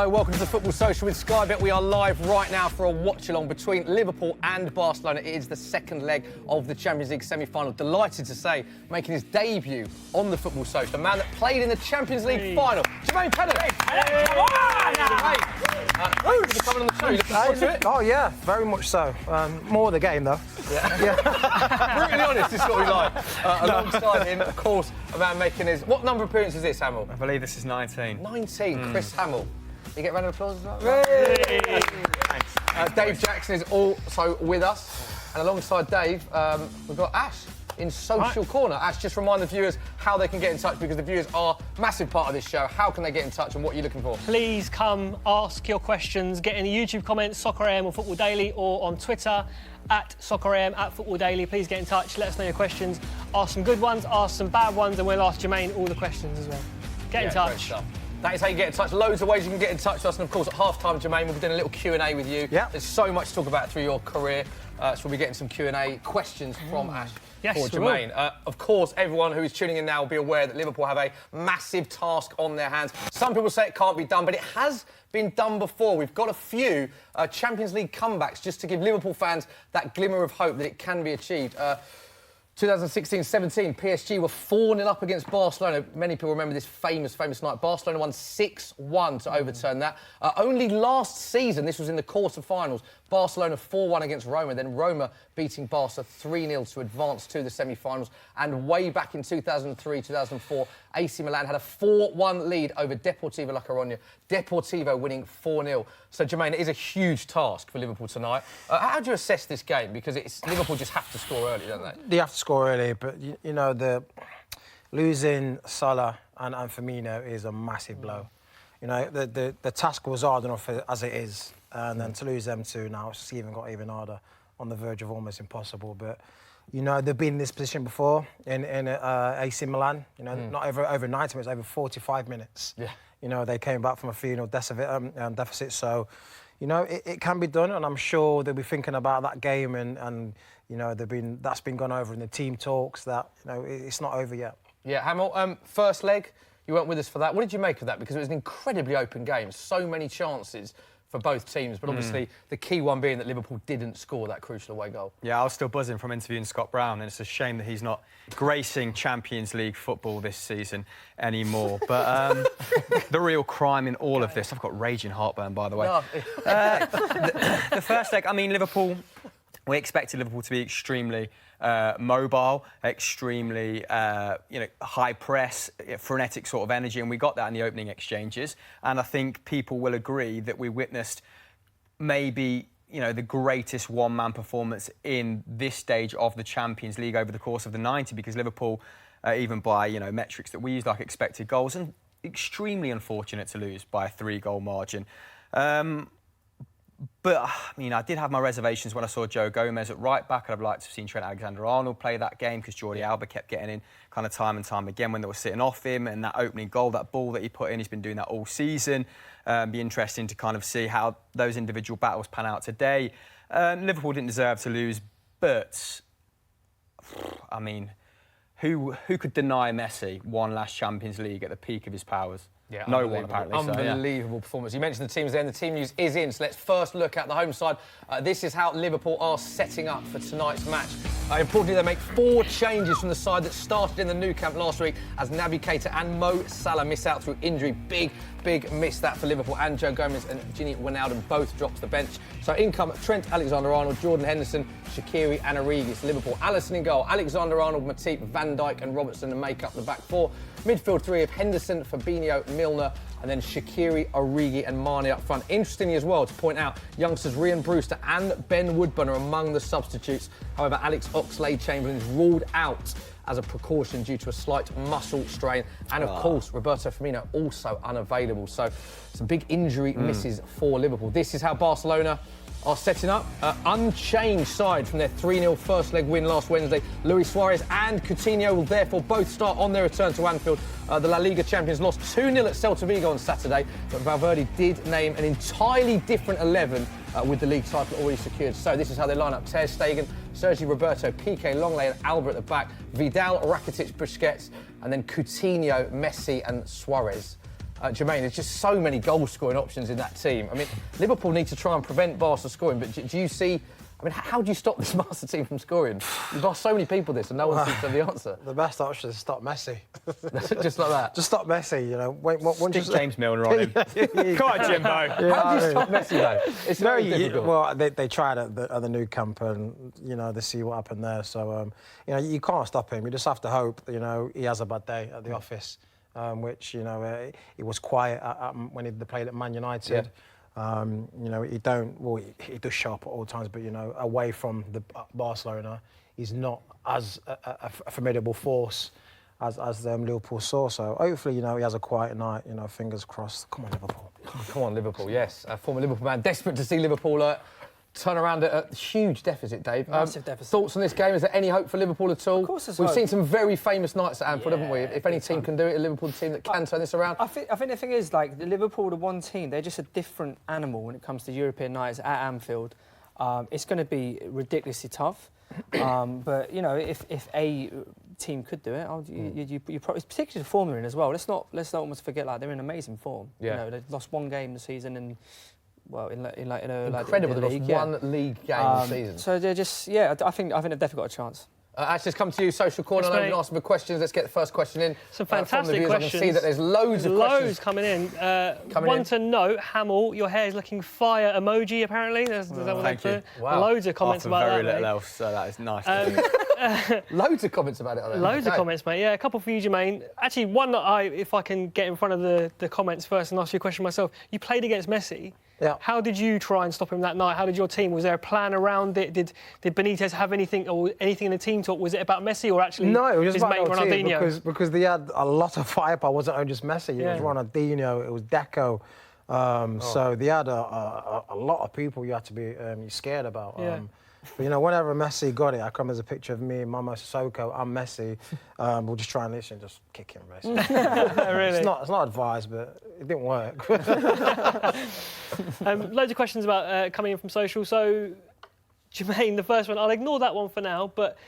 Hello, welcome to the Football Social with Sky Bet. We are live right now for a watch-along between Liverpool and Barcelona. It is the second leg of the Champions League semi-final. Delighted to say, making his debut on the Football Social, a man that played in the Champions League final, Jermaine Pennant. Come on! Thank you for coming on the show. You looking forward to it? Oh, yeah, very much so. More of the game, though. Yeah. Brutally honest, this is what we like. Alongside him, of course, a man making his... What number of appearances is this, Hamill? I believe this is 19. 19, Chris Hamill. You get a round of applause as well? Hey. Thanks. Dave Jackson is also with us. And alongside Dave, we've got Ash in Social Corner. Ash, just remind the viewers how they can get in touch, because the viewers are a massive part of this show. How can they get in touch and what are you looking for? Please come ask your questions. Get in the YouTube comments, Soccer AM or Football Daily, or on Twitter at Soccer AM, at Football Daily. Please get in touch. Let us know your questions. Ask some good ones, ask some bad ones, and we'll ask Jermaine all the questions as well. Get in touch. That is how you get in touch. Loads of ways you can get in touch with us. And, of course, at half-time, Jermaine, we'll be doing a little Q&A with you. Yeah. There's so much to talk about through your career. So we'll be getting some Q&A questions from Ash for Jermaine. Of course, everyone who is tuning in now will be aware that Liverpool have a massive task on their hands. Some people say it can't be done, but it has been done before. We've got a few Champions League comebacks just to give Liverpool fans that glimmer of hope that it can be achieved. 2016-17, PSG were 4-0 up against Barcelona. Many people remember this famous night. Barcelona won 6-1 to overturn that. Only last season, this was in the quarter finals, Barcelona 4-1 against Roma, then Roma beating Barca 3-0 to advance to the semi-finals. And way back in 2003-2004, AC Milan had a 4-1 lead over Deportivo La Coruña. Deportivo winning 4-0. So, Jermaine, it is a huge task for Liverpool tonight. How do you assess this game? Because Liverpool just have to score early, don't they? They have to score early, but, you know, losing Salah and Firmino is a massive blow. You know, the task was hard enough as it is, and then to lose them two now, it's got even harder, on the verge of almost impossible. But, you know, they've been in this position before in AC Milan. You know, not over 90 minutes, over 45 minutes. Yeah. You know, they came back from a 3-0 deficit. So, you know, it can be done, and I'm sure they'll be thinking about that game, and you know, that's been gone over in the team talks. That, you know, it's not over yet. Yeah, Hamill. First leg, you weren't with us for that. What did you make of that? Because it was an incredibly open game, so many chances for both teams, but obviously the key one being that Liverpool didn't score that crucial away goal. Yeah, I was still buzzing from interviewing Scott Brown, and it's a shame that he's not gracing Champions League football this season anymore. But the real crime in all of this, I've got raging heartburn, by the way. No. The first leg, I mean, Liverpool, we expected Liverpool to be extremely mobile, extremely high press, frenetic sort of energy, and we got that in the opening exchanges. And I think people will agree that we witnessed maybe, you know, the greatest one-man performance in this stage of the Champions League over the course of the 90, because Liverpool, even by, you know, metrics that we use like expected goals, and extremely unfortunate to lose by a 3-goal margin. But, I mean, I did have my reservations when I saw Joe Gomez at right-back. I'd have liked to have seen Trent Alexander-Arnold play that game, because Jordi Alba kept getting in kind of time and time again when they were sitting off him. And that opening goal, that ball that he put in, he's been doing that all season. Be interesting to kind of see how those individual battles pan out today. Liverpool didn't deserve to lose, but, I mean, who could deny Messi one last Champions League at the peak of his powers? Yeah, no one, apparently. Unbelievable performance. You mentioned the teams there, and the team news is in. So let's first look at the home side. This is how Liverpool are setting up for tonight's match. Importantly, they make 4 changes from the side that started in the Nou Camp last week, as Naby Keita and Mo Salah miss out through injury. Big miss that for Liverpool, and Joe Gomez and Gini Wijnaldum both dropped to the bench. So in come Trent Alexander-Arnold, Jordan Henderson, Shaqiri and Origi for Liverpool. Alisson in goal, Alexander-Arnold, Matip, Van Dijk and Robertson to make up the back 4. Midfield 3 of Henderson, Fabinho, Milner, and then Shaqiri, Origi and Mane up front. Interestingly as well to point out, youngsters Ryan Brewster and Ben Woodburn are among the substitutes. However, Alex Oxlade-Chamberlain is ruled out as a precaution due to a slight muscle strain. And of course, Roberto Firmino also unavailable. So some big injury misses for Liverpool. This is how Barcelona are setting up. Unchanged side from their 3-0 first leg win last Wednesday. Luis Suarez and Coutinho will therefore both start on their return to Anfield. The La Liga champions lost 2-0 at Celta Vigo on Saturday, but Valverde did name an entirely different 11 with the league title already secured. So this is how they line up. Ter Stegen, Sergi Roberto, Piqué, Longley and Alba at the back. Vidal, Rakitic, Busquets, and then Coutinho, Messi and Suarez Jermaine, there's just so many goal-scoring options in that team. I mean, Liverpool need to try and prevent Barca scoring, but do you see... I mean, how do you stop this Barca team from scoring? You've asked so many people this and no one seems to have the answer. The best option is stop Messi. Just like that? Just stop Messi, you know. Stick James Milner on him. Come on, Jimbo. How do you stop Messi, though? It's very difficult. Well, they tried at the new camp and, you know, they see what happened there. So, you know, you can't stop him. You just have to hope, you know, he has a bad day at the office, which, you know, he was quiet when he played at Man United. Yeah. You know, he does show up at all times, but, you know, away from the Barcelona, he's not as a formidable force as Liverpool saw. So hopefully, you know, he has a quiet night, you know, fingers crossed. Come on, Liverpool. Come on, Liverpool, yes. A former Liverpool man, desperate to see Liverpool turn around a huge deficit, Dave. Massive deficit. Thoughts on this game? Is there any hope for Liverpool at all? Of course there's We've hope. seen some very famous nights at Anfield, haven't we? If any team can do it, a Liverpool team that can turn this around. I think the thing is, like, the Liverpool, the one team, they're just a different animal when it comes to European nights at Anfield. It's going to be ridiculously tough. But, you know, if a team could do it, you probably, particularly the form they're in as well. Let's not almost forget, like, they're in amazing form. Yeah. You know, they've lost one game this season and... Well, Incredible, they've lost one league game this season. So they're just, yeah, I think they've definitely got a chance. Ash, let's come to you, Social Corner. Yes, I know you've been asking for questions. Let's get the first question in. Some from the fantastic viewers. questions. I can see that there's loads of questions coming in. One to note, Hamill, your hair is looking fire emoji, apparently. Is that what thank they you. put? Wow. Loads of comments about very that. little mate. else, so that is nice. Loads of comments about it. Loads of comments, mate. Yeah, a couple for you, Jermaine. Actually, one that if I can get in front of the comments first and ask you a question myself. You played against Messi. Yeah. How did you try and stop him that night? How did your team? Was there a plan around it? Did Benitez have anything or anything in the team talk? Was it about Messi or actually No, it was just his about mate the team Ronaldinho? because they had a lot of firepower. It wasn't only just Messi. Yeah. It was Ronaldinho. It was Deco. So they had a lot of people you had to be scared about. Yeah. But, you know, whenever Messi got it, I come as a picture of me, Mama Sissoko, and Messi. We'll just try and listen, just kick him, basically. Really? It's not advised, but it didn't work. Loads of questions about coming in from social. So, Jermaine, the first one, I'll ignore that one for now, but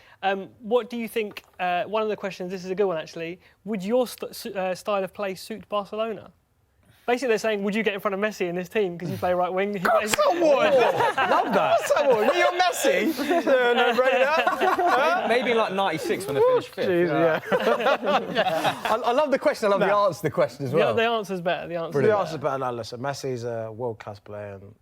what do you think, one of the questions, this is a good one actually, would your style of play suit Barcelona? Basically, they're saying, would you get in front of Messi in this team because you play right wing? Someone! Love that. Someone. Me or Messi? No-brainer. Maybe in like 96 when they finished fifth. I love the question. I love the answer to the question as well. Yeah, the answer's better. The answer's The answer's better. Now, listen, Messi's a world-class player, and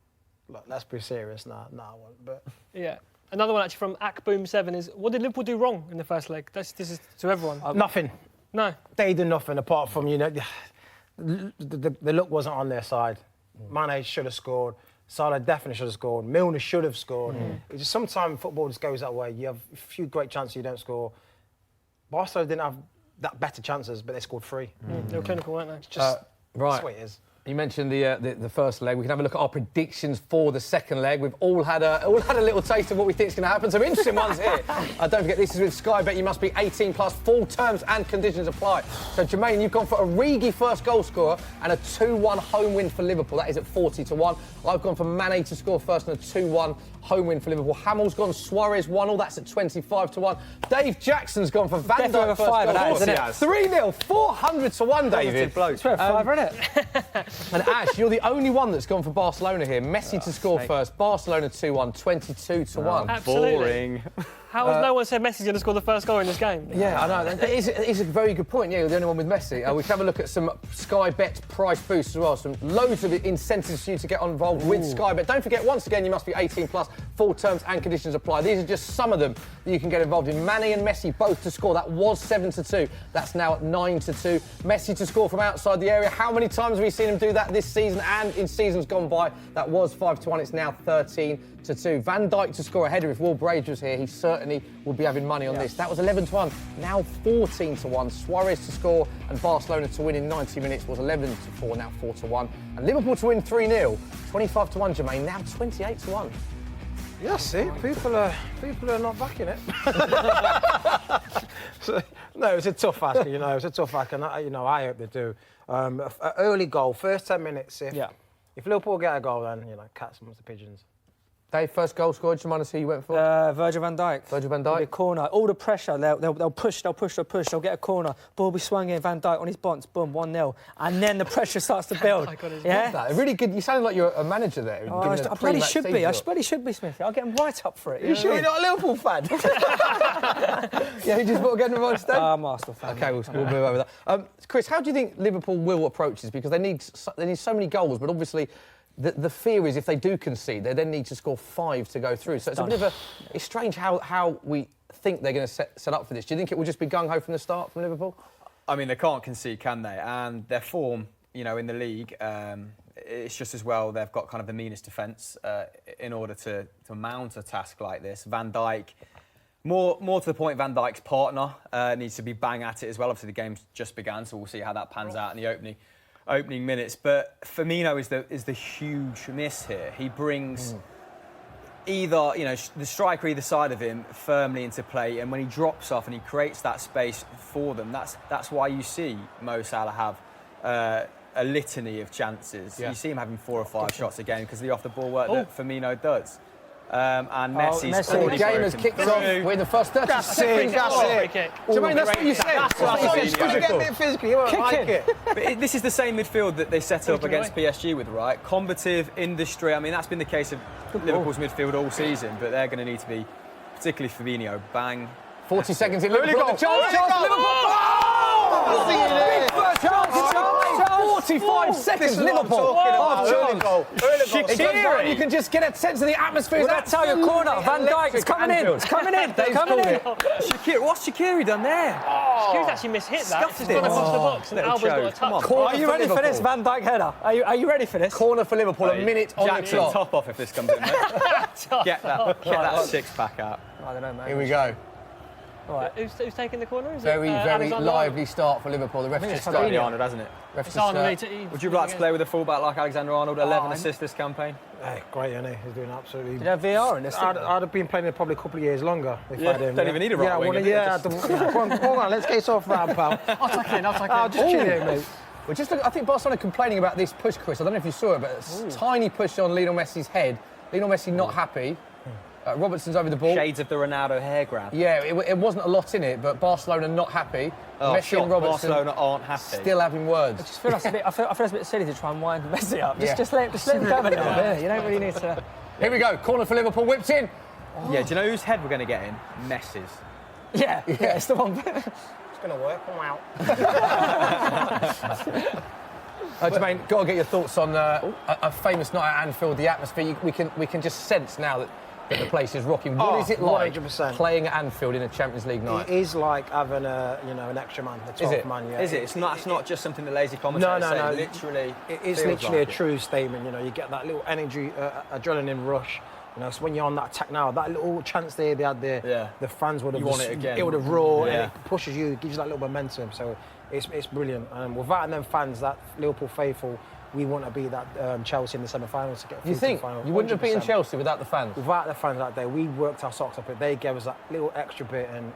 look, let's be serious now. I won't, but... Yeah. Another one actually from Akboom7 is, what did Liverpool do wrong in the first leg? This is to everyone. Nothing. No. They did nothing apart from, you know, the look wasn't on their side. Mane should have scored. Salah definitely should have scored. Milner should have scored. It's just sometimes football just goes that way. You have a few great chances, you don't score. Barcelona didn't have that better chances, but they scored 3. They were clinical, weren't they? Just right. that's the way it is. You mentioned the first leg. We can have a look at our predictions for the second leg. We've all had a little taste of what we think is going to happen. Some interesting ones here. Don't forget, this is with Sky Bet. You must be 18 plus. Full terms and conditions apply. So, Jermaine, you've gone for Origi first goal scorer and a 2-1 home win for Liverpool. That is at 40 to 1. I've gone for Mane to score first and a 2-1 home win for Liverpool. Hamill's gone Suarez 1-0. That's at 25 to 1. Dave Jackson's gone for Van Definitely Dijk over first five goal. at that, isn't it? 3-0, 400 to 1, David. It's worth fiver, isn't it? And Ash, you're the only one that's gone for Barcelona here. Messi to score first. Barcelona 2-1, 22 to 1. Absolutely. Boring. How has no one said Messi's going to score the first goal in this game? Yeah, I know. It is a very good point. Yeah, you're the only one with Messi. We can have a look at some Sky Bet price boosts as well. Some loads of incentives for you to get involved with Sky Bet. Don't forget, once again, you must be 18 plus. Full terms and conditions apply. These are just some of them that you can get involved in. Mane and Messi both to score. That was 7-2. That's now at 9-2. Messi to score from outside the area. How many times have we seen him do that this season and in seasons gone by? That was 5-1. It's now 13-2. Van Dijk to score a header. If Will Brage was here, he certainly would be having money on this. That was 11-1. Now 14-1. Suarez to score and Barcelona to win in 90 minutes was 11-4. Now 4-1. And Liverpool to win 3-0. 25-1, Jermaine. Now 28-1. Yeah, see, people are not backing it. So, no, it's a tough ask, you know. It's a tough ask, and I hope they do. An early goal, first 10 minutes. If Liverpool get a goal, then cats amongst the pigeons. Dave, first goal scored. Do you mind us who you went for? Virgil van Dijk. Virgil van It'll be Dijk. a corner. All the pressure. They'll push. They'll get a corner. Ball will be swung in. Van Dijk on his bounce. Boom, 1-0. And then the pressure starts to build. Yeah. That. Really good. You sounded like you're a manager there. Oh, I bloody should be. I bloody should be, Smithy. I'll get him right up for it. You sure you're not a Liverpool fan? Yeah, you just want to get him on stage? I'm Arsenal fan. Okay, we'll move over that. Chris, how do you think Liverpool will approach this? Because they need so many goals, but obviously the fear is if they do concede, they then need to score 5 to go through. So it's a bit of it's strange how we think they're going to set up for this. Do you think it will just be gung-ho from the start from Liverpool? I mean, they can't concede, can they? And their form, you know, in the league, it's just as well they've got kind of the meanest defence in order to mount a task like this. Van Dijk, more to the point, Van Dijk's partner needs to be bang at it as well. Obviously, the game's just began, so we'll see how that pans out in the opening minutes. But Firmino is the huge miss here. He brings either, you know, the striker either side of him firmly into play, and when he drops off and he creates that space for them, that's why you see Mo Salah have a litany of chances. Yeah. You see him having 4 or 5 shots a game because of the off-the-ball work that Firmino does. And Messi's The already game has broken kicked off. We're in the first 30 seconds. Jermaine, that's what you said. It's You're getting a bit physical. You won't like it. But this is the same midfield that they set up against PSG with, right? Combative, industry. I mean, that's been the case of Liverpool's midfield all season, but they're going to need to be, particularly Firmino, bang. 40 seconds in Liverpool. Chance, Liverpool! 45 seconds, Liverpool. Shaqiri. You can just get a sense of the atmosphere. That's how your corner. Van Dijk is coming in. It's coming in. Dave's Coming in. Shaqiri, what's Shaqiri done there? Shaqiri's actually mishit that. It's just gone across the box and Little Alba's got a choke. Come touch. on. Corner Are you for ready for this Liverpool. Van Dijk header? Are you ready for this? Corner for Liverpool, a minute on the Jackson, clock. top off if this comes in, mate. Get that six-pack out. I don't know, man. Here we go. Right. Who's taking the corner? Is Very, it, very Alexander lively start for Liverpool. The ref just Alexander started. Arnold, hasn't it? Ref It's just Arnold. started. Would you like to play with a fullback like Alexander Arnold? 11 assists this campaign. Hey, great, isn't he? He's doing absolutely. Did you have VR in this? I'd have been playing it probably a couple of years longer if I didn't. Don't even need a right winger, do you? Come on, let's get off round, pal. I'll take in. I'll just chill here, mate. Well, just look, I think Barcelona complaining about this push, Chris. I don't know if you saw it, but a tiny push on Lionel Messi's head. Lionel Messi not happy. Robertson's over the ball. Shades of the Ronaldo hair grab. Yeah, it wasn't a lot in it, but Barcelona not happy. Messi and Robertson Barcelona aren't happy. still having words. I feel like I feel it's a bit silly to try and wind Messi up. Just let him go a little bit. You don't really need to. Here we go. Corner for Liverpool. Whipped in. Yeah, do you know whose head we're going to get in? Messi's. Yeah, it's the one. It's going to work. Come out. Jermaine, got to get your thoughts on a famous night at Anfield. The atmosphere. We can just sense now that the place is rocking. What is it like 100%. playing at Anfield in a Champions League night? It is like having an extra man, a 12th man. Yeah. Is it? It's not just something the lazy commentators say. No. Literally, It is feels literally like a true statement. You get that little energy, adrenaline rush. So when you're on that attack now, that little chance there they had there, the fans would have You want it again. It would have roared, Yeah. and it pushes you, gives you that little momentum. So it's brilliant. And without them fans, that Liverpool faithful, we want to be that Chelsea in the semi-finals to get through You think to the final. you wouldn't have beaten 100%. Chelsea without the fans? Without the fans that day, we worked our socks up. They gave us that little extra bit, and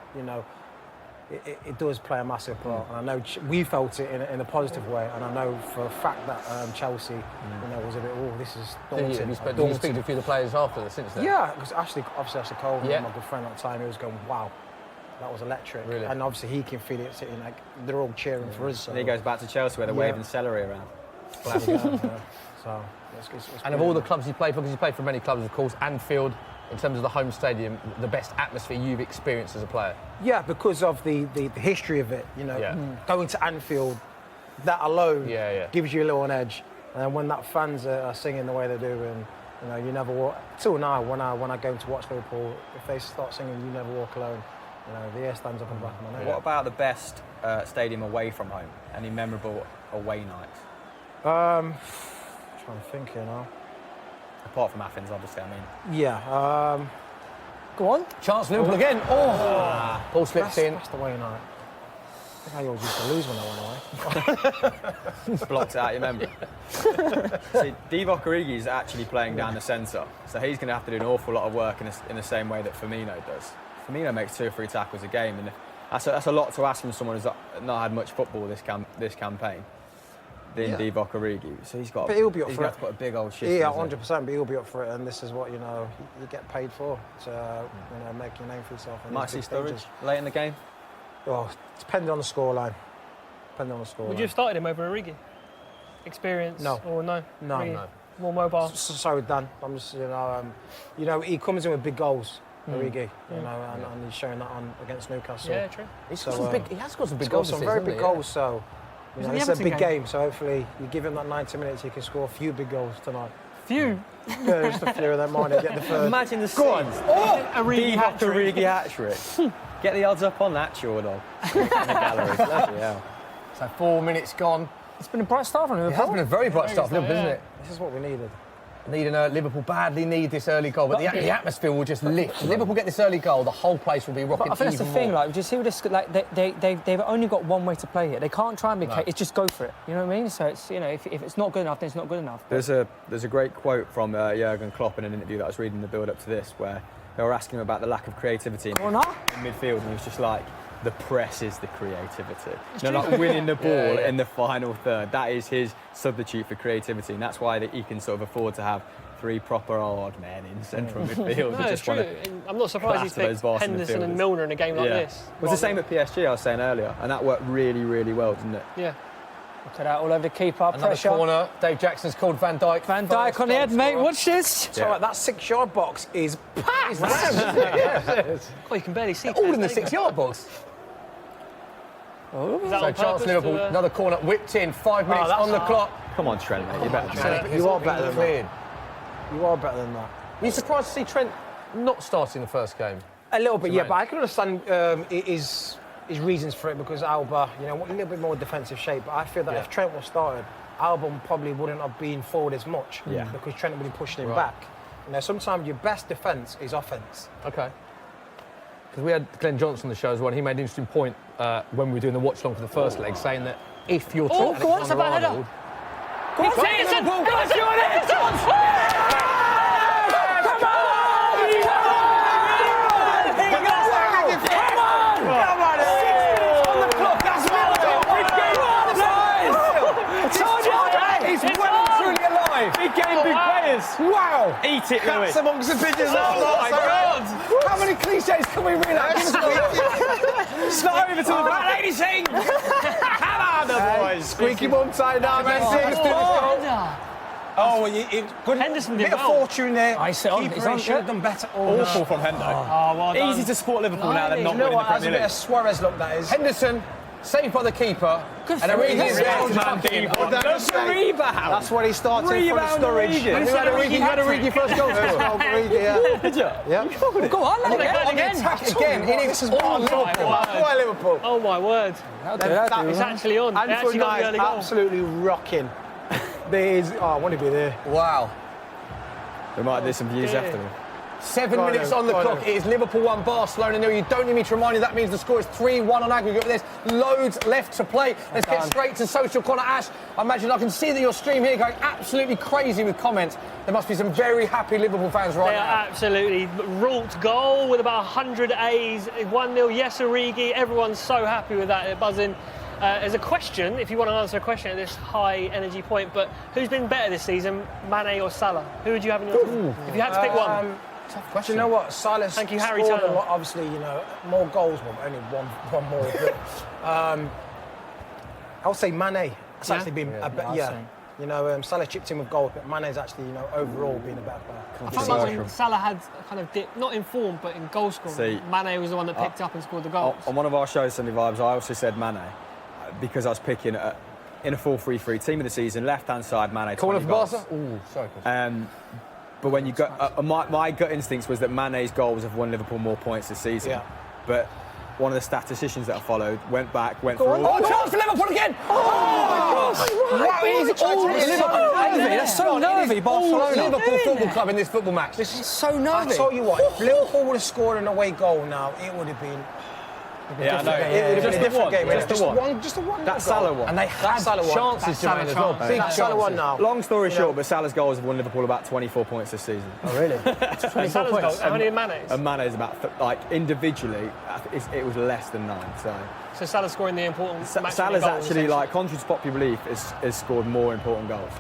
it does play a massive part. And I know we felt it in a positive way, and I know for a fact that Chelsea, was a bit. This is daunting. Did you speak to a few of the players after since then? Yeah, because Ashley Cole, Yeah. my good friend at the time, he was going, "Wow, that was electric." Really? And obviously he can feel it sitting like they're all cheering for us. So. And he goes back to Chelsea where they're waving celery around. So it's And of all the clubs you played for, because you played for many clubs, of course, Anfield, in terms of the home stadium, the best atmosphere you've experienced as a player? Yeah, because of the history of it, going to Anfield, that alone gives you a little edge. And when that fans are singing the way they do, and you never walk. Till now, when I go to watch Liverpool, if they start singing "You Never Walk Alone," the air stands up in the back of my neck. What about the best stadium away from home? Any memorable away nights? Trying to think, Apart from Athens, obviously. I mean, Yeah. Go on. Chance for Liverpool again. Ball slips in. That's the way night. I think I always used to lose when I went away. blocked it out your memory. See, Divock Origi is actually playing down the centre, so he's going to have to do an awful lot of work in the same way that Firmino does. Firmino makes 2 or 3 tackles a game, and that's a lot to ask from someone who's not had much football this campaign. than Divock Origi. So he's got. But he'll be up he's for got it. to put a big old shift. Yeah, in, 100%. But he'll be up for it, and this is what you get paid for to make your name for yourself. Might see Sturridge late in the game. Well, depending on the scoreline. Would you have started him over Origi? Experience? No. Or no? No. Really more mobile. Sorry, Dan. I'm just he comes in with big goals. Origi, and he's showing that on against Newcastle. Yeah, true. He has got some big He's got goals. some very big goals. So it's a Everton big game. game. So hopefully you give him that 90 minutes, he can score a few big goals tonight. Few. Yeah, just a few of them might get the third. Imagine the Go on. scenes. Origi Divock hat-trick. Origi hat-trick. Get the odds up on that, Chordog. In the gallery. Bloody hell. So 4 minutes gone. It's been a bright start from It Liverpool. has been a very bright start for start, Liverpool, yeah. isn't it? This is what we needed. Liverpool badly need this early goal, but the atmosphere will just lift. If Liverpool get this early goal, the whole place will be rocking. But I think that's the even thing. more. Like, do you see what this? Like, they've only got one way to play here. They can't try and be. It's just go for it. You know what I mean? So it's if it's not good enough, then it's not good enough. There's a great quote from Jurgen Klopp in an interview that I was reading in the build-up to this, where they were asking him about the lack of creativity in midfield, and he was just like, the press is the creativity. Like winning the ball in the final third, that is his substitute for creativity, and that's why he can sort of afford to have 3 proper odd men in central midfield. No, who it's just true. wanna I'm not surprised he's blast those picked Barca Henderson and midfielders. Milner in a game like this. It was the same at PSG, I was saying earlier, and that worked really, really well, didn't it? Yeah. Look at that, all over the keeper, Another pressure. corner. Dave Jackson's called Van Dijk. Van Dijk on the head, mate. Watch this. So that 6-yard box is packed. Oh, you can barely see. All in the 6-yard box. Is that So on chance purpose Liverpool. to, Another corner whipped in. 5 minutes on the clock. Come on, Trent, mate, you're better than that. You are better than that. Cleared. You are better than that. Are you surprised to see Trent not starting the first game? A little bit, yeah, Jermaine. but I can understand his reasons for it, because Alba, a little bit more defensive shape. But I feel that if Trent was started, Alba probably wouldn't have been forward as much because Trent would be pushing him back. Sometimes your best defence is offence. Okay. Because we had Glenn Johnson on the show as well. He made an interesting point when we were doing the watch-along for the first leg, saying that if you're Trent go on, it's a bad header. Alexander-Arnold... Go on, Henderson! Go on, Big game, big players. Wow! Eat it, Louis. Cats amongst the pigeons. Oh my God! How many cliches can we read out? It's not over till the black lady sing. Come on, the boys. Squeaky bum tied down, man. Good Henderson bit did of well. fortune there. I said, Keeper, it's on, he should have done better. Oh, Awful from Hendo. Oh, well done. Easy to support Liverpool now. They're not You know winning the what? That's a Premier bit of League. Suarez look, that is. Henderson, saved by the keeper. Good And for him. Origi's That's there. That's a rebound. That's what he started from Rebound the Sturridge. Origi. Who had Origi first goal scorer? Origi, yeah. Did you? Yeah. Go on, let it Again, go. again. Again, it is all Liverpool. Why Liverpool? Oh, my word. It's actually on. They Anfield actually got the Knight early goal. absolutely rocking. There is. Oh, I want to be there. Wow. We might do some views after them. 7 Go on minutes then, on the go on clock. then. It is Liverpool 1, Barcelona 0. You don't need me to remind you that means the score is 3-1 on aggregate. But there's loads left to play. Let's get straight to social corner. Ash, I imagine I can see that your stream here going absolutely crazy with comments. There must be some very happy Liverpool fans right They now. are absolutely wrought goal with about 100 A's. 1-0, yes, Origi. Everyone's so happy with that. They're buzzing. There's a question, if you want to answer a question at this high energy point, but who's been better this season, Mane or Salah? Who would you have in your team? If you had to pick one. Tough Do question. you know what? Silas Thank you, Harry scored a Turner. lot, obviously, more goals, but only one more. But, I would say Mane. It's actually been a better. Salah chipped in with goals, but Mane's actually, overall been a better player. I felt like when Salah had a kind of dip, not in form, but in goal scoring. See, Mane was the one that picked up and scored the goals. On one of our shows, Sunday Vibes, I also said Mane because I was picking in a 4-3-3 team of the season, left-hand side Mane. Corner 20 for goals. Barca? Ooh, sorry, Chris. But when you go, my gut instincts was that Mane's goals have won Liverpool more points this season. Yeah. But one of the statisticians that I followed went back, went through all. Oh, chance for Liverpool again! Wow, It's all Liverpool. That's so nervy, Barcelona. Liverpool Football Club in this football match. It's so I nervy. tell you what, if Liverpool would have scored an away goal now, it would have been. Yeah, I know. It would have been a different game. Just the one. Just the one. That Salah one. And they had chances, Jermaine, as well. Big Salah chances. one now. Long story short, but Salah's goals have won Liverpool about 24 points this season. Oh, really? And Salah's goal, how many Mane's? And Mane's about, individually, it was less than 9. So Salah's scoring the important match Salah's goals, actually, contrary to popular belief, has scored more important goals.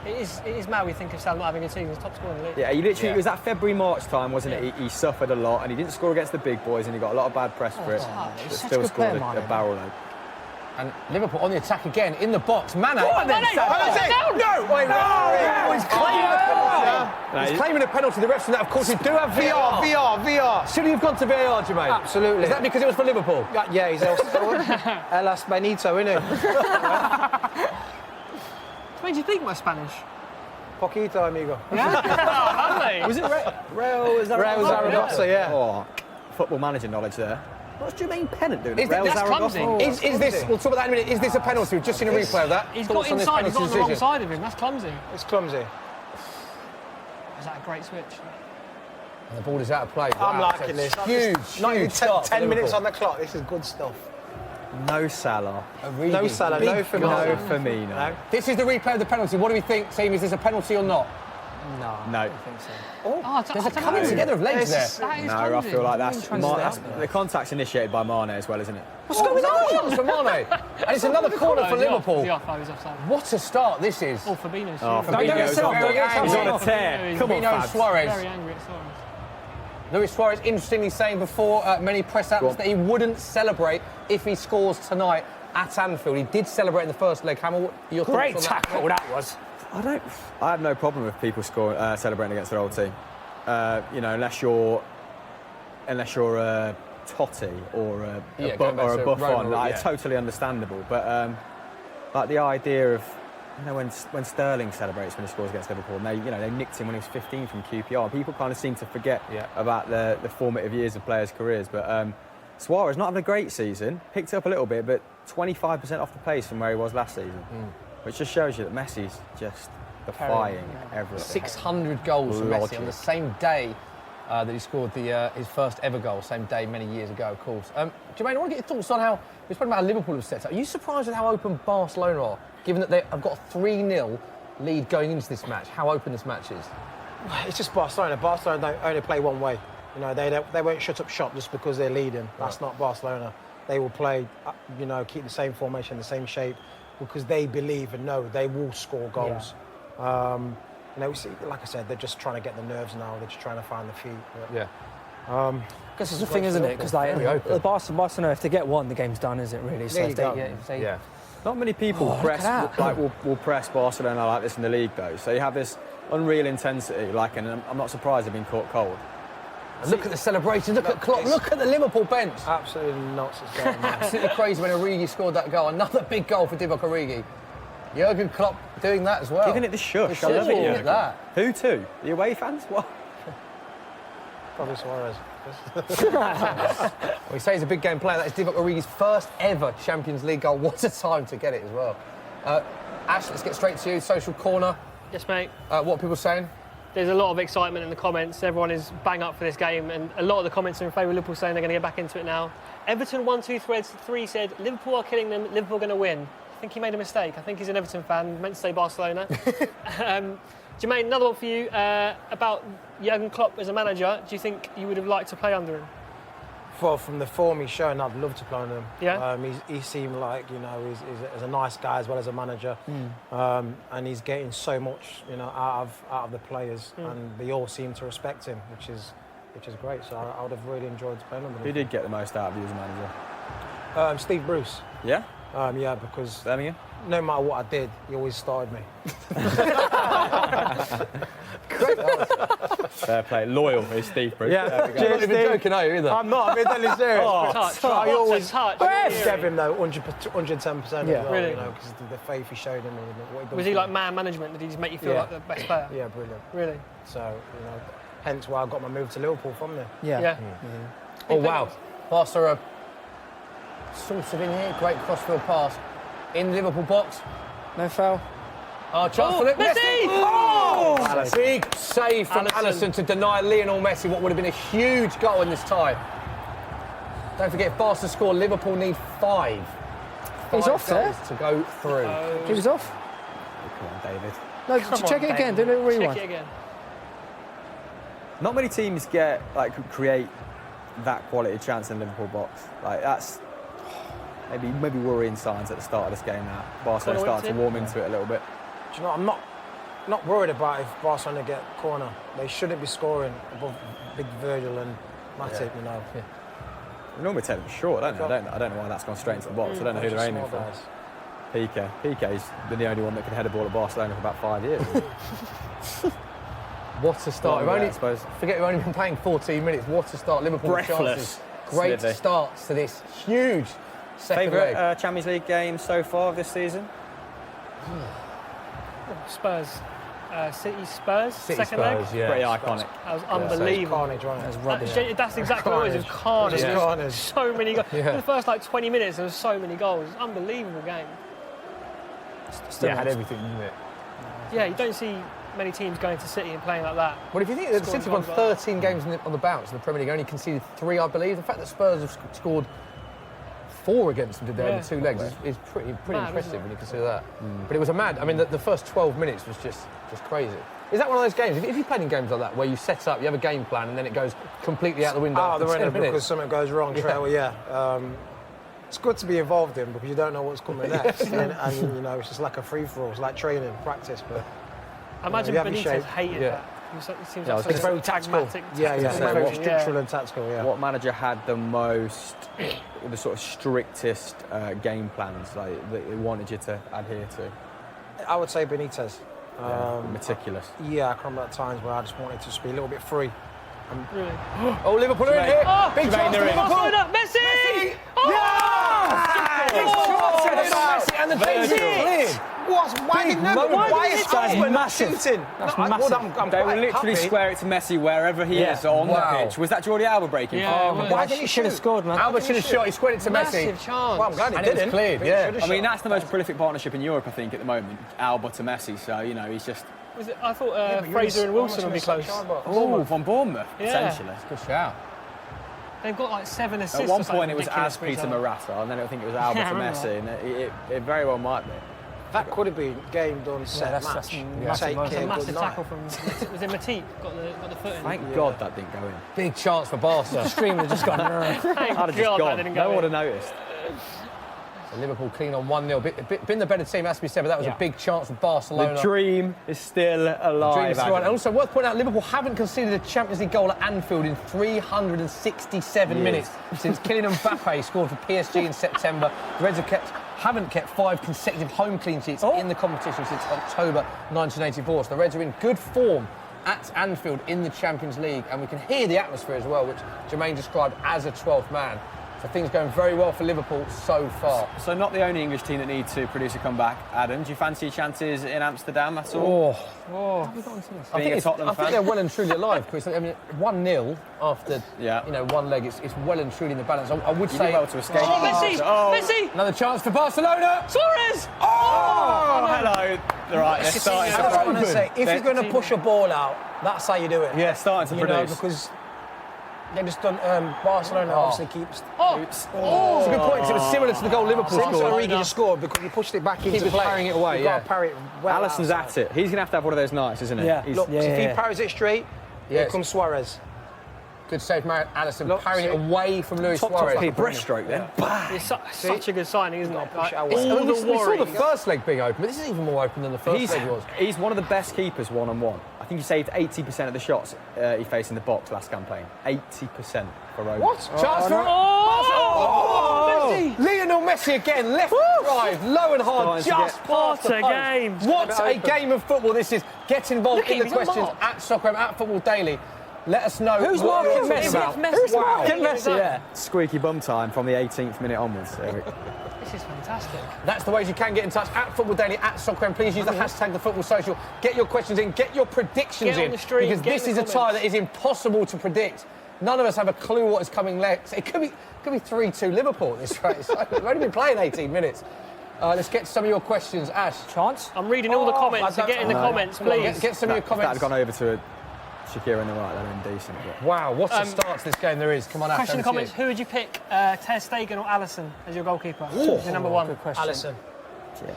It is mad we think of Salah not having a team. He's top scorer in the league. Yeah, it was that February, March time, wasn't it? He suffered a lot and he didn't score against the big boys and he got a lot of bad press for it. But still scored a barrel load. And Liverpool on the attack again, in the box. Mane. No! Wait, no! He's claiming a penalty. He's claiming a penalty. The refs from that, of course, we do have VAR. Should he have gone to VAR, Jermaine? Absolutely. Is that because it was for Liverpool? Yeah, he's El Benito, isn't he? What do you think, my Spanish? Poquito, amigo. Lovely. Was it Real Zaragoza, yeah. Oh, football manager knowledge there. What's Jermaine Pennant doing? That's clumsy. Is this, we'll talk about that in a minute, is this a penalty? We've just seen a replay of that. He's Thoughts got on this inside, he's got on the penalty wrong decision? side of him. That's clumsy. It's clumsy. Is that a great switch? And the ball is out of play. I'm Wow, liking it's this. Huge start for 10 minutes Liverpool. on the clock. This is good stuff. No Salah. No Salah, no Firmino. No Firmino. No. This is the replay of the penalty. What do we think, team? Is this a penalty or not? No. I don't think so. There's a coming together of legs there. That is No, I clumsy. feel like that's understand. the contact's initiated by Mane as well, isn't it? What's going on? For Mane. And it's another corner for He's off. Liverpool. He's off. He's offside. What a start this is. Oh, Fabinho's Fabinho's very angry. He's on a tear. Come on, Fabinho and Fabs. Suarez. very angry at Suarez. Luis Suarez interestingly saying before many press outlets that he wouldn't celebrate if he scores tonight at Anfield. He did celebrate in the first leg. Hamill, your Great thoughts on that? tackle that was. I have no problem with people celebrating against their old team. Unless you're a Totti or a Buffon, it's totally understandable. But the idea of when Sterling celebrates when he scores against Liverpool, and they nicked him when he was 15 from QPR. People kind of seem to forget about the formative years of players' careers. But Suarez not having a great season, picked up a little bit, but 25% off the pace from where he was last season, which just shows you that Messi's just defying everything. 600 goals for Messi on the same day that he scored his first ever goal, same day many years ago, of course. Jermaine, I want to get your thoughts on how we've spoken about how Liverpool have set up. Are you surprised with how open Barcelona are, given that they've got a 3-0 lead going into this match? How open this match is? It's just Barcelona. Barcelona don't only play one way. They won't shut up shop just because they're leading. That's not Barcelona. They will play, keep the same formation, the same shape, because they believe and know they will score goals. Like I said, they're just trying to get the nerves now. They're just trying to find the feet. But, Because it's the thing, isn't it? Because Barcelona, if they get one, the game's done, isn't it? Really. So if they Not many people will press Barcelona like this in the league, though. So you have this unreal intensity, and I'm not surprised they've been caught cold. And look at the celebrations, look at Klopp, look at the Liverpool bench. absolutely nuts. It's going on. Absolutely crazy when Origi scored that goal. Another big goal for Divock Origi. Jurgen Klopp doing that as well. Giving it the shush. I love it, Look Jurgen. at that. Who to? The away fans? What? Probably Suarez. We say he's a big game player. That is Divock Origi's first ever Champions League goal. What a time to get it as well. Ash, let's get straight to you. Social corner. Yes, mate. What are people saying? There's a lot of excitement in the comments. Everyone is bang up for this game, and a lot of the comments are in favour of Liverpool, saying they're going to get back into it now. Everton 1-2-3 said Liverpool are killing them. Liverpool are going to win. I think he made a mistake. I think he's an Everton fan. Meant to say Barcelona. Jermaine, another one for you about Jurgen Klopp as a manager. Do you think you would have liked to play under him? Well, from the form he's shown, I'd love to play on him. Yeah. He seemed like he's a nice guy as well as a manager, and he's getting so much out of the players, and they all seem to respect him, which is great. So I would have really enjoyed playing under him. Who did get the most out of you as a manager? Steve Bruce. Yeah? Because Birmingham? no matter what I did, he always started me. Fair play. Loyal is Steve Bruce. Yeah. There we go. You're not even joking, are you, either? I'm not. I'm being deadly serious. I always touch. gave him though 110% as well. Really? Because the faith he showed him and what he done. Was he for like me. man management? Did he just make you feel like the best player? Yeah, brilliant. Really? So hence why I got my move to Liverpool from there. Yeah. Oh, wow. Barca are sort of in here. Great crossfield pass. In the Liverpool box. no foul. Chance for Messi! Oh! Big save from Alisson. Alisson to deny Lionel Messi what would have been a huge goal in this tie. Don't forget, if Barca score, Liverpool need 5. He's off there. goals to go through. He was off. Come on, David. No, Come check on, it again. David. Do a little rewind. Check it again. Not many teams create that quality chance in Liverpool box. Like that's maybe worrying signs at the start of this game now. Barcelona started to warm into it a little bit. Do you know, I'm not worried about if Barcelona get corner. They shouldn't be scoring above Big Virgil and Matip, you know. Yeah. We normally take them short, don't they? I don't know why that's gone straight into the box. I don't know who they're aiming for. Piqué's been the only one that can head a ball at Barcelona for about 5 years. What a start. I suppose. Forget we've only been playing 14 minutes. What a start. Liverpool Breathless. chances. Great Smithy. starts to this huge second leg. Favourite Champions League game so far this season? Spurs. City Spurs, City second Spurs, leg. yeah. Pretty iconic. That was unbelievable. Carnage, right? That's exactly what it was. It was carnage. Just There was carnage. so many goals. Yeah. In the first 20 minutes, there was so many goals. Unbelievable game. Still had everything, didn't it? Yeah, you don't see many teams going to City and playing like that. Well, if you think that Scoring City won goals like that. 13 games on the bounce in the Premier League, only conceded 3, I believe. The fact that Spurs have scored 4 against them today in the 2 legs is pretty Mad, impressive isn't it? when you consider that. But it was a mad. I mean, the first 12 minutes was just crazy. Is that one of those games? If you played in games like that where you set up, you have a game plan, and then it goes completely out the window Out of after the 10 window minutes? because something goes wrong straight away, yeah. It's good to be involved in because you don't know what's coming next. and, you know, it's just like a free-for-all. It's like training, practice. But I imagine you have your Benitez shape. hated Yeah. that. It seems Yeah, I like was such gonna a say, pragmatic. yeah, tactical it's say, very approach, structural yeah. and tactical, yeah. What manager had the most, the sort of strictest game plans like that he wanted you to adhere to? I would say Benitez. Meticulous. Yeah, I can remember at times where I just wanted to just be a little bit free. Really. Oh, Liverpool are in here. Oh, Big chance for Liverpool. Barcelona, Messi! Messi and the team's cleared. What? Why did nobody? Why is Husband not massive. shooting? That's No, massive. I'm They will quite literally happy. square it to Messi wherever he is on Wow. the pitch. Was that Jordi Alba breaking? Yeah, it was. Why didn't he Should have shoot? scored, man. Alba should have shot. He squared it to Messi. Massive chance. Well, I'm glad he And it was didn't. cleared, But he yeah. should have I mean, shot. that's the most prolific partnership in Europe, I think, at the moment. Alba to Messi. So, you know, he's just... Was it, I thought but you're Fraser in and a- Wilson would be close. Oh, from Bournemouth, Yeah. potentially. Good shout. They've got like 7 assists. At or one something point, it was ridiculous as for each Peter other. Morata, and then I think it was Alba Yeah, I to remember Messi, and it very well might be. That could have been game done, set that's match. massive. Take That's care, A good massive night. tackle from was it Matip got the foot in. Thank God that didn't go in. Big chance for Barca. Stream would have just gone. Thank I'd have just God that gone. didn't No go one would in. have noticed. So Liverpool clean on 1-0. Been the better team, has to be said, but that was a big chance for Barcelona. The dream is still alive. Dream is still on. Adam. And also worth pointing out, Liverpool haven't conceded a Champions League goal at Anfield in 367 minutes since Kylian Mbappe scored for PSG in September. The Reds haven't kept 5 consecutive home clean sheets in the competition since October 1984. So the Reds are in good form at Anfield in the Champions League, and we can hear the atmosphere as well, which Jermaine described as a 12th man. So things going very well for Liverpool so far. So not the only English team that need to produce a comeback, Adam. Do you fancy your chances in Amsterdam at all? I Being a think, Tottenham I think fan? they're well and truly alive, Chris. I mean, 1-0 after Yeah. one leg, it's well and truly in the balance. I would You say did well to escape. Oh, Messi! Oh. Messi! another chance for Barcelona. Suarez! Oh, hello. Right, they're starting I just to want to say, if you're going to push a ball out, that's how you do it. Yeah, starting to You know, produce. because they just done. Barcelona obviously keeps. It's a good point, 'cause it was similar to the goal Liverpool Same as scored. Origi just scored because he pushed it back into was play. parrying it away, You've got yeah. to parry it well Alisson's outside. at it. He's going to have one of those nights, isn't he? Yeah. He's- Look, if he parries it straight, here Yes. comes Suarez. Good save, Alisson, Look, parrying it see. away from Luis top Suarez. Hey, breaststroke then. It's such a good signing, isn't it? push it Like, away. all We the saw worry. the first leg being open, but this is even more open than the first leg was. He's one of the best keepers one-on-one. I think he saved 80% of the shots he faced in the box last campaign. 80% for Roma. What? Chance for Messi! Lionel Messi again, left drive, low and hard, Starting to just get- past the What a post. game. What a game of football this is. Get involved Look at in the him, he's on questions mark. at Soccer at Football Daily. Let us know Who's what marking you're Messi? about. Who's marking Messi, yeah. Squeaky bum time from the 18th minute onwards. Eric. This is fantastic. That's the ways you can get in touch at Football Daily, at Soccer, and please use the hashtag #TheFootballSocial. Get your questions in, get your predictions Get on in, the stream, because get this in is the a tie comments. that is impossible to predict. None of us have a clue what is coming next. It could be 3-2 Liverpool at this rate. We've only been playing 18 minutes. Let's get some of your questions, Ash. Chance? I'm reading all the comments, so get in the comments, please. Get some of your That had comments. gone over to a Shakira on the right, they're indecent. But... Wow, what a start to this game there is. Come on, Ash, Question in the over to comments, you. who would you pick, Ter Stegen or Alisson as your goalkeeper? Your number one. Good question. Alisson.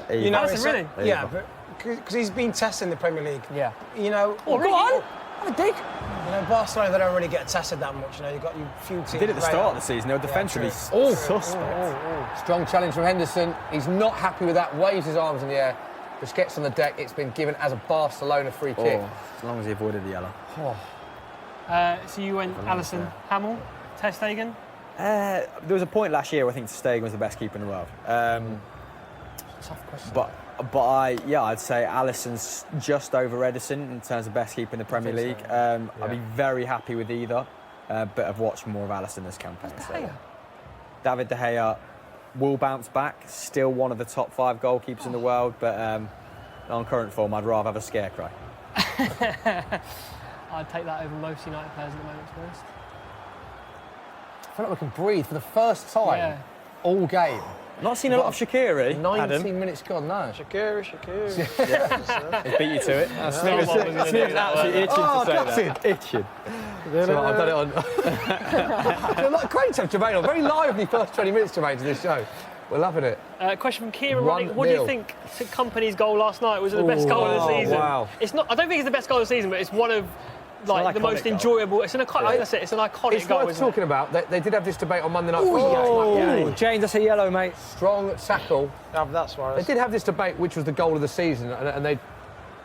Yeah, You know, Alisson, it's really? Yeah, but because he's been tested in the Premier League. Yeah. You know. Oh, Go on. Have a dig. You know, Barcelona, they don't really get tested that much. You know, you've got your few teams. They did at the start of the season. They were defensively Oh, suspect. Strong challenge from Henderson. He's not happy with that, waves his arms in the air, just gets on the deck. It's been given as a Barcelona free kick. As long as he avoided the yellow. So you went Alisson, Hamill, Ter Stegen? There was a point last year where I think Stegen was the best keeper in the world. Tough question. I'd say Alisson's just over Ederson in terms of best keeper in the Premier League. I'd be very happy with either, but I've watched more of Alisson this campaign. David De Gea will bounce back, still one of the top 5 goalkeepers in the world, but on current form, I'd rather have a scarecrow. I'd take that over most United players at the moment, to be honest. I feel like we can breathe for the first time all game. Not seen a lot of Shaqiri. 19 minutes gone, no. Shakira. He beat you to it. Snoop's actually itching to say that. Itching. So I've done it on. Great to have Jermaine on. Very lively first 20 minutes, Jermaine, to this show. We're loving it. Question from Kieran Roddick. What do you think Company's goal last night? Was it the best goal of the season? Wow. It's not. I don't think it's the best goal of the season, but it's one of the most goal. enjoyable. It's an iconic. That's it. It's an iconic It's goal. worth talking about. They did have this debate on Monday Night Football. Oh, James, that's a yellow, mate. Strong tackle. That's Suarez. They did have this debate, which was the goal of the season, and they,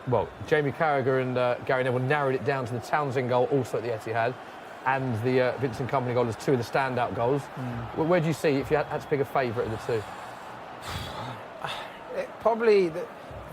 well, Jamie Carragher and Gary Neville narrowed it down to the Townsend goal, also at the Etihad, and the Vincent Kompany goal as 2 of the standout goals. Where do you see if you had to pick a favourite of the 2? Probably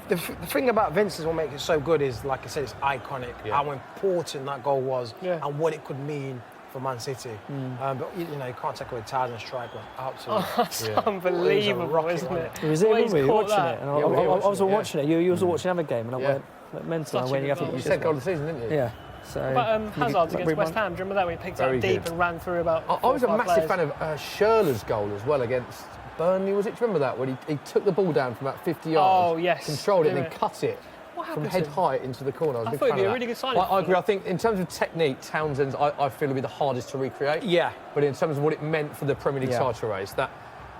the thing about Vincent's what makes it so good is, like I said, it's iconic. How important that goal was and what it could mean for Man City. But you know, you can't take away Townsend's strike. Absolutely. That's unbelievable, isn't it? It was it, Wade's we were caught watching that. it. And I was watching it. You was watching another game, and I went mental. Such When a you good have goal. You said goal of the season, didn't you? Yeah. So. But Hazard's against West Ham, do you remember that when he picked it up deep and ran through about? I was a massive fan of Schürrle's goal as well against Burnley, was it? Do you remember that? When he took the ball down from about 50 yards, Oh, yes. controlled it, and Yeah. then cut it What from happened head to him? height into the corner. I was a I big thought it'd fan be of a that. really good signing. I agree. I think in terms of technique, Townsend's I feel would be the hardest to recreate. Yeah. But in terms of what it meant for the Premier League title race, that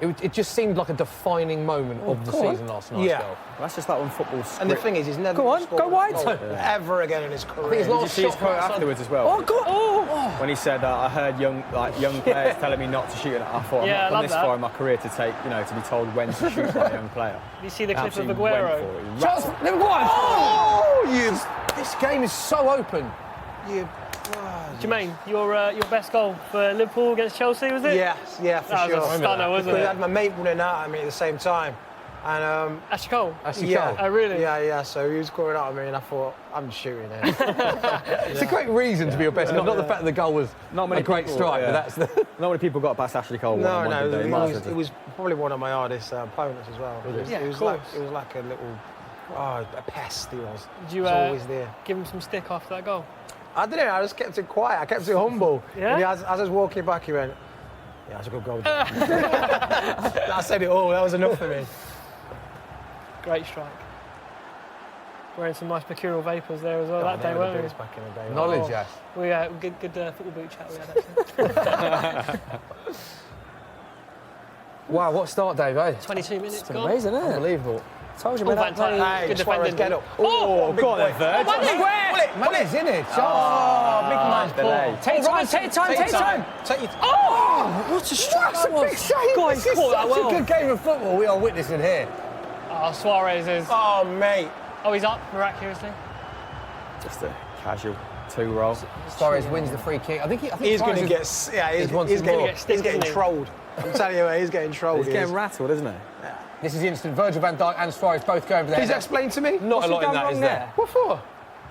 it just seemed like a defining moment of the season last night. Yeah. Well. Well, that's just like when football script. And the thing is, he's never Go on, scored go a wide. goal ever again in his career. his Did you last see his shot quote outside- afterwards as well? Oh, God. Oh. When he said, I heard young players telling me not to shoot, and I thought, Yeah, I I'm not love gone this that. far in my career to take, to be told when to shoot by a young player. Did you see the clip of Absolutely went Aguero? for it. He Chance, rattled. Liverpool! This game is so open. Jermaine, your best goal for Liverpool against Chelsea, was it? Yeah, for That sure. was a stunner, wasn't Because I it? had my mate running out at me at the same time. And Ashley Cole. Actually, yeah. Oh, really? Yeah, so he was calling out at me and I thought, I'm shooting here. It's a great reason to be your best. Not the fact that the goal was Not many a great people, strike, yeah. but that's the. Not many people got past Ashley Cole. No, one day. it was probably one of my hardest opponents as well. Yeah, It was of like course. it was like a little a pest he was. Did He you was always there. give him some stick after that goal? I didn't. I just kept it quiet. I kept it humble. Yeah? And as I was walking back, he went, "Yeah, that's a good goal." I said it all. That was enough for me. Great strike. Wearing some nice mercurial vapours there as well that day, weren't we? Back in the day. Knowledge, Ash. We good football boot chat we had actually. Wow, what start, Dave, eh? 22 minutes It's gone. amazing, isn't it? Unbelievable. Told you, Oh, man. Van Dijk. Hey, Good Suarez, defending. get up. Oh, big God, boy. Verge. Pull it, in it. Oh, big man. delay. Take time, take time, take time. Take your Oh! What a strike That's that a big was. save. God, This he is caught that such well. a good game of football we are witnessing here. Oh, Suarez is. Oh, mate. Oh, he's up miraculously. Just a casual 2-roll. Suarez wins the free kick. I think He's going Suarez to is- get. Yeah, he's won he's some more. getting trolled. I'm telling you, he's getting trolled. He's he getting is. rattled, isn't he? This is instant. Virgil van Dijk and Suarez both go over there. Please explain to me. Not a lot in that, is there? What for?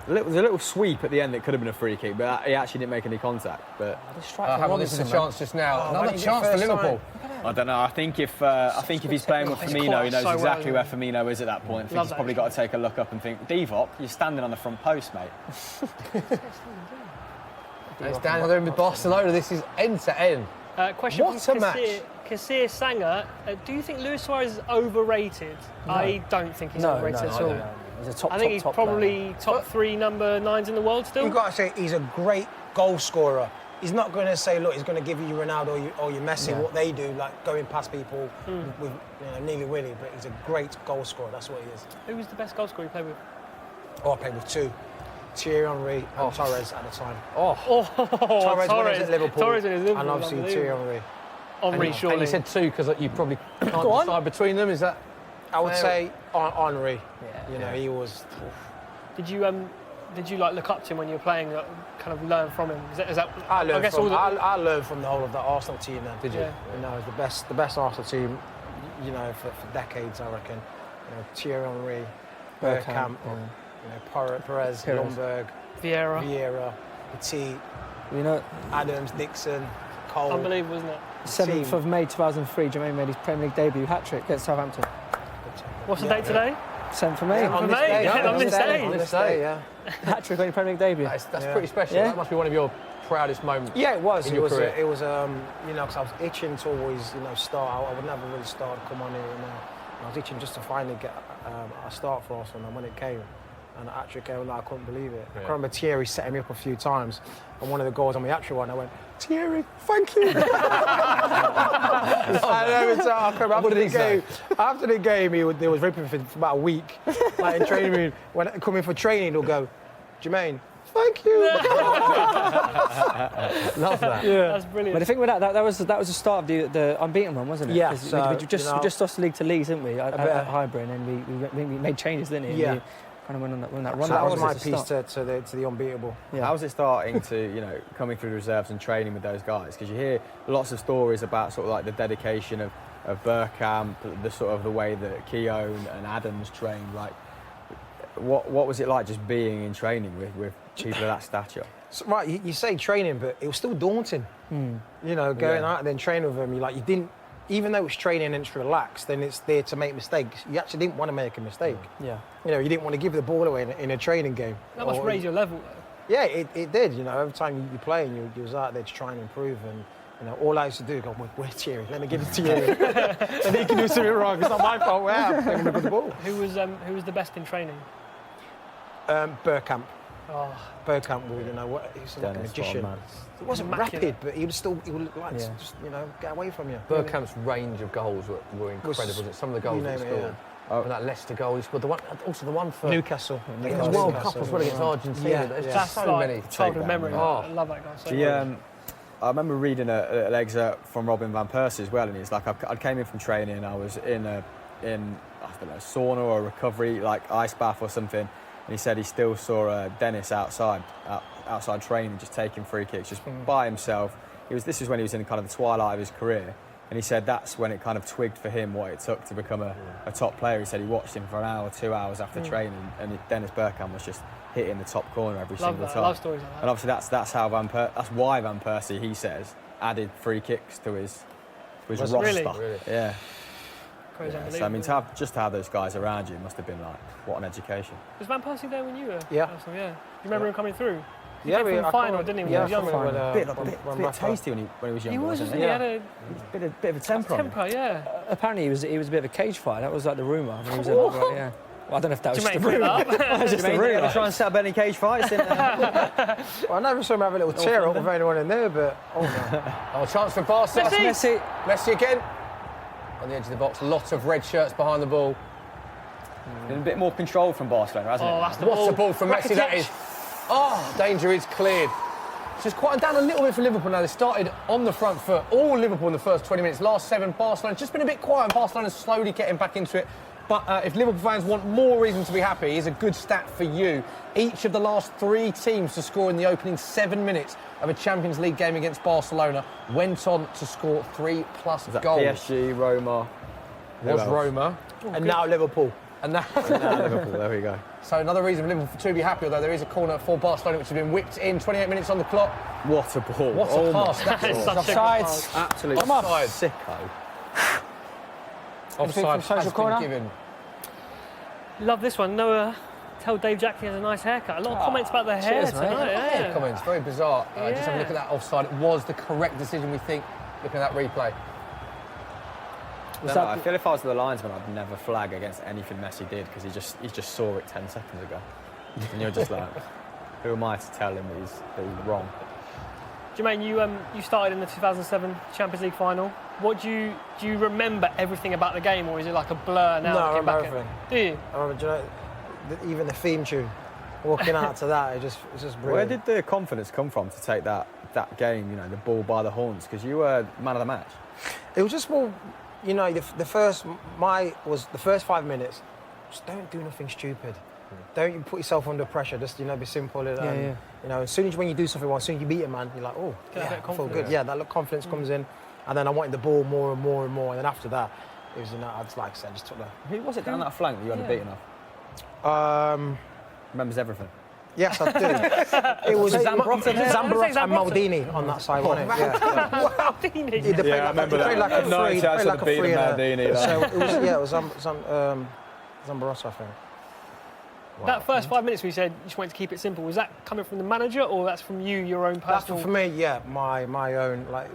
There was a little sweep at the end that could have been a free kick, but he actually didn't make any contact. But Hamill, this is a chance just now. Oh, Another why didn't you chance get for first Liverpool. I don't know. I think if he's playing with He's Firmino, caught he knows so well, exactly where isn't Firmino is at that point. I think Love he's that probably got to take a look up and think, Divock, you're standing on the front post, mate. It's down there with Barcelona. This is end to end. Question What from a match. Kasir Sanger. Do you think Luis Suarez is overrated? I don't think he's overrated at all. He's a top. I think he's top probably top 3 number 9s in the world still. You've got to say he's a great goal scorer. He's not going to say, look, he's going to give you Ronaldo or you Messi, what they do, like going past people with nilly-willy, but he's a great goal scorer. That's what he is. Who was the best goal scorer you played with? Oh, I played with 2. Thierry Henry and Torres at the time. Torres when he was at Liverpool. Torres when he was at Liverpool, and obviously Thierry unbelievable. Henry. Henry, surely. And you said 2 because you probably can't on. decide between them. Is that? I would say Henry. Yeah. You know, he was... Did you like look up to him when you were playing, kind of learn from him? Is that I learned all from the whole of the Arsenal team then. Did you? Yeah. You know, it was the best Arsenal team, you know, for decades, I reckon. You know, Thierry Henry, Bergkamp, Perez, Ljungberg, Vieira, Petit, You know, Adams, Dixon, Cole. unbelievable, isn't it? 7th of May 2003, Jermaine made his Premier League debut hat-trick against Southampton. What's the date today? 7th of May. On this day, On this day, yeah. Hat-trick on your Premier League debut. That's pretty special. Yeah. That must be one of your proudest moments. Yeah, it was. In It your was. career. It was. You know, because I was itching to always, start. I would never really start. Come on here, I was itching just to finally get a start for Arsenal, and when it came, and the hat-trick came, I couldn't believe it. I remember Thierry setting me up a few times, and one of the goals on the hat-trick one, I went, Thierry, thank you. What did he say? After the game, he was ripping for about a week. Like in training room, when coming for training, he'll go, Jermaine, thank you. Love that. Yeah. That's brilliant. But the thing with that was the start of the unbeaten run, wasn't it? Yeah, 'Cause so, we just lost league to Leeds, didn't we? At Highbury, and then we made changes, didn't we? Yeah. And we kind of went on that run. So that was my the piece start. to the unbeatable. Yeah. How was it starting to, coming through the reserves and training with those guys? Because you hear lots of stories about sort of like the dedication of Bergkamp, the sort of the way that Keown and Adams trained. Like, what was it like just being in training with people of that stature? So, right, you say training, but it was still daunting. Going out and then training with them, you didn't, even though it's training and it's relaxed, then it's there to make mistakes. You actually didn't want to make a mistake. Yeah. You didn't want to give the ball away in a training game. That must raise your level, though. Yeah, it did. Every time you play and you was out there to try and improve, and all I used to do, go, where's Thierry? Let me give it to you. And he can do something wrong. It's not my fault. Wow, let me look at the ball. Who was the best in training? Bergkamp. Oh, Bergkamp, he was like a magician. He wasn't Immaculate. rapid, but he would like to just, get away from you. Bergkamp's range of goals were incredible. Wasn't it? Some of the goals that he scored. And that Leicester goal, he scored the one for Newcastle. It was World Cup as well against Argentina. Yeah, There's yeah. just that's so like many. childhood memory. Oh. I love that guy so much. I remember reading an excerpt from Robin van Persie as well, and he's like, I came in from training, I was in I don't know, sauna or recovery, like ice bath or something, and he said he still saw Dennis outside training, just taking free kicks, just by himself. This is when he was in kind of the twilight of his career, and he said that's when it kind of twigged for him what it took to become a top player. He said he watched him for an hour, 2 hours after training, and Dennis Bergkamp was just hitting the top corner every single time. Love stories like that. And obviously that's why Van Persie, he says, added free kicks to his roster. Really? Yeah. Crazy, So I unbelievable. mean, to have those guys around you must have been like, what an education. Was Van Persie there when you were? Yeah. Arsenal? Yeah. You remember him coming through? He Yeah, came from the final, didn't he? When he was younger. A bit tasty when he was younger, He was, wasn't wasn't he? He had a Bit of a temper on him. temper, yeah. Apparently, he was a bit of a cage fight. That was like the rumour. When he was in, yeah. Well, I don't know if that was just Jermaine, the put it rumour. up. Just the Ever rumour. try and set up any cage fights? Well, I never saw him have a little tear up with anyone in there, but Oh, chance for Barca. Messi. Messi again. On the edge of the box, lots of red shirts behind the ball. Been a bit more control from Barcelona, hasn't Oh, it? that's the What's ball. the ball from Messi? That is. Oh, danger is cleared. It's just quieting down a little bit for Liverpool now. They started on the front foot. All Liverpool in the first 20 minutes. Last 7, Barcelona just been a bit quiet. Barcelona's slowly getting back into it. But if Liverpool fans want more reason to be happy, here's a good stat for you. Each of the last 3 teams to score in the opening 7 minutes of a Champions League game against Barcelona went on to score 3+ goals. PSG, Roma. Who Was else? Roma. and now Liverpool. And now, Liverpool, there we go. so another reason for Liverpool to be happy, although there is a corner for Barcelona which has been whipped in. 28 minutes on the clock. What a ball. What a pass that It's is. such a good pass. Absolute Offside. sicko. Offside social has been corner? given. Love this one. Noah, tell Dave Jackson he has a nice haircut. A lot of comments about the hair cheers, mate. tonight. Yeah. Comments, very bizarre. Just have a Yeah. look at that offside. It was the correct decision, we think, looking at that replay. I feel if I was the linesman, I'd never flag against anything Messi did because he just saw it 10 seconds ago, and you're just like, who am I to tell him that he's wrong? Jermaine, you started in the 2007 Champions League final. What do you remember everything about the game, or is it like a blur now? No, I remember back everything. Do you? I remember, do you know, even the theme tune, walking out to that, it's just brilliant. Where did the confidence come from to take that game, you know, the ball by the horns? Because you were man of the match. It was just more, you know, the first 5 minutes, just don't do nothing stupid. Don't put yourself under pressure. Just, you know, be simple. And, you know, as soon as when you do something well, as soon as you beat a man, you're like, oh, yeah, I feel good. Yeah, that look confidence comes in, and then I wanted the ball more and more and more, and then after that, it was, you know, I just like I said, just took the. Who was it down that flank that you had a beating off? Remembers everything. Yes, I do. It was Zambrot and Maldini on that side, wasn't it? Yeah. Maldini. Yeah, I remember that. They played like a free. I should have beaten Maldini. So it was Zambrot, I think. That first 5 minutes we said you just wanted to keep it simple. Was that coming from the manager or that's from you, your own personal? That's for me, yeah, my own. Like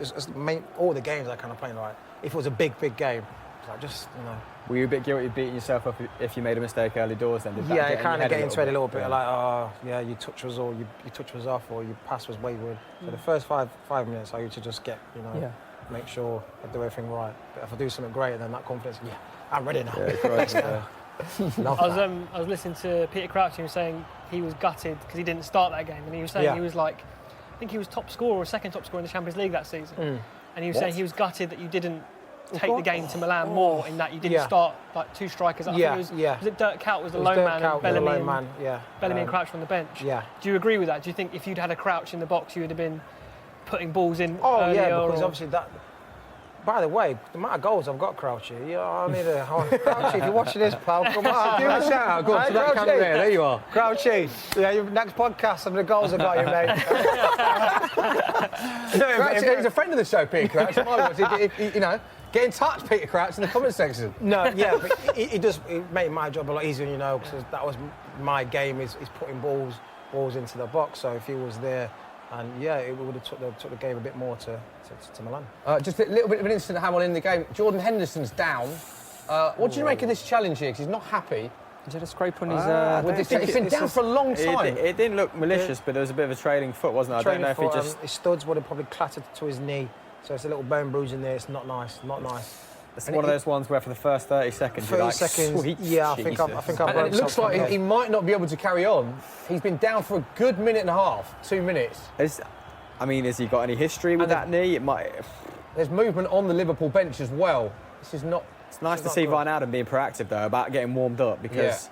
all the games I kind of played. Like if it was a big game, it's like just, you know. Were you a bit guilty of beating yourself up if you made a mistake early doors? Then yeah, you kind of get into it a little bit. Like, oh yeah, your touch was off, or your pass was wayward. So the first five minutes, I used to just get, you know, make sure I do everything right. But if I do something great, then that confidence, I'm ready now. Yeah, correct. I was listening to Peter Crouch, and he was saying he was gutted because he didn't start that game, and he was saying he was like, I think he was top scorer or second top scorer in the Champions League that season, and he was saying he was gutted that you didn't take the game to Milan more, in that you didn't start like two strikers. I think was it Dirk Kuyt was the lone man, and Bellamy and Crouch on the bench. Yeah. Do you agree with that? Do you think if you'd had a Crouch in the box, you would have been putting balls in? Oh yeah, because obviously that. By the way, the amount of goals I've got, Crouchy, I need a Crouchy. If you're watching this, pal, come on. Give him a shout out. Go on, to that camera there you are. Crouchy, yeah, your next podcast, some of the goals I've got you, mate. Crouchy, he's a friend of the show, Peter Crouch. You know, get in touch, Peter Crouch, in the comment section. No, yeah, but it made my job a lot easier, you know, because that was my game, is putting balls into the box. So if he was there, and it would have took the game a bit more to Milan. Just a little bit of an incident Hamel in the game. Jordan Henderson's down. What do you make of this challenge here? Because he's not happy. Is it a scrape on his... He's been down for a long time. It didn't look malicious, but there was a bit of a trailing foot, wasn't there? I don't know if he just... His studs would have probably clattered to his knee, so it's a little bone bruise in there. It's not nice, not nice. It's one of those ones where for the first 30 seconds you're like, sweet yeah, I Jesus. think I broke And it looks like he might not be able to carry on. He's been down for a good minute and a half, 2 minutes. Has he got any history with that knee? It might... There's movement on the Liverpool bench as well. This is not... It's nice to see Wijnaldum being proactive, though, about getting warmed up, because...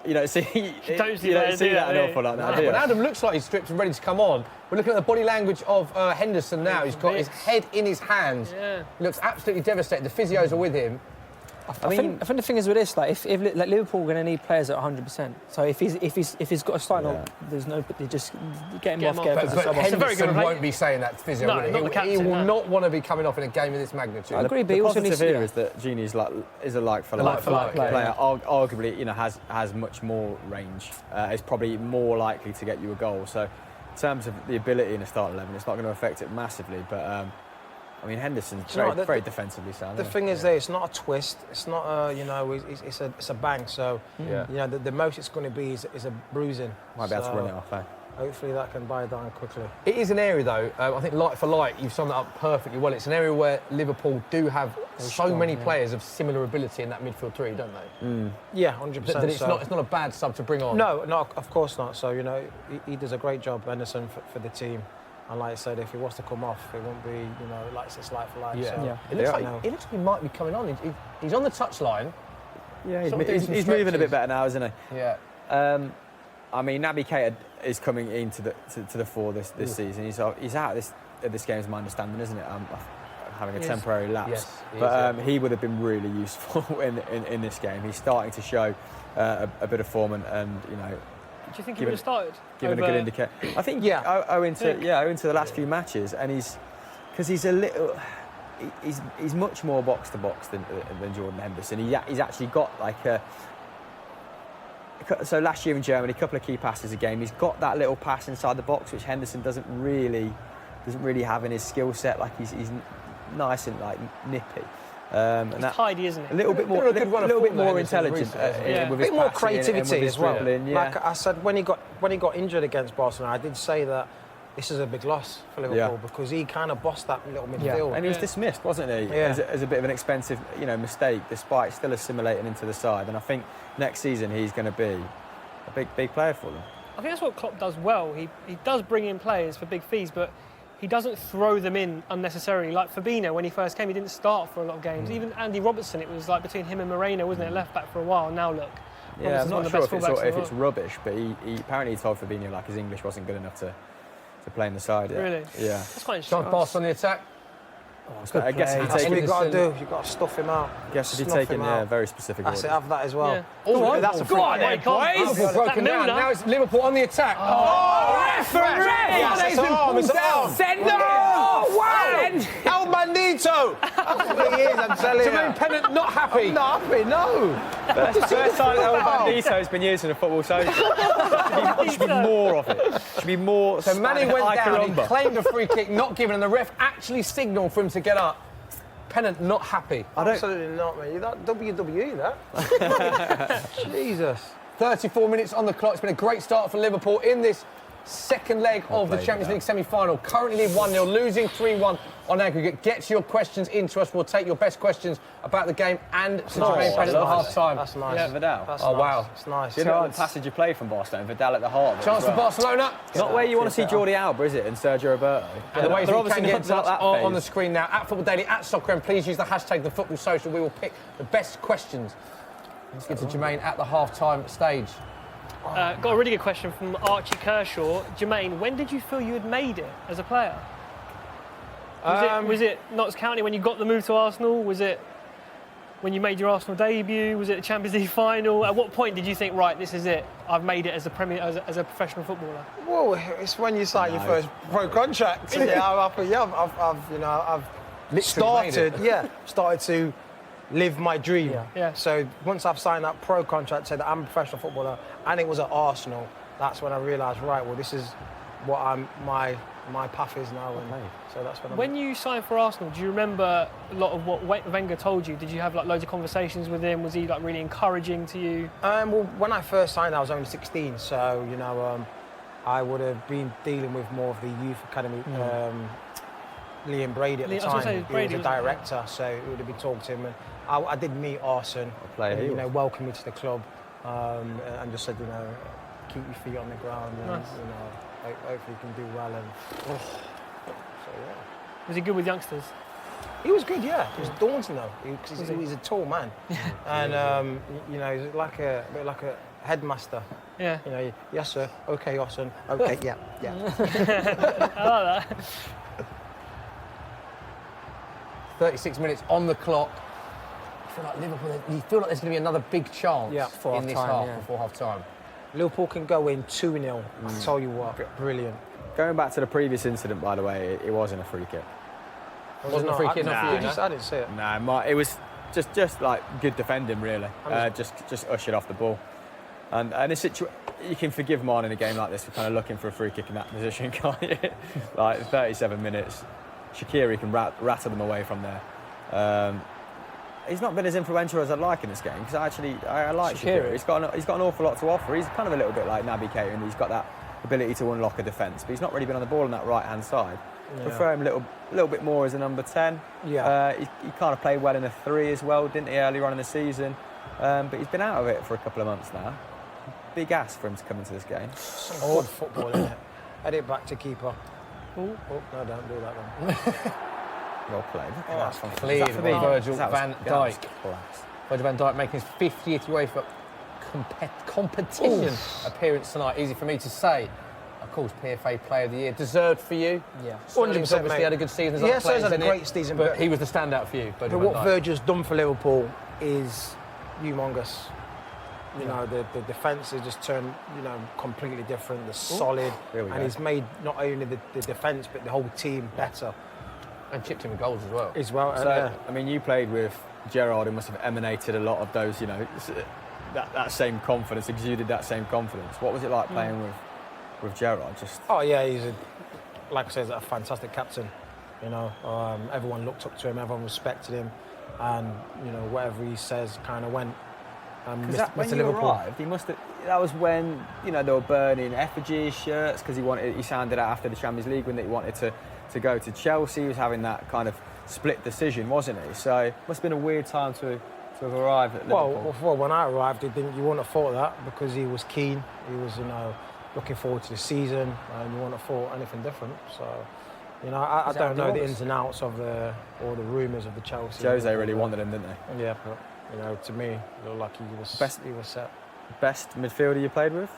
You don't see that an awful lot now, do you? Wijnaldum looks like he's stripped and ready to come on. We're looking at the body language of Henderson now. He's got his head in his hands. Yeah. He looks absolutely devastated. The physios are with him. I think the thing is with this, like if Liverpool are going to need players at 100%. So if he's got a starting on, there's no, they just get him off. But Henderson won't be saying that to physio. No, he will not want to be coming off in a game of this magnitude. I agree, but the he also needs positive to... here is that Gini's is a like-for-like player. Arguably, has much more range. Is probably more likely to get you a goal. So in terms of the ability in a starting 11, it's not going to affect it massively. But Henderson's very defensively sound. The thing is, it's not a twist. It's not it's a bang. So the most it's going to be is a bruising. Might be able to run it off. Hopefully that can buy down quickly. It is an area, though. I think like for like, you've summed that up perfectly well. It's an area where Liverpool do have so many players of similar ability in that midfield three, don't they? Yeah, 100%. That it's not a bad sub to bring on. No, of course not. So he does a great job, Henderson, for the team. And like I said, if he was to come off, it won't be, it's like for like. Yeah. So, It looks like he might be coming on. He's on the touchline. Yeah, he's moving a bit better now, isn't he? Yeah. Naby Keita is coming into the fore this season. He's out at this game, is my understanding, isn't it? Having a temporary lapse. Yes, he would have been really useful in this game. He's starting to show a bit of form and Do you think he would have started? Given a good indicator. I think, owing to the last few matches, and he's a little... He's much more box to box than Jordan Henderson. He's actually got like a... So last year in Germany, a couple of key passes a game. He's got that little pass inside the box, which Henderson doesn't really have in his skill set. Like he's nice and like nippy. And He's that tidy, isn't he? a little bit more, Been a good run of little bit form there more in recent intelligent recent- Yeah. with A his bit more passing and creativity with his as well. dribbling, yeah. Like I said, when he got injured against Barcelona, I did say that this is a big loss for Liverpool because he kind of bossed that little midfield. And he was dismissed, wasn't he? Yeah. As a bit of an expensive, mistake, despite still assimilating into the side. And I think next season he's going to be a big player for them. I think that's what Klopp does well. He does bring in players for big fees, but he doesn't throw them in unnecessarily. Like Fabinho, when he first came, he didn't start for a lot of games. Even Andy Robertson, it was like between him and Moreno, wasn't it? Left back for a while. Now look, Yeah, I'm Robertson's one not of the sure best if fullbacks in it's the world. rubbish, but he apparently told Fabinho like his English wasn't good enough to play in the side yet. Really? Yeah. That's quite John interesting. Pass on the attack. I guess if you That's what take you've it, got to do. You've got to stuff him out. in very specific That's it, order. have that as well. Yeah. Oh, That's a go on free then, kick. boys. Liverpool broken Milner. down. Now it's Liverpool on the attack. Referee! Yes, It's an arm, it's an arm. Send Oh, wow! El Bandito! That's what he is, I'm telling Jermaine you. Pennant not happy. Not happy, no. First time El Bandito's been used in a football social. There should be more of it. There should be more. So Manny went Ike down, he Colombo. claimed a free kick, not given, and the ref actually signalled for him to get up. Pennant not happy. Absolutely not, man. You're that WWE, that. Jesus. 34 minutes on the clock. It's been a great start for Liverpool in this second leg of the Champions League semi-final. Currently 1-0, losing 3-1 on aggregate. Get your questions into us. We'll take your best questions about the game and to Jermaine Pennant at half-time. That's nice. Yeah, Vidal. That's Oh, nice. wow. It's nice. You know the passage of play from Barcelona, Vidal at the heart of it. Chance as for well. Barcelona. Not where you want to see Jordi Alba, is it? And Sergio Roberto. And the ways They're you obviously can get in not touch that are on the phase. screen now. At Football Daily, at Soccer, and please use the hashtag #TheFootballSocial. We will pick the best questions. Let's get to Jermaine at the half-time stage. Got a really good question from Archie Kershaw. Jermaine, when did you feel you had made it as a player? Was it Notts County when you got the move to Arsenal? Was it when you made your Arsenal debut? Was it the Champions League final? At what point did you think, right, this is it? I've made it as a professional footballer. Whoa, it's when you sign your first pro contract. I've started to live my dream. Yeah. So once I've signed that pro contract, said that I'm a professional footballer, and it was at Arsenal, that's when I realised, right, well, this is what my path is now. And so that's When you signed for Arsenal, do you remember a lot of what Wenger told you? Did you have like loads of conversations with him? Was he like really encouraging to you? Well, when I first signed, I was only 16, so I would have been dealing with more of the youth academy. Liam Brady at the I was gonna say, time, he Brady was a was it? director, so it would have been talking to him. And I did meet Arsene, player he and, was. welcomed me to the club, and just said, keep your feet on the ground, and Nice. hopefully you can do well. And so yeah. Was he good with youngsters? He was good, yeah. He was daunting though, because he's a tall man, and he's like a bit like a headmaster. Yeah. Yes sir, okay Arsene, okay, yeah. I like that. 36 minutes on the clock. You feel like there's going to be another big chance Before in this half-time, half before half-time. Liverpool can go in 2-0. I tell you what, brilliant. Going back to the previous incident, by the way, it wasn't a free kick. Wasn't a free kick, not for you, no? I didn't see it. No, it was just like good defending, really. Just ushered off the ball. And a you can forgive Mane in a game like this for kind of looking for a free kick in that position, can't you? Like 37 minutes, Shaqiri can rattle them away from there. He's not been as influential as I'd like in this game because I like Shaqiri. He's got an awful lot to offer. He's kind of a little bit like Naby Keita, and he's got that ability to unlock a defence, but he's not really been on the ball on that right-hand side. Yeah. Prefer him a little bit more as a number 10. Yeah. He kind of played well in a 3 as well, didn't he, earlier on in the season? But he's been out of it for a couple of months now. Big ask for him to come into this game. Some good football, isn't it? Head it back to keeper. Oh, no, don't do that one. Well played. Look at that from Clean that for me? Virgil That was- van that was Dijk. class. Virgil van Dijk making his 50th UEFA competition appearance tonight. Easy for me to say. Of course, PFA Player of the Year. Deserved for you. Yeah. Sterling's 100%, obviously mate. had a good season. Yeah, Sterling's had a great season, but but he was the standout for you, Virgil But van what Dijk. Virgil's done for Liverpool is humongous. The defence has just turned, completely different. They're solid, There we and go. he's made not only the defence but the whole team better And chipped him with goals as well. So, I mean, you played with Gerrard, who must have emanated a lot of those, that same confidence, exuded that same confidence. What was it like playing with Gerrard? Oh yeah, like I said, he's a fantastic captain. You know, everyone looked up to him, everyone respected him, and you know whatever he says kind of went. When you arrived, he must have. That was when they were burning effigies, shirts, because he sounded out after the Champions League win that he wanted to go to Chelsea. He was having that kind of split decision, wasn't he? So it must have been a weird time to have arrived at Liverpool. Well, when I arrived, you wouldn't have thought that because he was keen. He was, looking forward to the season, and you wouldn't have thought anything different. So, I don't know the ins and outs of all the rumours of the Chelsea. Jose really wanted him, didn't they? Yeah, but to me, it looked like he was set. Best midfielder you played with?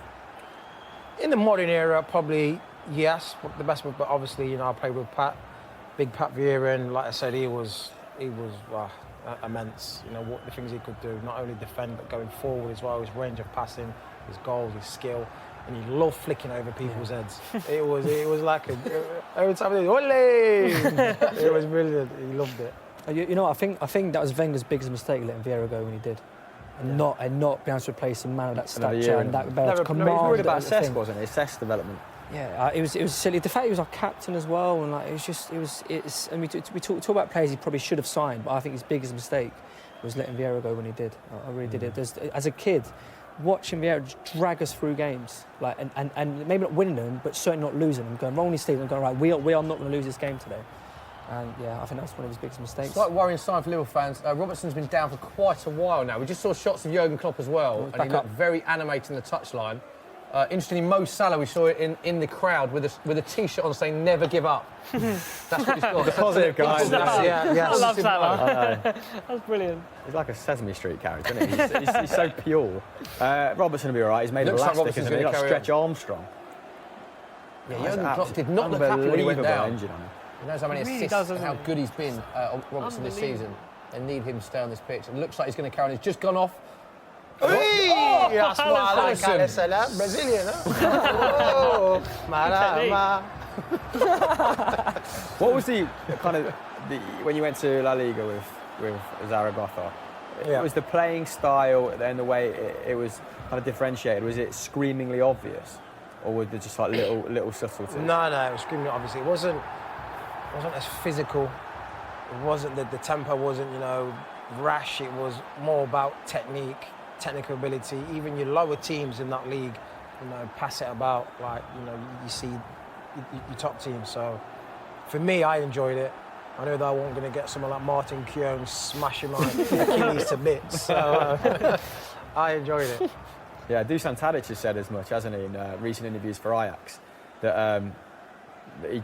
In the modern era, probably yes, the best. But obviously, I played with Big Pat Vieira, and like I said, he was immense. What the things he could do, not only defend but going forward as well. His range of passing, his goals, his skill, and he loved flicking over people's heads. It was like every time he did, ole! It was brilliant. He loved it. I think that was Wenger's biggest mistake, letting Vieira go when he did. And not being able to replace a man of that stature and that able to command. He was worried about Cesc, wasn't he? Cesc development. Yeah, it was silly. The fact he was our captain as well, and and we talk about players he probably should have signed, but I think his biggest mistake was letting Vieira go when he did. I really did it. As a kid, watching Vieira just drag us through games, and maybe not winning them, but certainly not losing them. Going rolling sleeves and going right, we are not going to lose this game today. And yeah, I think that's one of his biggest mistakes. Slight worrying sign for Liverpool fans. Robertson's been down for quite a while now. We just saw shots of Jurgen Klopp as well, and he looked very animated in the touchline. Interestingly, Mo Salah, we saw it in the crowd with a T-shirt on saying "Never give up." That's what he's got. The positive guy. Yeah, I love Salah. That's brilliant. He's like a Sesame Street character, isn't he? He's so pure. Robertson will be all right. He's made of elastic, isn't he? Like Stretch Armstrong. Yeah, Jurgen Klopp did not look happy when he went down. Engine on him. He knows how many assists and how good he's been, Robertson, this season. They need him to stay on this pitch. It looks like he's going to carry on. He's just gone off. Oh, that's what I like. Brazilian, huh? Marama. What was the kind of when you went to La Liga with Zaragoza? Yeah. Was the playing style and the way it was kind of differentiated? Was it screamingly obvious, or were there just like little subtleties? No, it was screamingly obvious. It wasn't as physical. It wasn't the tempo wasn't rash. It was more about technique, technical ability. Even your lower teams in that league, pass it about you see your top teams. So for me, I enjoyed it. I know that I wasn't going to get someone like Martin Keown smashing my Achilles to bits. So I enjoyed it. Yeah, Dusan Tadic has said as much, hasn't he, in recent interviews for Ajax, that he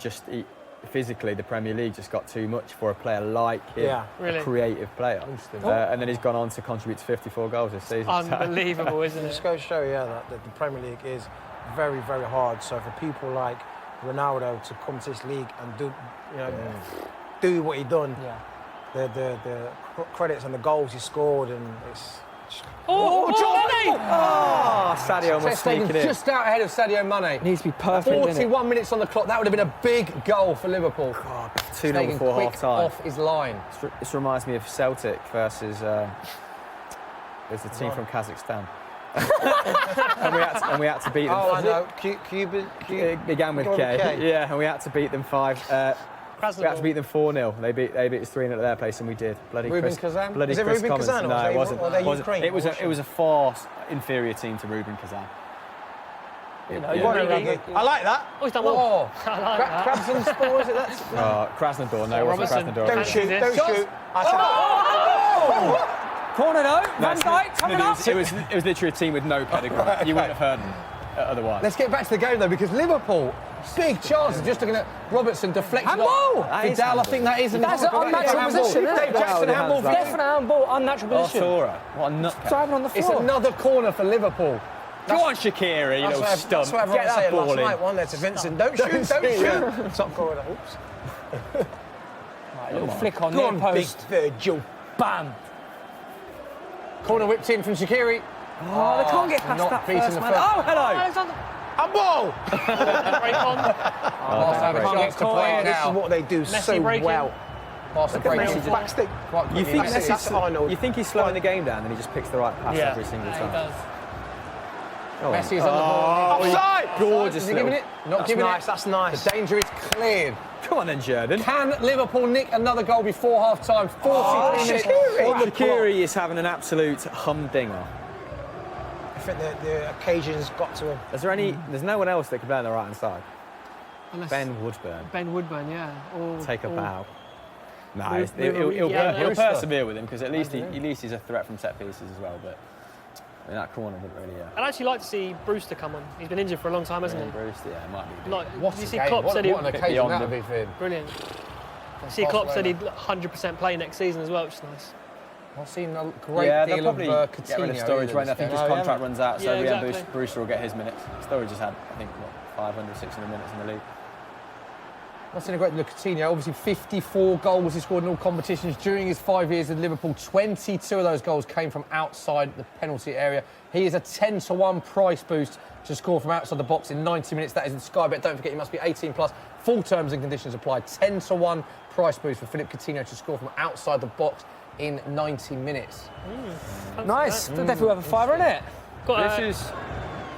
physically the Premier League just got too much for a player like him, really? A creative player. And then he's gone on to contribute to 54 goals this season. Unbelievable, isn't it? Just goes to show, that the Premier League is very, very hard. So for people like Ronaldo to come to this league and do what he done, the credits and the goals he scored, and it's. Sadio must sneak it in. Just out ahead of Sadio Mane. Needs to be perfect. 41 minutes on the clock. That would have been a big goal for Liverpool. 2-0 before half time. Off his line. This reminds me of Celtic versus there's a team from Kazakhstan. and we had to beat them. Oh, I know. It began with K. Yeah, and we had to beat them 5. We had to beat them 4-0. They beat us 3-0 at their place, and we did. Ruben Kazan? Is it Ruben Kazan? No, it wasn't. Or they Ukraine? It was a far inferior team to Ruben Kazan. I like that. Oh, he's done well. I like that. Krasnodar, is it? That's Krasnodar. No, it wasn't Krasnodar. Don't shoot. Corner though. Van Dijk coming up. It was literally a team with no pedigree. You wouldn't have heard them otherwise. Let's get back to the game though, because Liverpool, big chances. Just looking at Robertson deflected. Handball. Vidal, I think that is That's an unnatural position. Dave Jackson handball. Definitely handball. Unnatural position. Artura. What a nut. Driving on the floor. It's another corner for Liverpool. Go on, Shaqiri, you little stump. That's what everyone Get was that saying ball last in. night. One there to Vincent. Don't shoot. Top corner. Oops. Right, little flick on Go near on, post. big Virgil. Bam. Corner whipped in from Shaqiri. Oh, they can't get past not that beating first the man. first. Oh, hello. Alexander. A ball! Break on. Barca gets to play it This is now. what they do Messi so breaking. well. Barca breaking. Backstick. You think that's Arnold. You think he's slowing the game down, and he just picks the right pass every single He time. does. Messi is on the ball. Offside! Gorgeous. Is he giving it? Not That's giving nice, it. that's nice. The danger is cleared. Come on then, Jordan. Can Liverpool nick another goal before half-time? 43 minutes. Shaqiri is having an absolute humdinger. I think the occasion's got to him. There's no one else that can play on the right-hand side. Unless Ben Woodburn. Ben Woodburn, yeah. Or, Take a or- bow. No, Move- he'll persevere with him because at least he's a threat from set pieces as well. But I mean, that corner wouldn't really. I'd actually like to see Brewster come on. He's been injured for a long time, hasn't he? Bruce, yeah, it might be. Like, What you a see, game. Klopp said What an occasion beyond that him. would be for him. brilliant. See, Klopp said he'd 100% play next season as well, which is nice. I've seen a great Yeah, deal they'll of probably Coutinho. get rid of Sturridge, either right? I this think game. his contract runs out, so Yeah, exactly. Brewster will get his minutes. Sturridge has had, I think, 500, 600 minutes in the league. I've seen a great deal of Coutinho. Obviously, 54 goals he scored in all competitions during his 5 years at Liverpool. 22 of those goals came from outside the penalty area. He is a 10-to-1 price boost to score from outside the box in 90 minutes. That is in Sky Bet. Don't forget, you must be 18 plus. Full terms and conditions apply. 10-to-1 price boost for Philippe Coutinho to score from outside the box in 90 minutes. Nice. Definitely have a fiver in it. Got This is.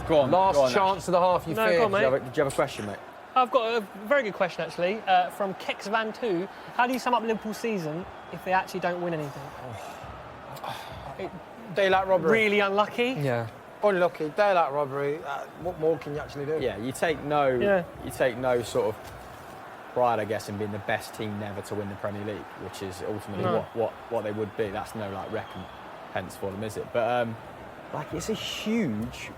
Go on. Last go on, chance of the half, you No, fear. go on, mate. Did you have a question, mate? I've got a very good question, actually, from Kex Van 2. How do you sum up Liverpool's season if they actually don't win anything? Daylight robbery. Really unlucky? Yeah. Unlucky. Daylight robbery. What more can you actually do? Yeah, you take no sort of pride, I guess, in being the best team never to win the Premier League, which is ultimately No. what they would be. That's no like recompense for them, is it? But like it's a huge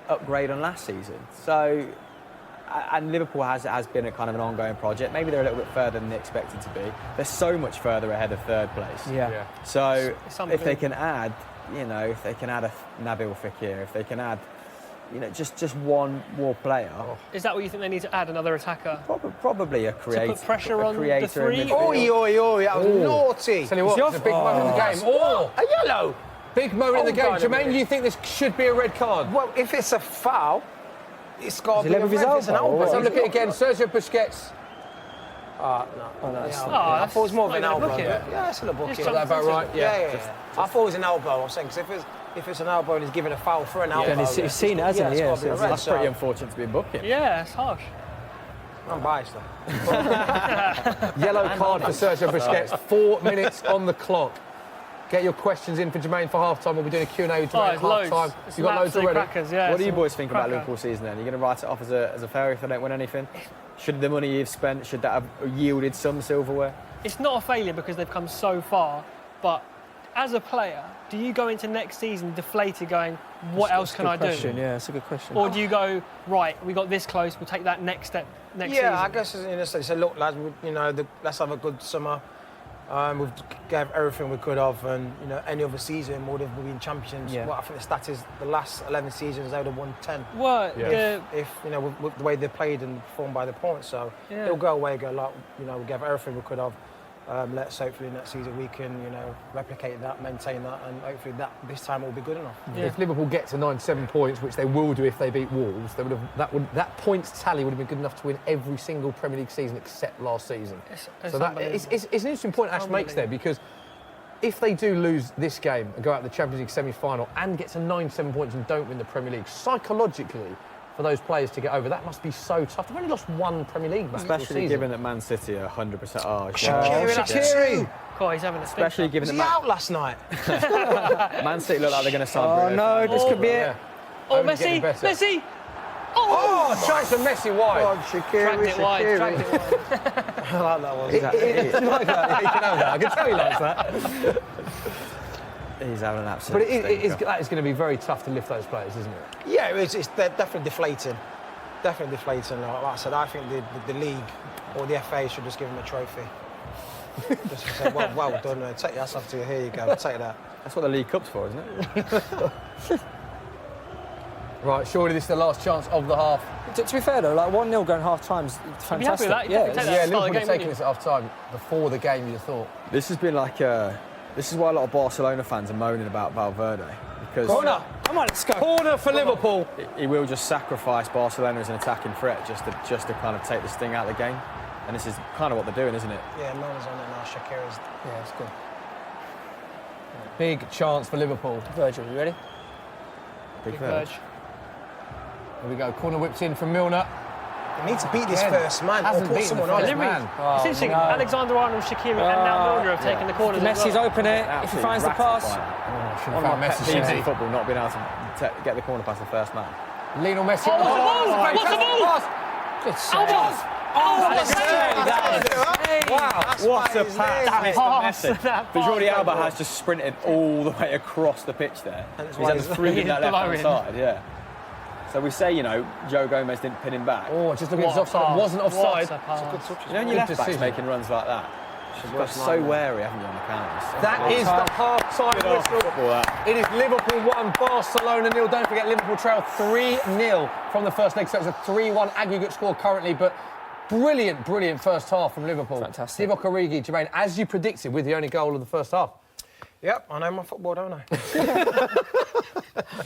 upgrade on last season. So, and Liverpool has been a kind of an ongoing project. Maybe they're a little bit further than they expected to be. They're so much further ahead of third place. Yeah. So It's if they can add, if they can add a Nabil Fekir, if they can add, just one more player. Is that what you think they need to add, another attacker? Probably a creator. put pressure on the creator in three? midfield. Oi, oi, oi, that was naughty. Tell you what, it's a big moment in the game. Oh, A yellow. big moment in the game. Hold on a Jermaine, minute. do you think this should be a red card? Well, if it's a foul, it's got to Is be it a with his red. It's an elbow or elbow. what? So look at it again. Sergio Busquets. No. Oh, no, it's Yeah, not. I thought it was more of not an even a elbow. booking. Yeah, it's a little booking. It's Is that about right? Yeah. I thought it was an elbow. I'm saying because if it's an elbow and he's giving a foul for an elbow, Then he's seen it, hasn't he? it's Yeah, got to be a so red. That's pretty unfortunate to be booking. Yeah, it's harsh. I'm biased though. Yellow card for Sergio Busquets. 4 minutes on the clock. Get your questions in for Jermaine for half-time. We'll be doing a Q&A with Jermaine at it's loads. half-time. It's You got loads absolute already? crackers, yeah. What do you it's boys think about cracker. Liverpool season then? Are you going to write it off as a failure if they don't win anything? Should the money you've spent, should that have yielded some silverware? It's not a failure because they've come so far, but as a player, do you go into next season deflated going, what else can I do? Yeah, it's a good question. Or do you go, right, we got this close, we'll take that next step next season? Yeah, I guess in a sense, say, look, lads, let's have a good summer. We've gave everything we could have, and any other season would have been champions. Yeah. Well, I think the stat is the last 11 seasons they would have won 10. Well, Yeah. If with the way they played and performed by the points, so Yeah. it'll go away, go like we gave everything we could have. Let's hopefully next season we can replicate that, maintain that, and hopefully this time it will be good enough. Yeah. If Liverpool get to 97 points, which they will do if they beat Wolves, that points tally would have been good enough to win every single Premier League season except last season. It's So that it's an interesting point Ash makes there, because if they do lose this game and go out to the Champions League semi-final and get to 97 points and don't win the Premier League, psychologically, for those players to get over, that must be so tough. They've only lost one Premier League match all Especially season. given that Man City are 100%. Oh, Shaqiri, God, he's having a Especially given was that he out last night? Man City look like they're going to sign Oh Bruno no, this could be Yeah. it. Oh, Only Messi! getting better. Messi! Oh, chance of Messi wide. Dragged it wide, dragged it wide. I like that one. You like that? Yeah, you can have that. I can tell he likes that. He's having an But absolute that is going to be very tough to lift those players, isn't it? Yeah, they're definitely deflating. Definitely deflating. Like I said, I think the league or the FA should just give them a trophy. Just to say, well done. Take that's up to you. Here you go. Take that. That's what the League Cup's for, isn't it? Right, surely this is the last chance of the half. To be fair though, like 1-0 going half time's You'd be happy fantastic. with that? You'd Yeah, take that Yeah, at the start Liverpool of the have game, taken this at half-time before the game, you'd have thought. This has been like this is why a lot of Barcelona fans are moaning about Valverde, because Corner. come on, let's go. Corner for Liverpool. he will just sacrifice Barcelona as an attacking threat just to kind of take this thing out of the game. And this is kind of what they're doing, isn't it? Yeah, Milner's on it now. Shaqiri's. Yeah, it's good. Big chance for Liverpool. Virgil, you ready? Big Big Verge. Verge. Here we go. Corner whipped in from Milner. They need to beat this first man or Hasn't put beaten someone the on first it. man. It's interesting. Alexander-Arnold, Shaqiri, and now Milner have taken the corners. as Messi's well. open it. If he finds the pass. One of my pet peeves in football, not being able to get the corner past the first man. Lionel Messi. Oh, what's the ball? What's the ball? Good save. Wow, what a pass, Pass, Mr. Messi. that But Jordi pass. Alba has just sprinted all the way across the pitch there. that's He's why had the he's- three in that He's left-hand blowing. side, yeah. So we say, Joe Gomez didn't pin him back. Oh, just looking at his What a offside. pass. Wasn't offside. What a pass. When your Good left-back's decision. making runs like that, you've got so wary, haven't you, on the counters? That is the half-time Good whistle. football, that. It is Liverpool 1, Barcelona 0. Don't forget, Liverpool trail 3-0 from the first leg, so it's a 3-1 aggregate score currently, but brilliant, brilliant first half from Liverpool. Fantastic. Divock Origi, Jermaine, as you predicted, with the only goal of the first half. Yep, I know my football, don't I?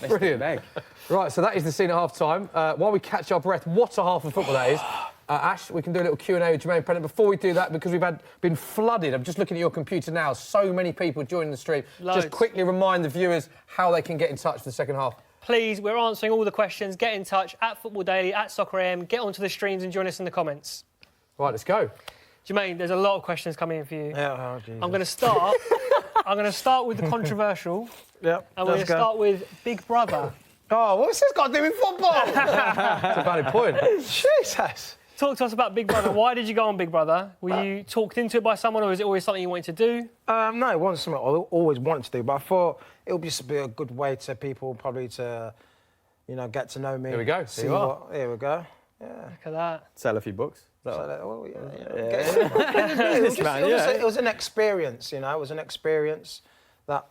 Brilliant. Right, so that is the scene at half-time. While we catch our breath, what a half of football that is. Ash, we can do a little Q&A with Jermaine Pennant. Before we do that, because we've been flooded, I'm just looking at your computer now, so many people joining the stream. Loads. Just quickly remind the viewers how they can get in touch for the second half. Please, we're answering all the questions. Get in touch at Football Daily, at Soccer AM. Get onto the streams and join us in the comments. Right, let's go. Jermaine, there's a lot of questions coming in for you. Yeah, oh, Jesus. I'm going to start. I'm going to start with the controversial, Yep, and we're going let's to go. start with Big Brother. Oh, what's this got to do with football? That's a valid point. Jesus. Talk to us about Big Brother. Why did you go on Big Brother? Were you talked into it by someone, or is it always something you wanted to do? No, it wasn't something I always wanted to do, but I thought it would just be a good way to people probably to, get to know me. Here we go. See Here you are. what, here we go. Yeah. Look at that. Sell a few books. It was an experience, It was an experience that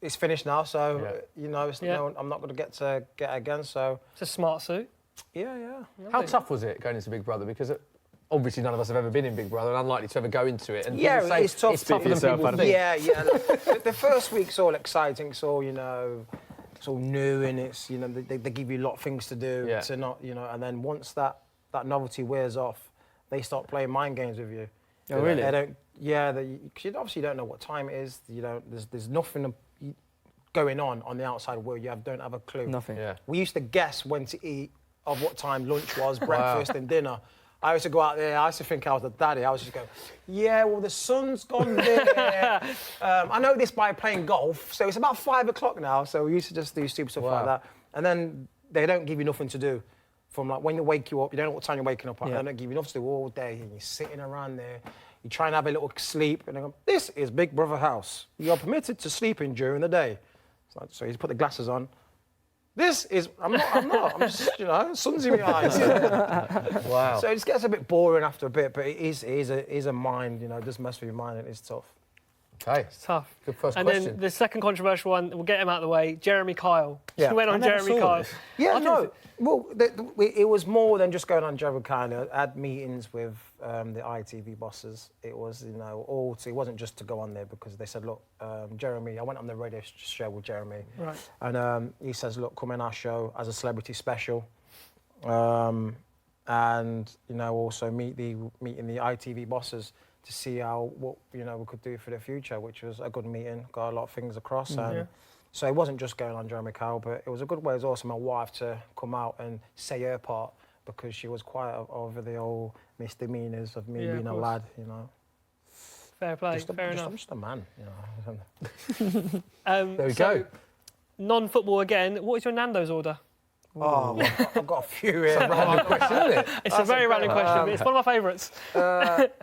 it's finished now, so I'm not going to get again. So It's a smart suit. yeah. How tough was it going into Big Brother? Because obviously none of us have ever been in Big Brother and unlikely to ever go into it. And Yeah, people say it's tough. It's tougher than Speak for people yourself, think. Yeah. The first week's all exciting. It's all it's all new and it's they give you a lot of things to do Yeah. to not and then once that novelty wears off, they start playing mind games with you. Oh, really? They don't. Yeah, because you obviously don't know what time it is. There's nothing going on the outside where you don't have a clue. Nothing. Yeah. We used to guess when to eat, of what time lunch was, breakfast and dinner. I used to go out there, I used to think I was the daddy. I was just going, yeah, well, the sun's gone there. I know this by playing golf, so it's about 5 o'clock now, so we used to just do stupid stuff like that. And then they don't give you nothing to do. From like when they wake you up, you don't know what time you're waking up at, they don't give you nothing to do all day, and you're sitting around there, you try and have a little sleep, and they go, this is Big Brother house. You're permitted to sleep in during the day. So you put the glasses on. This is, I'm not, I'm just, sun's in my eyes. Wow. So it just gets a bit boring after a bit, but it is a mind, it does mess with your mind and it's tough. Okay. It's tough. Good first And question. then the second controversial one, we'll get him out of the way. Jeremy Kyle. Yeah. You went on I never Jeremy saw Kyle. this. Yeah, I no. Well, it was more than just going on Jeremy Kyle. I had meetings with the ITV bosses. It was, it wasn't just to go on there because they said, look, Jeremy, I went on the radio show with Jeremy. Right. And he says, look, come in our show as a celebrity special. And, also meeting the ITV bosses to see what we could do for the future, which was a good meeting. Got a lot of things across. And so it wasn't just going on Jeremy Kyle, but it was a good way as also my wife to come out and say her part because she was quite over the old misdemeanors of me Yeah, of being a course. lad, Fair play. Fair I'm enough. just a man, There we go. Non-football again. What is your Nando's order? Oh, well, I've got a few here. Random question, isn't it? It's a very random question, but it's one of my favourites.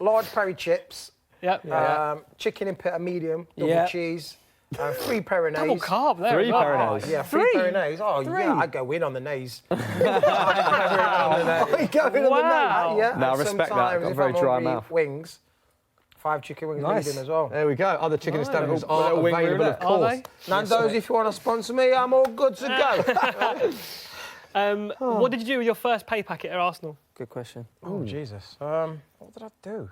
Large peri chips, Yep. chicken in pita medium, double Yeah. cheese, 3 peronaise. Double carb there. Three as well. Peronaise. Yeah, 3 peronaise. Oh, yeah, I'd go in on the nays. I'd go in on the Wow. nays. Yeah. No, I and respect that. sometimes Got a if very I'm dry hungry, mouth. Wings, 5 chicken wings Nice. medium as well. There we go. Other chicken establishments little are wing available, of roulette. Are course. they? Nando's, if you want to sponsor me, I'm all good to go. What did you do with your first pay packet at Arsenal? Good question. Oh, Jesus. What did I do?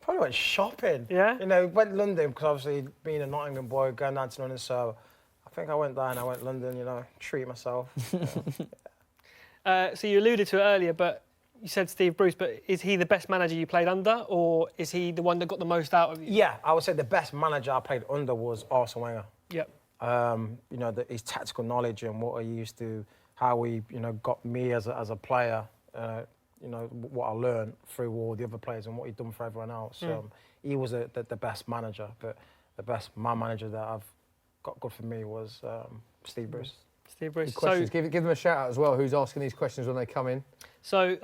Probably went shopping. Yeah? Went to London because obviously being a Nottingham boy, going down to London, so I think I went down, I went to London, treat myself. So you alluded to it earlier, but you said Steve Bruce, but is he the best manager you played under, or is he the one that got the most out of you? Yeah, I would say the best manager I played under was Arsene Wenger. Yep. His tactical knowledge and what he used to, how he, got me as a player you know, what I learned through all the other players and what he'd done for everyone else. He was the best manager, but my manager that I've got good for me was Steve Bruce. Steve Bruce. Good questions. Give them a shout out as well. Who's asking these questions when they come in? So,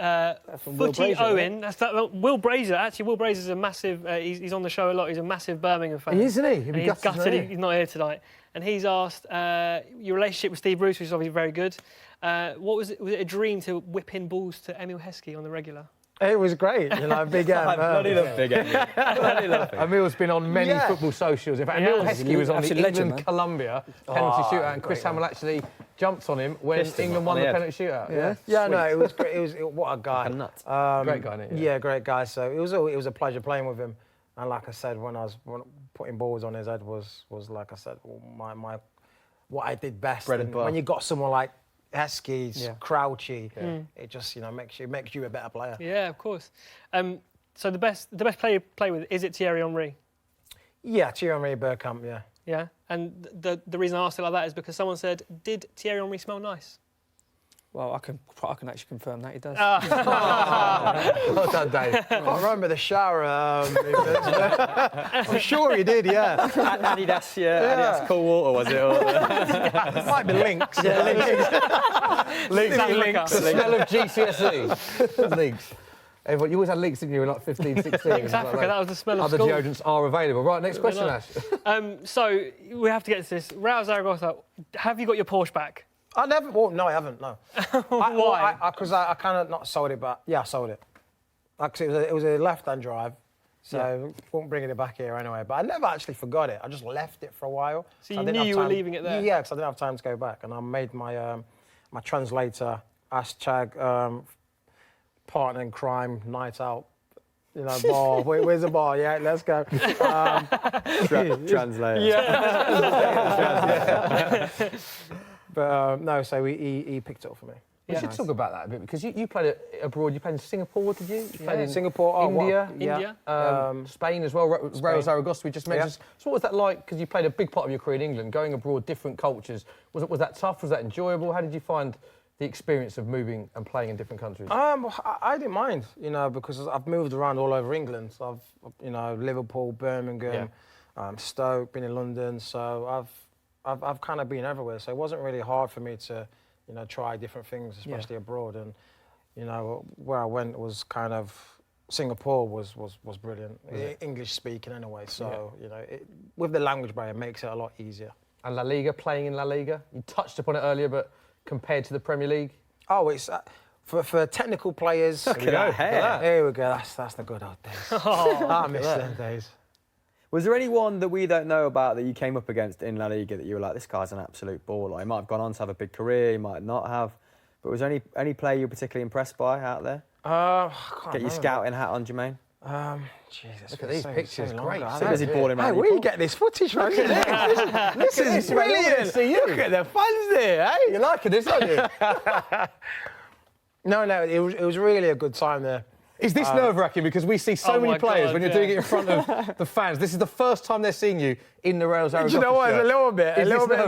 Footy Owen, Will Brazier. Actually, Will Brazier's a massive. He's on the show a lot. He's a massive Birmingham fan. Isn't he? He's gutted he's not here tonight. And he's asked your relationship with Steve Bruce, which is obviously very good. What was it? Was it a dream to whip in balls to Emil Heskey on the regular? It was great, you know, Big M. I bloody love Big M. Emil's been on many football socials. In fact, Emil Heskey was on the England-Colombia penalty shootout, and Chris Hamill actually jumped on him when England won the penalty shootout. Yeah, no, it was great. What a guy. Great guy, isn't he? Yeah, great guy. So it was a pleasure playing with him. And like I said, when I was putting balls on his head was like I said, my what I did best. Bread and butter. When you got someone like Heskey, Crouchy, it just, you know, makes you a better player. Yeah, of course. So the best player you play with, is it Thierry Henry? Yeah, Thierry Henry, Bergkamp, yeah. Yeah, and the reason I asked it like that is because someone said, did Thierry Henry smell nice? Well, I can actually confirm that he does. Well done, Dave. I can't remember the shower. I'm sure he did, yeah. Adidas, Adidas cool water, was it? It might be Lynx. Links. The smell of GCSE. Links. Everyone, you always had links, didn't you, in like 15, 16? Links Africa, that was the smell of other school. deodorants are available. Right, next question, Ash. So we have to get to this. Real Zaragoza, have you got your Porsche back? I never. Well, no, I haven't. No. Why? Because I kind of not sold it, but yeah, I sold it. Like, it was a left-hand drive, so won't bring it back here anyway. But I never actually forgot it. I just left it for a while. So you knew you were leaving it there? Yeah, because I didn't have time to go back, and I made my my translator #, partner in crime night out. You know, bar. Where's the bar? Yeah, let's go. Translator. Yeah. But no, so he picked it up for me. We should talk about that a bit, because you played abroad. You played in Singapore, did you? You played in Singapore, India, Spain as well. Real Zaragoza, we just mentioned. So what was that like? Because you played a big part of your career in England, going abroad, different cultures. Was that tough? Was that enjoyable? How did you find the experience of moving and playing in different countries? I didn't mind, you know, because I've moved around all over England. So I've, you know, Liverpool, Birmingham, Stoke, been in London. So I've kind of been everywhere. So it wasn't really hard for me to, you know, try different things, especially abroad. And, you know, where I went was kind of, Singapore was brilliant. English speaking anyway. So, you know, with the language barrier, it makes it a lot easier. And La Liga, playing in La Liga? You touched upon it earlier, but compared to the Premier League? Oh, it's for technical players. Look at that hair. Here we go. That's the good old days. I miss them days. Was there anyone that we don't know about that you came up against in La Liga that you were like, this guy's an absolute baller? He might have gone on to have a big career, he might not have. But was there any player you were particularly impressed by out there? Get your scouting hat on, Jermaine. Jesus, look at these pictures, great. So busy balling around. Hey, where you get this footage from? This is brilliant. Look at the fans there, eh? You're liking this, aren't you? No, it was really a good time there. Is this nerve-wracking? Because we see so many players when you're doing it in front of the fans. This is the first time they're seeing you in the Real Zaragoza. Do you know what? It's a little bit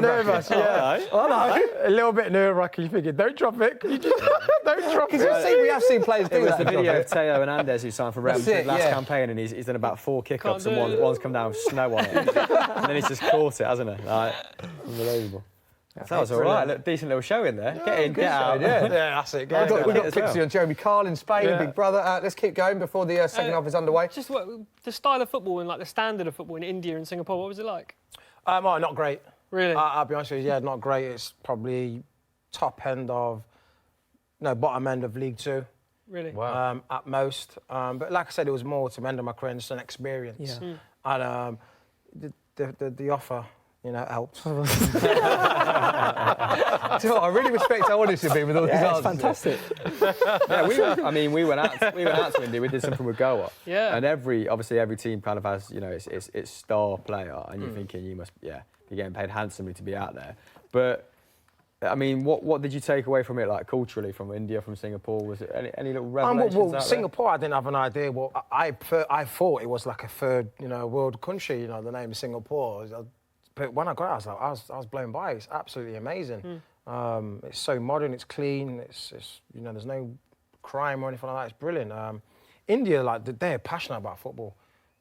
nervous. Yeah. I know. A little bit nerve-wracking. You're thinking, don't drop it. Don't drop it. We have seen players do that. The video of Teo Hernandez who signed for Real Madrid last campaign, and he's done about 4 kick-ups and one's come down with snow on it. And then he's just caught it, hasn't he? Like, unbelievable. That was all right. Look, decent little show in there. Get in, get out. Yeah, that's it. We've got clips on Jeremy Carl in Spain, Big Brother. Let's keep going before the second half is underway. Just the style of football and like the standard of football in India and Singapore, what was it like? Not great. Really? I'll be honest with you, not great. It's probably bottom end of League 2. Really? Wow. At most. But like I said, it was more to end of my career and just an experience. Yeah. And the offer, you know, helped. Do you know what? I really respect how honest you've been with all these answers. Fantastic. We went out to India. We did something with Goa. Yeah. And every team kind of has, you know, its star player, and you're thinking you must, you're getting paid handsomely to be out there. But I mean, what did you take away from it, like culturally, from India, from Singapore? Was it any little revelations out Singapore, there? I didn't have an idea. Well, I thought it was like a third, you know, world country. You know, the name of Singapore. But when I got out, I was blown by. It's absolutely amazing. It's so modern. It's clean. It's you know, there's no crime or anything like that. It's brilliant. India, like, they're passionate about football.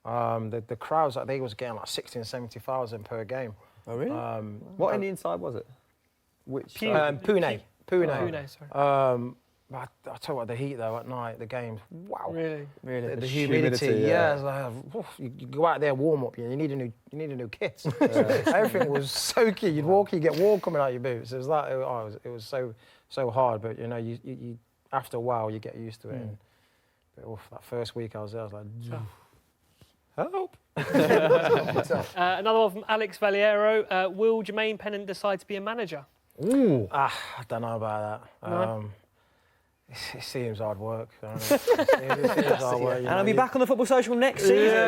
The crowds, like, they was getting like 60,000 and 70,000 per game. Oh, really? What Indian side was it? Which Pune. Pune, sorry. But I tell you what, the heat though at night, the games, wow. Really? Really? The humidity, yeah. It's like, oof, you go out there, warm up, you need a new kit. Everything was soaking. You'd walk, you get warm coming out your boots. It was like, it was so hard. But you know, you after a while, you get used to it. And, but that first week I was there, I was like, help. Another one from Alex Valiero. Will Jermaine Pennant decide to be a manager? Ooh. I don't know about that. No? It seems hard work. It seems hard work. And I'll be back on the Football Social next season.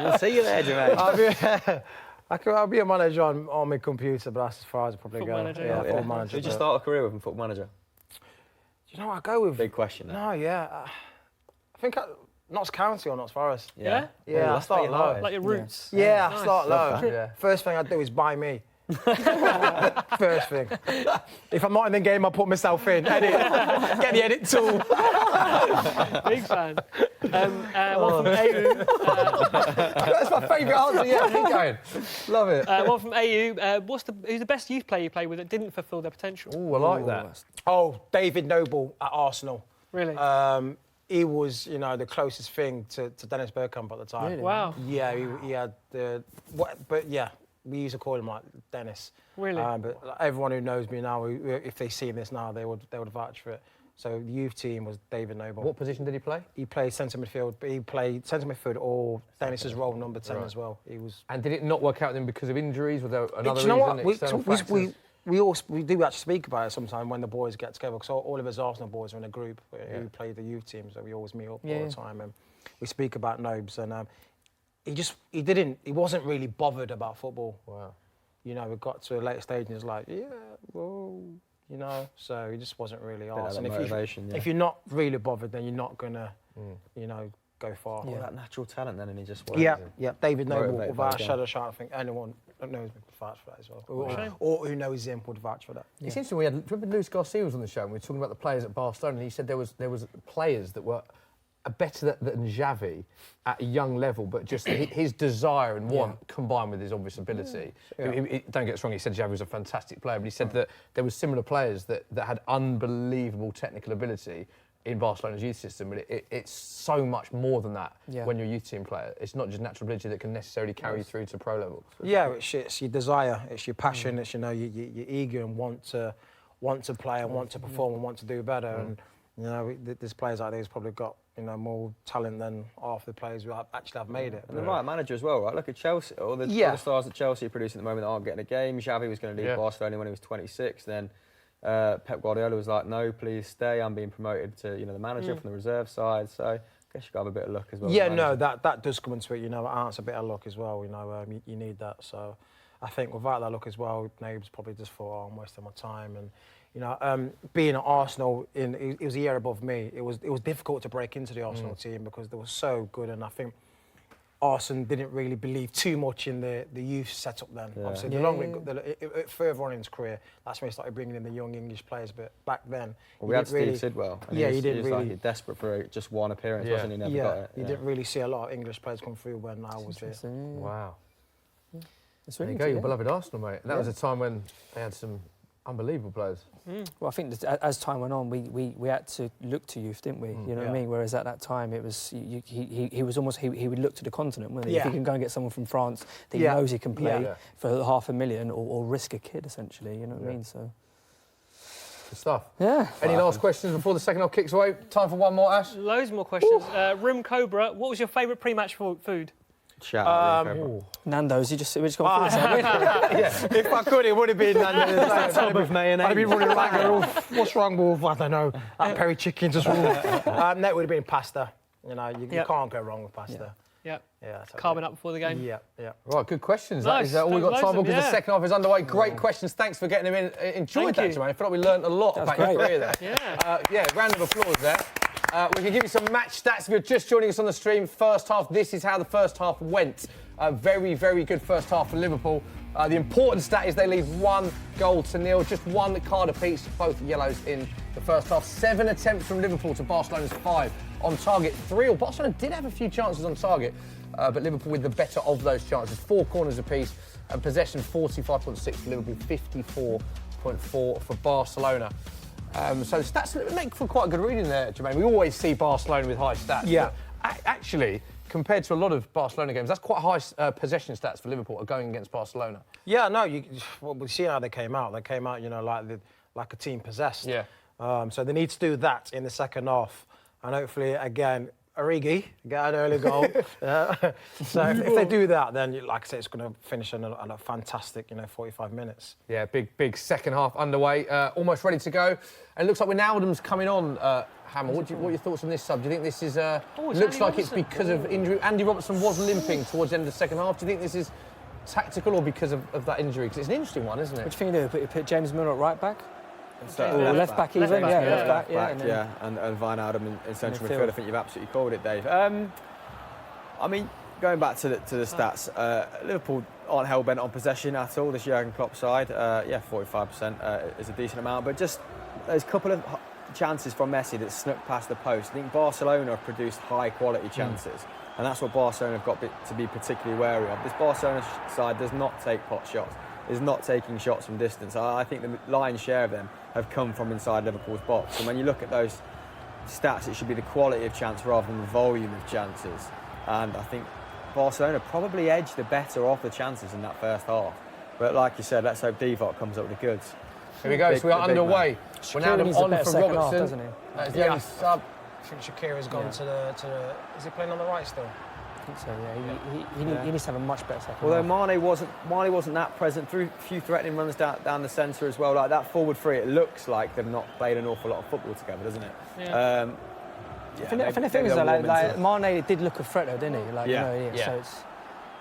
We'll see you there, Jermaine. I'll be a manager on my computer, but that's as far as I probably Football go. manager, Yeah, yeah. football manager. Did you start a career with a football manager? Do you know what I go with? Big question. No, yeah. I think Notts County or Notts Forest. Yeah? Yeah, I start low. Like your roots? Yeah, I Nice. start low. Yeah. First thing I do is buy me. First thing. If I'm not in the game, I put myself in. Edit. Get the edit tool. Big fan. One from AU. That's my favourite answer. Yeah, keep going. Love it. One from AU. Who's the best youth player you played with that didn't fulfil their potential? Oh, I like that. Oh, David Noble at Arsenal. Really? He was, the closest thing to Dennis Bergkamp at the time. Really? Wow. Yeah, he had but yeah, we used to call him like Dennis. Really? But like, everyone who knows me now, if they see this now, they would vouch for it. So the youth team was David Noble. What position did he play? He played centre midfield, but he played centre midfield or Dennis's role, number 10 as well. He was. And did it not work out with him because of injuries? Was there another Do you know reason? what? External factors? We do actually speak about it sometimes when the boys get together, because all of us Arsenal boys are in a group who play the youth team, so we always meet up all the time and we speak about Nobes. And he wasn't really bothered about football. Wow. We got to a later stage and he was like, so he just wasn't really asked. And if you're not really bothered, then you're not gonna, go far. Yeah, that natural talent then, and he just Yeah, David Noble, Motivated without by a the shadow of a doubt, I think anyone that knows me would vouch for that as well. Or who knows him would vouch for that. It's interesting. Do you remember Luis Garcia was on the show and we were talking about the players at Barcelona, and he said there was players that were better than Xavi at a young level, but just his desire and want combined with his obvious ability. Don't get us wrong, he said Xavi was a fantastic player, but he said that there were similar players that had unbelievable technical ability in Barcelona's youth system, but it's so much more than that when you're a youth team player. It's not just natural ability that can necessarily carry you through to pro level. Yeah, it's your desire, it's your passion, it's you're eager and want to play and want to perform and want to do better. And there's players like these probably got more talent than half the players who actually have made it. And the right manager as well, right? Look at Chelsea. All the stars that Chelsea are producing at the moment that aren't getting a game. Xavi was going to leave Barcelona when he was 26. Then Pep Guardiola was like, no, please stay. I'm being promoted to the manager from the reserve side. So I guess you've got to have a bit of luck as well. Yeah, no, that does come into it. It's a bit of luck as well. You need that. So I think without that luck as well, Nabe's probably just thought, I'm wasting my time. And being at Arsenal, it was a year above me. It was difficult to break into the Arsenal team because they were so good, and I think Arsenal didn't really believe too much in the youth setup then. Yeah. Obviously, further on in his career, that's when he started bringing in the young English players. But back then, we had Steve Sidwell. And he didn't really. Like desperate for just one appearance, wasn't he? Never got it. You didn't really see a lot of English players come through when I was there. Wow. There you go, your beloved Arsenal, mate. And that was a time when they had some unbelievable players. Well, I think that as time went on, we had to look to youth, didn't we? You know what I mean? Whereas at that time, it was he was almost he would look to the continent, wouldn't he? If he can go and get someone from France that he knows he can play for $500,000 or risk a kid, essentially. You know what I mean? So. Good stuff. Yeah. Any last questions before the second half kicks away? Time for one more, Ash? Loads more questions. Room Cobra, what was your favourite pre-match food? Shout out. Nando's, we just gone through this. If I could, it would have been Nando's. Top of mayonnaise. I'd be running around. What's wrong with, I don't know, peri chicken just that would have been pasta. You can't go wrong with pasta. Yeah. Totally. Carbon up before the game. Yeah. Right, good questions. Nice. That is all we've got time for because the second half is underway. Great Mm. questions. Thanks for getting them in. Enjoyed that, Thank you. Jermaine. I feel like we learned a lot about your career there. Round of applause there. We can give you some match stats if you're just joining us on the stream. First half, this is how the first half went. Very, very good first half for Liverpool. The important stat is they leave 1-0. Just one card apiece, both yellows in the first half. 7 attempts from Liverpool to Barcelona's 5 on target. 3-3. Barcelona did have a few chances on target, but Liverpool with the better of those chances. 4 corners apiece, and possession 45.6 for Liverpool, 54.4 for Barcelona. So stats make for quite a good reading there, Jermaine. We always see Barcelona with high stats. Yeah. But actually, compared to a lot of Barcelona games, that's quite high possession stats for Liverpool are going against Barcelona. Yeah, no, well, we see how they came out. They came out, like a team possessed. Yeah. So they need to do that in the second half, and hopefully, again, Origi get an early goal. So if they do that, then, like I say, it's going to finish on a fantastic, 45 minutes. Yeah, big second half underway, almost ready to go. And it looks like Wijnaldum's coming on. Hammer, what are your thoughts on this sub? Do you think this is? Looks like it's because of injury. Andy Robertson was limping towards the end of the second half. Do you think this is tactical or because of that injury? Because it's an interesting one, isn't it? What do you think you do? Put James Milner at right back? Left back even? Left back, Yeah, yeah. left back, yeah. And Wijnaldum in central Midfield. midfield. I think you've absolutely called it, Dave. I mean, going back to the stats, Liverpool aren't hell-bent on possession at all, this Jurgen Klopp side. 45% is a decent amount, but just there's a couple of chances from Messi that snuck past the post. I think Barcelona have produced high-quality chances, and that's what Barcelona have got to be particularly wary of. This Barcelona side does not take pot shots, is not taking shots from distance. I think the lion's share of them have come from inside Liverpool's box, and when you look at those stats, it should be the quality of chance rather than the volume of chances. And I think Barcelona probably edged the better of the chances in that first half. But like you said, let's hope Divock comes up with the goods. Here we go, so we are underway. We're now needs a on better for second Robertson. half, doesn't he? That is the only sub. I think Shaqiri's gone to the. Is he playing on the right still? I think so, yeah. He needs to have a much better second Although half. Mane wasn't that present, through a few threatening runs down the centre as well. Like that forward three, it looks like they've not played an awful lot of football together, doesn't it? Yeah. I think the thing is, though, like Mane did look a threat, though, didn't he? Like, Yeah. So it's.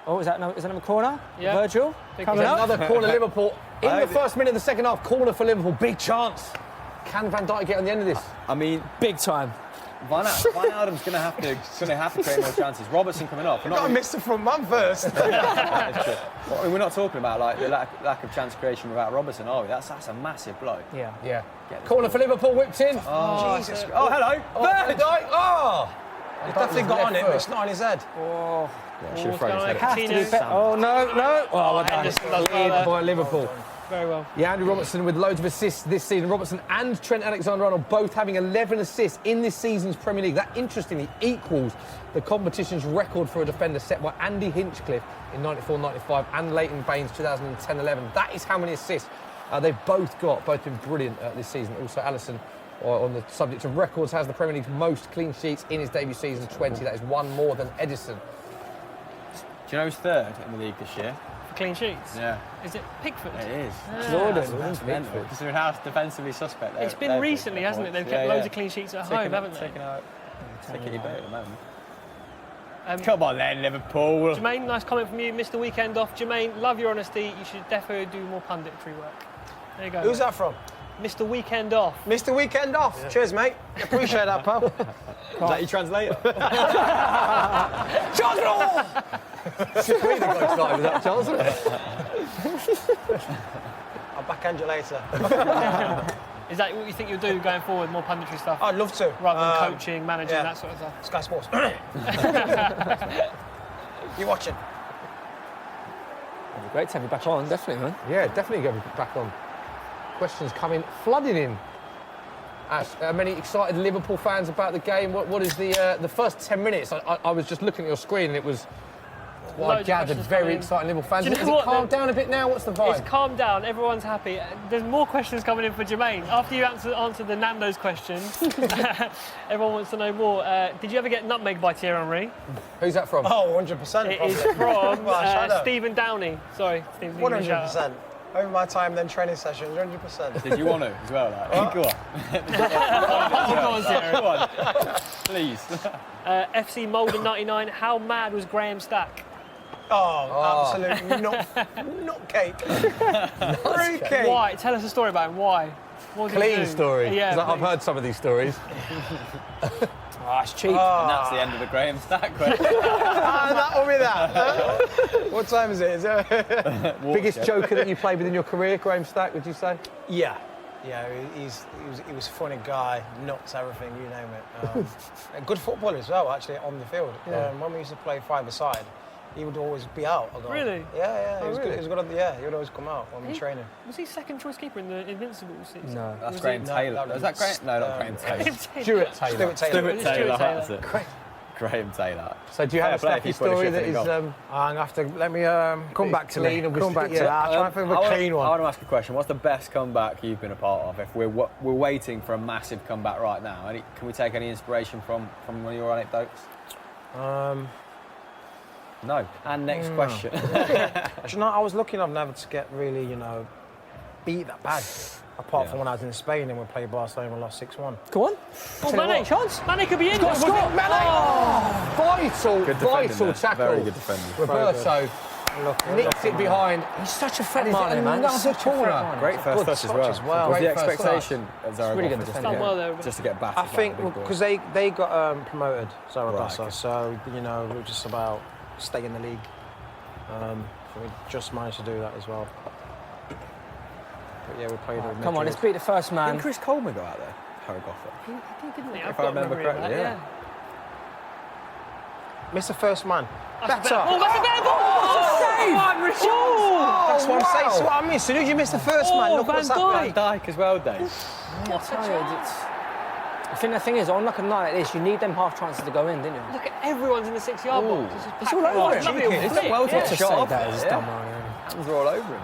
Oh, is that another corner? Yeah. Virgil coming up. Another corner, Liverpool. In the first minute of the second half, corner for Liverpool. Big chance. Can Van Dijk get on the end of this? I mean, Big time. Wijnaldum's going to have to create more chances. Robertson coming up. I missed the front man first. I mean, we're not talking about like the lack of chance creation without Robertson, are we? That's a massive blow. Yeah. Yeah. Corner for Liverpool, whipped in. Oh, Jesus. Oh, hello. Van Dijk. Oh! He's definitely got on it, but it's not on his head. Oh, Yeah, should have thrown his head. have to be Coutinho. better. Oh, no. Oh, well done. Henderson does well Cleared there. by Liverpool. Very well. Yeah, Andy Robertson with loads of assists this season. Robertson and Trent Alexander-Arnold both having 11 assists in this season's Premier League. That, interestingly, equals the competition's record for a defender set by Andy Hinchcliffe in 94-95 and Leighton Baines 2010-11. That is how many assists they've both been brilliant this season. Also, Alisson, on the subject of records, has the Premier League's most clean sheets in his debut season, 20. That is one more than Edison. Do you know who's third in the league this year? For clean sheets. Yeah. Is it Pickford? It is. Jordan. That's mental. Considering how defensively suspect It's been recently, hasn't it? They've kept loads of clean sheets at home, haven't they? Taking it at the moment. Um, Come on then, Liverpool. Jermaine, nice comment from you. Missed the weekend off. Jermaine, love your honesty. You should definitely do more punditry work. There you go. Who's that from? Mr. Weekend Off. Mr. Weekend Off. Yeah. Cheers, mate. Appreciate that, pal. Is that your translator? Charles Law! We got started with that, Charles. I'll backhand you later. Is that what you think you'll do going forward? More punditry stuff? I'd love to. Rather than coaching, managing, yeah. that sort of stuff? Sky Sports. You watching? It'd be great to have you back on, definitely, man. Yeah, definitely go back on. Questions coming, flooding in. Ash, many excited Liverpool fans about the game. What is the first 10 minutes? I was just looking at your screen and it was, I Loads of gathered, questions very coming in. excited Liverpool fans. Do you Has know it what, calmed down a bit now? What's the vibe? It's calmed down. Everyone's happy. There's more questions coming in for Jermaine. After you answered the Nando's question, everyone wants to know more. Did you ever get nutmegged by Thierry Henry? Who's that from? Oh, 100%. It is from Well, shut up. Stephen Downey. Sorry, Stephen. you can shout out. 100%. Over my time, then training sessions, 100%. Did you want to as well? Like? Go on. Go on, Thierry. Go on. Please. FC Molden 99. How mad was Graham Stack? Oh, absolutely not cake. Fruit cake. Why? Tell us a story about him. Why? What did he Clean do? story. Yeah, 'Cause I've please. heard some of these stories. Oh, it's cheap. And that's the end of the Graham Stack question. That'll be that. What time is it? Biggest joker that you played with in your career, Graham Stack, would you say? Yeah. Yeah, he was a funny guy, nuts, everything, you name it. A good footballer as well, actually, on the field. When we used to play five-a-side, he would always be out. Really? Yeah, Oh, he was really? good. He was good on the, he would always come out when we were training. Was he second choice keeper in the Invincibles season? No. That's Was Graham he- Taylor. No, Is that Graham? No, not Graham Taylor. Stuart Taylor. Stuart Taylor. Stuart Stuart Taylor, that's Taylor. it. Graham Taylor. So do you have a Fair play if snappy he's put a story shift that in is... the goal. I'm going to have to, let me come back to clean me. and Come back to yeah. that. I'll try and think of a clean I one. want to ask a question. What's the best comeback you've been a part of? If we're waiting for a massive comeback right now, can we take any inspiration from one of your anecdotes? No. And next question. Do you know, I was lucky enough never to get really, beat that bad. Apart from when I was in Spain and we played Barcelona and lost 6-1. Go on. Oh, Mane, chance. Mane could be in. Vital Good defending there. tackle. Very good defending. Roberto nicks it behind. He's such a threat, And is it Mane, man. another He's such a threat, corner? Mane. Great first Good touch touch as well. Was Great the first expectation of Zaragoza really good just to defending. Done well there, get, just to get battered? I think by the big because boys? they got promoted, Zaragoza, Right, okay. so, we were just about staying in the league. So we just managed to do that as well. But yeah, we played with Come on, let's beat the first man. Didn't Chris Coleman go out there? Zaragoza. He did, didn't he? I've If got I a remember memory of correctly, that, yeah. Mr. First Man. That's Better. Oh, that's a better ball! That's what I'm saying. That's what I mean. As soon as you miss the first man, look what's happening. Van Dijk as well, Dave. I think the thing is, on like a night like this, you need them half chances to go in, didn't you? Look at everyone's in the 6-yard box. It's all over him. Lovely little It's flick, a well yeah. touched shot off that there, is yeah. dumb, man. Hands are all over him.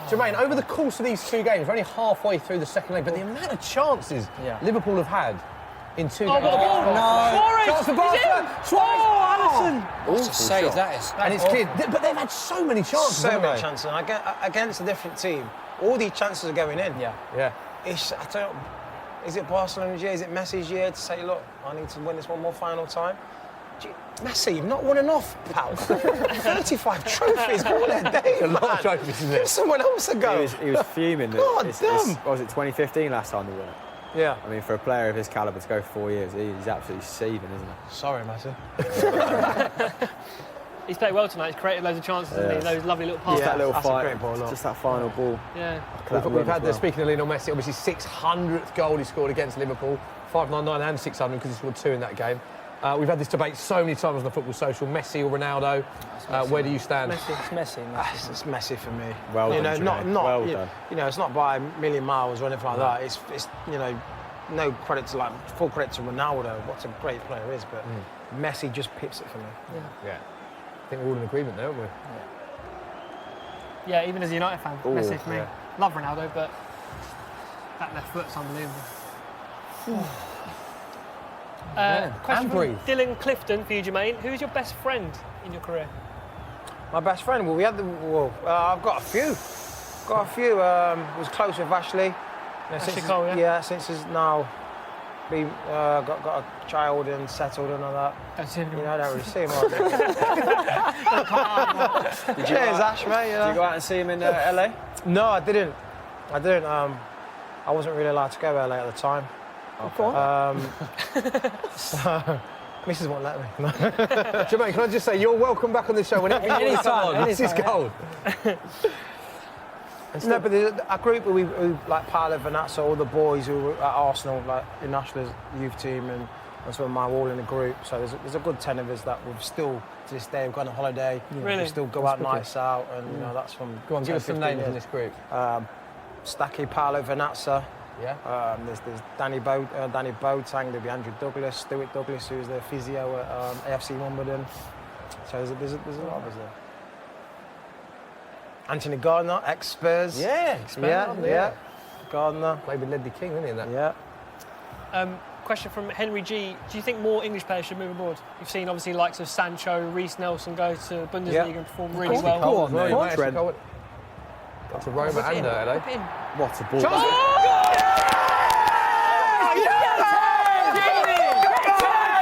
Jermaine, over the course of these two games, we're only halfway through the second leg, but the amount of chances Liverpool have had in two games. Oh, what a ball! Suarez! Chance for He's Barca. in! Oh, Alisson! Awful save that is. And it's clear, but they've had so many chances, So haven't many they? chances. And against a different team, all these chances are going in. Yeah. Yeah. I don't know, is it Barcelona's year? Is it Messi's year to say, look, I need to win this one more final time? Messi, you've not won enough, pal. 35 trophies, all a day, A lot of trophies, isn't it? Give someone else a go. He was fuming. God damn. What was it, 2015 last time they won it? Yeah. I mean, for a player of his calibre to go 4 years, he's absolutely seething, isn't he? Sorry, Messi. He's played well tonight. He's created loads of chances, hasn't he? Those lovely little passes. Yeah. That little that's a fight, great ball, look. just that final ball. Yeah. We've had the, speaking of Lionel Messi, obviously 600th goal he scored against Liverpool, 599 and 600 because he scored 2 in that game. We've had this debate so many times on the football social, Messi or Ronaldo. Where do you stand? Messi, it's Messi. It's Messi for me. Well done, not Jermaine. Well you, done. it's not by a million miles or anything like that. It's no credit to full credit to Ronaldo. What a great player is, but Messi just pips it for me. Yeah. I think we're all in agreement there, aren't we? Yeah, even as a United fan, Ooh, Messi for me. yeah. Love Ronaldo, but that left foot's unbelievable. Question And from breathe. Dylan Clifton for you, Jermaine. Who is your best friend in your career? My best friend, I've got a few. Was close with Ashley. Ashley Cole, yeah? Yeah, since he's now been, got a child and settled and all that. I don't really see him all day. Cheers, Ash, mate. Did you go out and see him in LA? No, I didn't. I wasn't really allowed to go to LA at the time. So, Mrs. won't let me. Jermaine, can I just say, you're welcome back on the show whenever you want to come on. This is gold. No, but there's a group who like Paolo Vanazza, all the boys who were at Arsenal, like in Ashley's youth team, and some of mine were all in a group. So there's a good 10 of us that we've still, to this day, we've gone on holiday. Really? We still go out nights out, and that's from. Go on, give us some 10, 15 names in years. this group. Stacky, Paolo Vanazza. Yeah. There's Danny Boateng, there'll be Andrew Douglas, Stuart Douglas, who's the physio at AFC Wimbledon. So there's a lot of us there. Anthony Gardner, ex-Spurs. Yeah, Yeah. Gardner. Played with Ledley King, didn't he? In that? Yeah. Question from Henry G. Do you think more English players should move abroad? You've seen obviously likes of Sancho, Reece Nelson go to Bundesliga and perform really well. Cole as well, Go on, mate. Trent. Got to Roma and LA. Whip in. What a ball.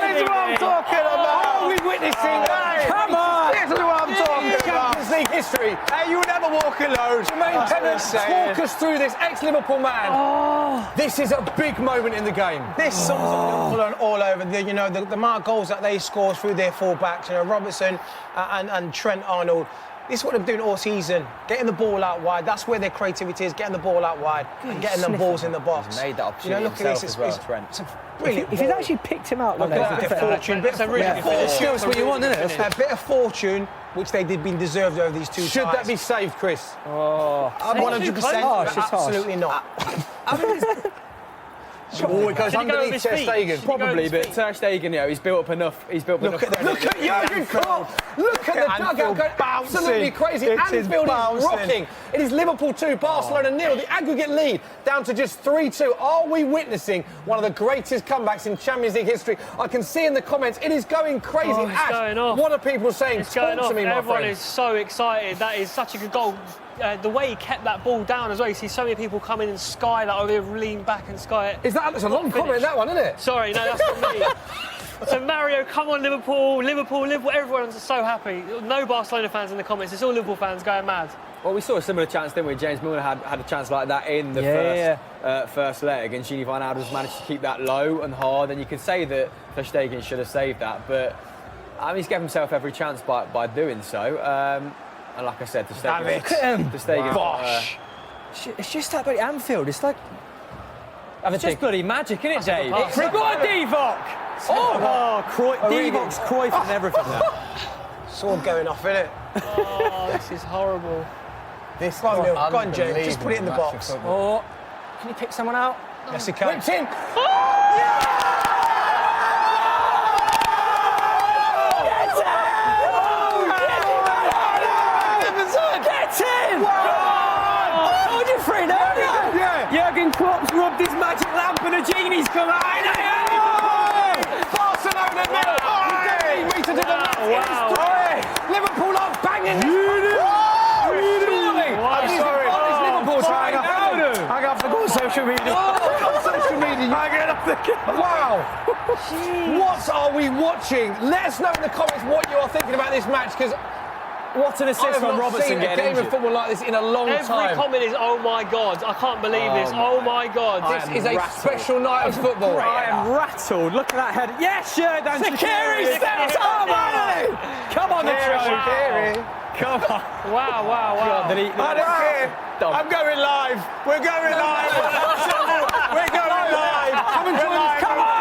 This is what I'm talking about. Are we witnessing that? Come on. This is what I'm talking about. Champions League history. Hey, you never walk alone. Jermaine Tennant, talk us through this ex-Liverpool man. This is a big moment in the game. This sums up Liverpool all over. The amount of goals that they score through their full-backs. Robertson and Trent Arnold. This is what they're doing all season. Getting the ball out wide. That's where their creativity is. Getting the ball out wide and getting them balls in the box. He's made that opportunity look at this. himself as well, Trent. It's a brilliant If he's ball. actually picked him out, Look at that. Bit of fortune. Bit of fortune. That's what you want, isn't it? A bit of fortune, which they've been deserved over these 2 ties. Should that be saved, Chris? Oh, 100%? harsh, it's harsh. Absolutely not. Oh, it goes Did he go with underneath his Ter feet? Stegen. Did he go with Probably, his but feet? Ter Stegen, you know, he's built up enough. He's built up enough credit. Look at Jurgen Klopp! Look at the dugout Anfield going bouncing. absolutely crazy. It is Anfield is bouncing. rocking. It is Liverpool 2, Barcelona 0. The aggregate lead down to just 3-2. Are we witnessing one of the greatest comebacks in Champions League history? I can see in the comments it is going crazy. Oh, it's Ash, going off. what are people saying? It's going Talk off. to me, my Everyone friend. is so excited. That is such a good goal. The way he kept that ball down as well. You see so many people come in and sky that over there, lean back and sky it. That's a long comment, that one, isn't it? Sorry, no, that's not me. So Mario, come on, Liverpool, Liverpool, Liverpool. Everyone's so happy. No Barcelona fans in the comments. It's all Liverpool fans going mad. Well, we saw a similar chance, didn't we? James Milner had a chance like that in the first leg, and Gini van Ouden's managed to keep that low and hard. And you can say that Ter Stegen should have saved that, but I mean, he's given himself every chance by doing so. And like I said, Ter Stegen. Look at him. Ter Stegen. Bosh. It's just that bloody Anfield. It's like It's just bloody magic, isn't it, Dave? pass. We've got a Divock! Divock's Cruyff and everything now. It's all going off, isn't it? Oh, this is horrible. This Go on, James. Just put it in the box. Oh, can you pick someone out? Yes, he can. Whipped in. Get in! Oh, you free now? Yeah. Jurgen Klopp's rubbed his magic lamp and a genie's come out. Barcelona nil. We don't need to do the maths. It is Wow. three. Liverpool are banging this. Surely. Wow. I'm sorry. Honest Liverpool trying I have to go on social media. on social media. Wow. What are we watching? Let us know in the comments what you are thinking about this match, because What an I assist have from not Robertson seen a getting game injured. of football like this in a long Every time. comment is, oh my God, I can't believe this. Oh my God. This is a special night of football. I am rattled. Look at that head. Yes, Sheridan Shaqiri steps up, finally! Come on, the show. Come on. Wow, wow, wow. Did he- I don't care. I'm going live. We're going live. We're going live. Come and join us. Come on!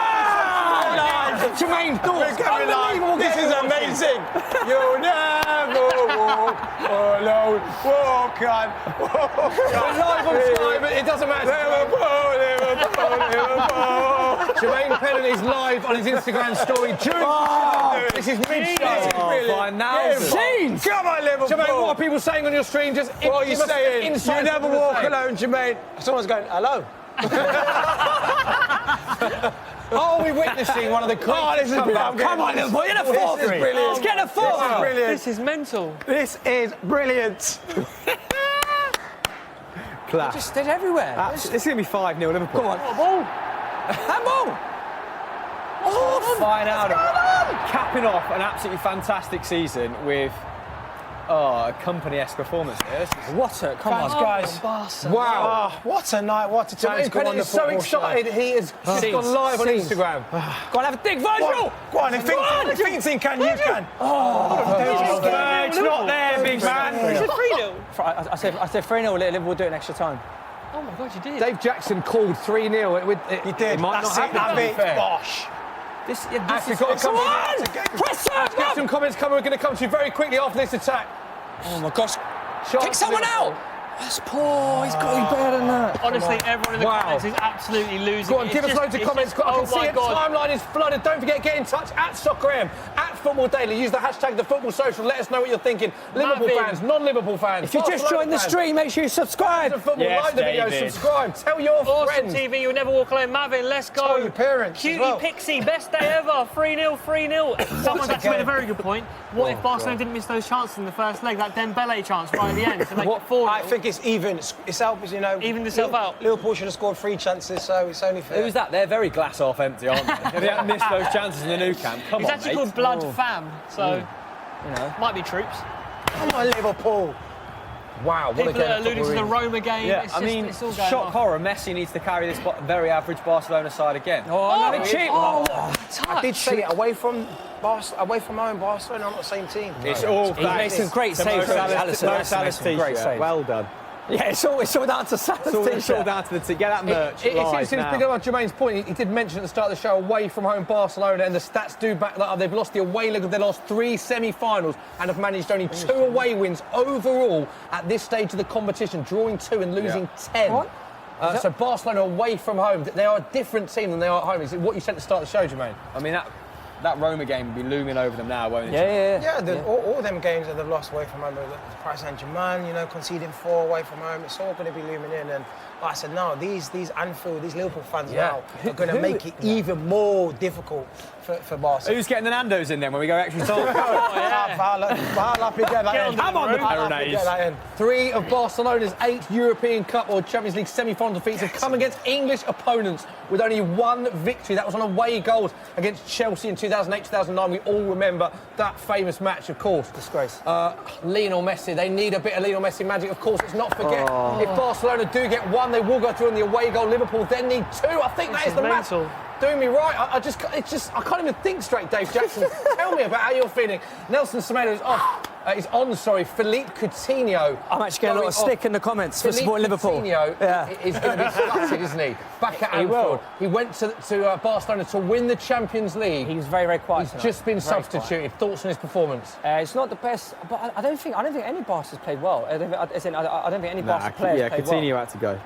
Jermaine, We're going live. This is amazing. You'll never walk alone. Walk on. We're live on Sky, but it doesn't matter. Liverpool. Jermaine Pennant is live on his Instagram story during this is mid-show. Fine now. Scenes! Come on, Liverpool. Jermaine, what are people saying on your stream? Just What are you give us saying? insights You never on what walk they're saying. alone, Jermaine. Someone's going, hello. Are we witnessing one of the greatest comebacks? Come on, Liverpool. Get a fourth. This is brilliant. Let's get a fourth. This is brilliant. This is mental. This is brilliant. Class. Just they're everywhere. This is going to be 5-0 Liverpool. Come on. Ball. Handball! Fine out. Capping off an absolutely fantastic season with a company-esque performance here. What a come on. Guys. Barca. Wow. Oh, what a night. What a time Jermaine to go on Pennant the is so football show. excited. He has just gone live on Instagram. Go on, have a dig, Virgil! Go on, if Vincent can, you can. It's not there, big man. Is it 3-0? I said 3-0. Liverpool do it in extra time. Oh my God, you did. Dave Jackson called 3-0. You did. It might That's not it. happen, to be Have it. fair. Bosh. This Ash, we've is... got to come Press Ash, get some comments coming. We're going to come to you very quickly after this attack. Oh my gosh. Shots Kick someone Liverpool. out. That's poor. He's got to be better than that. Honestly, everyone in the Wow. comments is absolutely losing. Go on, it. give us It's loads of just- comments. it's I can just- see oh my it. God. Timeline is flooded. Don't forget, get in touch at SoccerM, at Football Daily. Use the hashtag #TheFootballSocial. Let us know what you're thinking. Liverpool Mavin. fans, non-Liverpool fans. If you just joined the stream, make sure you subscribe. To football, Yes, like the video, David. subscribe, tell your Awesome friends. TV, you'll never walk alone. Mavin, let's go. Tell your parents as Cutie well. Pixie, best day ever. 3-0, 3-0. Someone's actually made a very good point. What if Barcelona didn't miss those chances in the first leg? That Dembele chance right at the end to make it 4-0. I think it's even. It's helped, you know. Evened itself out. Liverpool should have scored 3 chances, so it's only fair. Who's that? They're very glass half empty, aren't they? If they hadn't missed those chances in the new camp, come It's on, actually mate. called Blood Fam, so You know. might be troops. Come on, Liverpool. Wow, what a People game are of alluding to football the really. Roma game. Yeah, It's I just, mean, it's all going shock on. horror. Messi needs to carry this very average Barcelona side again. Oh, no, cheap. Touch. I did say it, away from home, Barcelona, not the same team. It's all He made some great saves. Salah's Great saves. Well done. Yeah, it's all down to Salah's It's all down to the team. Get that merch live It's now. big on Jermaine's point. He did mention at the start of the show, away from home Barcelona, and the stats do back that up. They've lost the away leg of their last 3 semi-finals and have managed only 2 away wins overall at this stage of the competition, drawing 2 and losing 10. What? So Barcelona away from home, they are a different team than they are at home. Is it what you said at the start of the show, Jermaine? I mean, that Roma game will be looming over them now, won't it? Yeah, all them games that they've lost away from home, Paris Saint-Germain, conceding 4 away from home, it's all going to be looming in. And like I said, no, these Anfield, these Liverpool fans now are going to make it even more difficult for Barcelona. Who's getting the Nando's in then when we go extra time? Come on, the 3 of Barcelona's 8 European Cup or Champions League semi-final defeats have come against English opponents with only 1 victory. That was on away goals against Chelsea in 2008-2009. We all remember that famous match, of course. Disgrace. Lionel Messi, they need a bit of Lionel Messi magic, of course. Let's not forget, if Barcelona do get 1, they will go through on the away goal. Liverpool then need 2. I think that is the match. Doing me right. I can't even think straight, Dave Jackson. Tell me about how you're feeling. Nelson Semedo is off. He's on, sorry. Philippe Coutinho. I'm actually getting a lot of stick in the comments for supporting Liverpool. Coutinho is going to be slutted, isn't he? Back at Anfield. He went to Barcelona to win the Champions League. He was very, very quiet. He's just been substituted. Thoughts on his performance? It's not the best, but I don't think any Barca's played well. I don't think any Barca players played well. Coutinho had to go.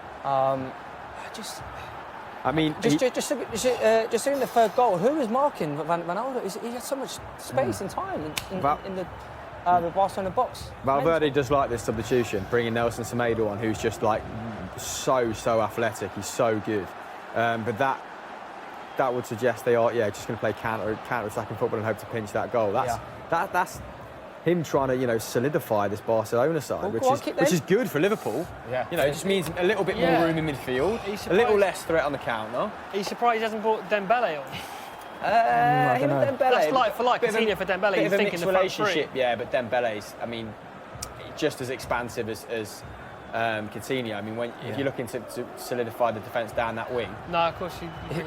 I mean, just in the third goal, who was marking Van Alde? He had so much space and time in the Barcelona box. Valverde does like this substitution, bringing Nelson Semedo on, who's just like so athletic. He's so good, but that would suggest they are just going to play counter-attacking football and hope to pinch that goal. That's him trying to solidify this Barcelona side, which is good for Liverpool. Yeah. It just means a little bit more room in midfield, a little less threat on the counter. Are you surprised he hasn't brought Dembele on? Dembele. That's like for like. Coutinho for Dembele. Bit You of a think in mixed the front relationship, three. yeah. But Dembele's, I mean, just as expansive as Coutinho. I mean, if you're looking to solidify the defence down that wing. No, of course.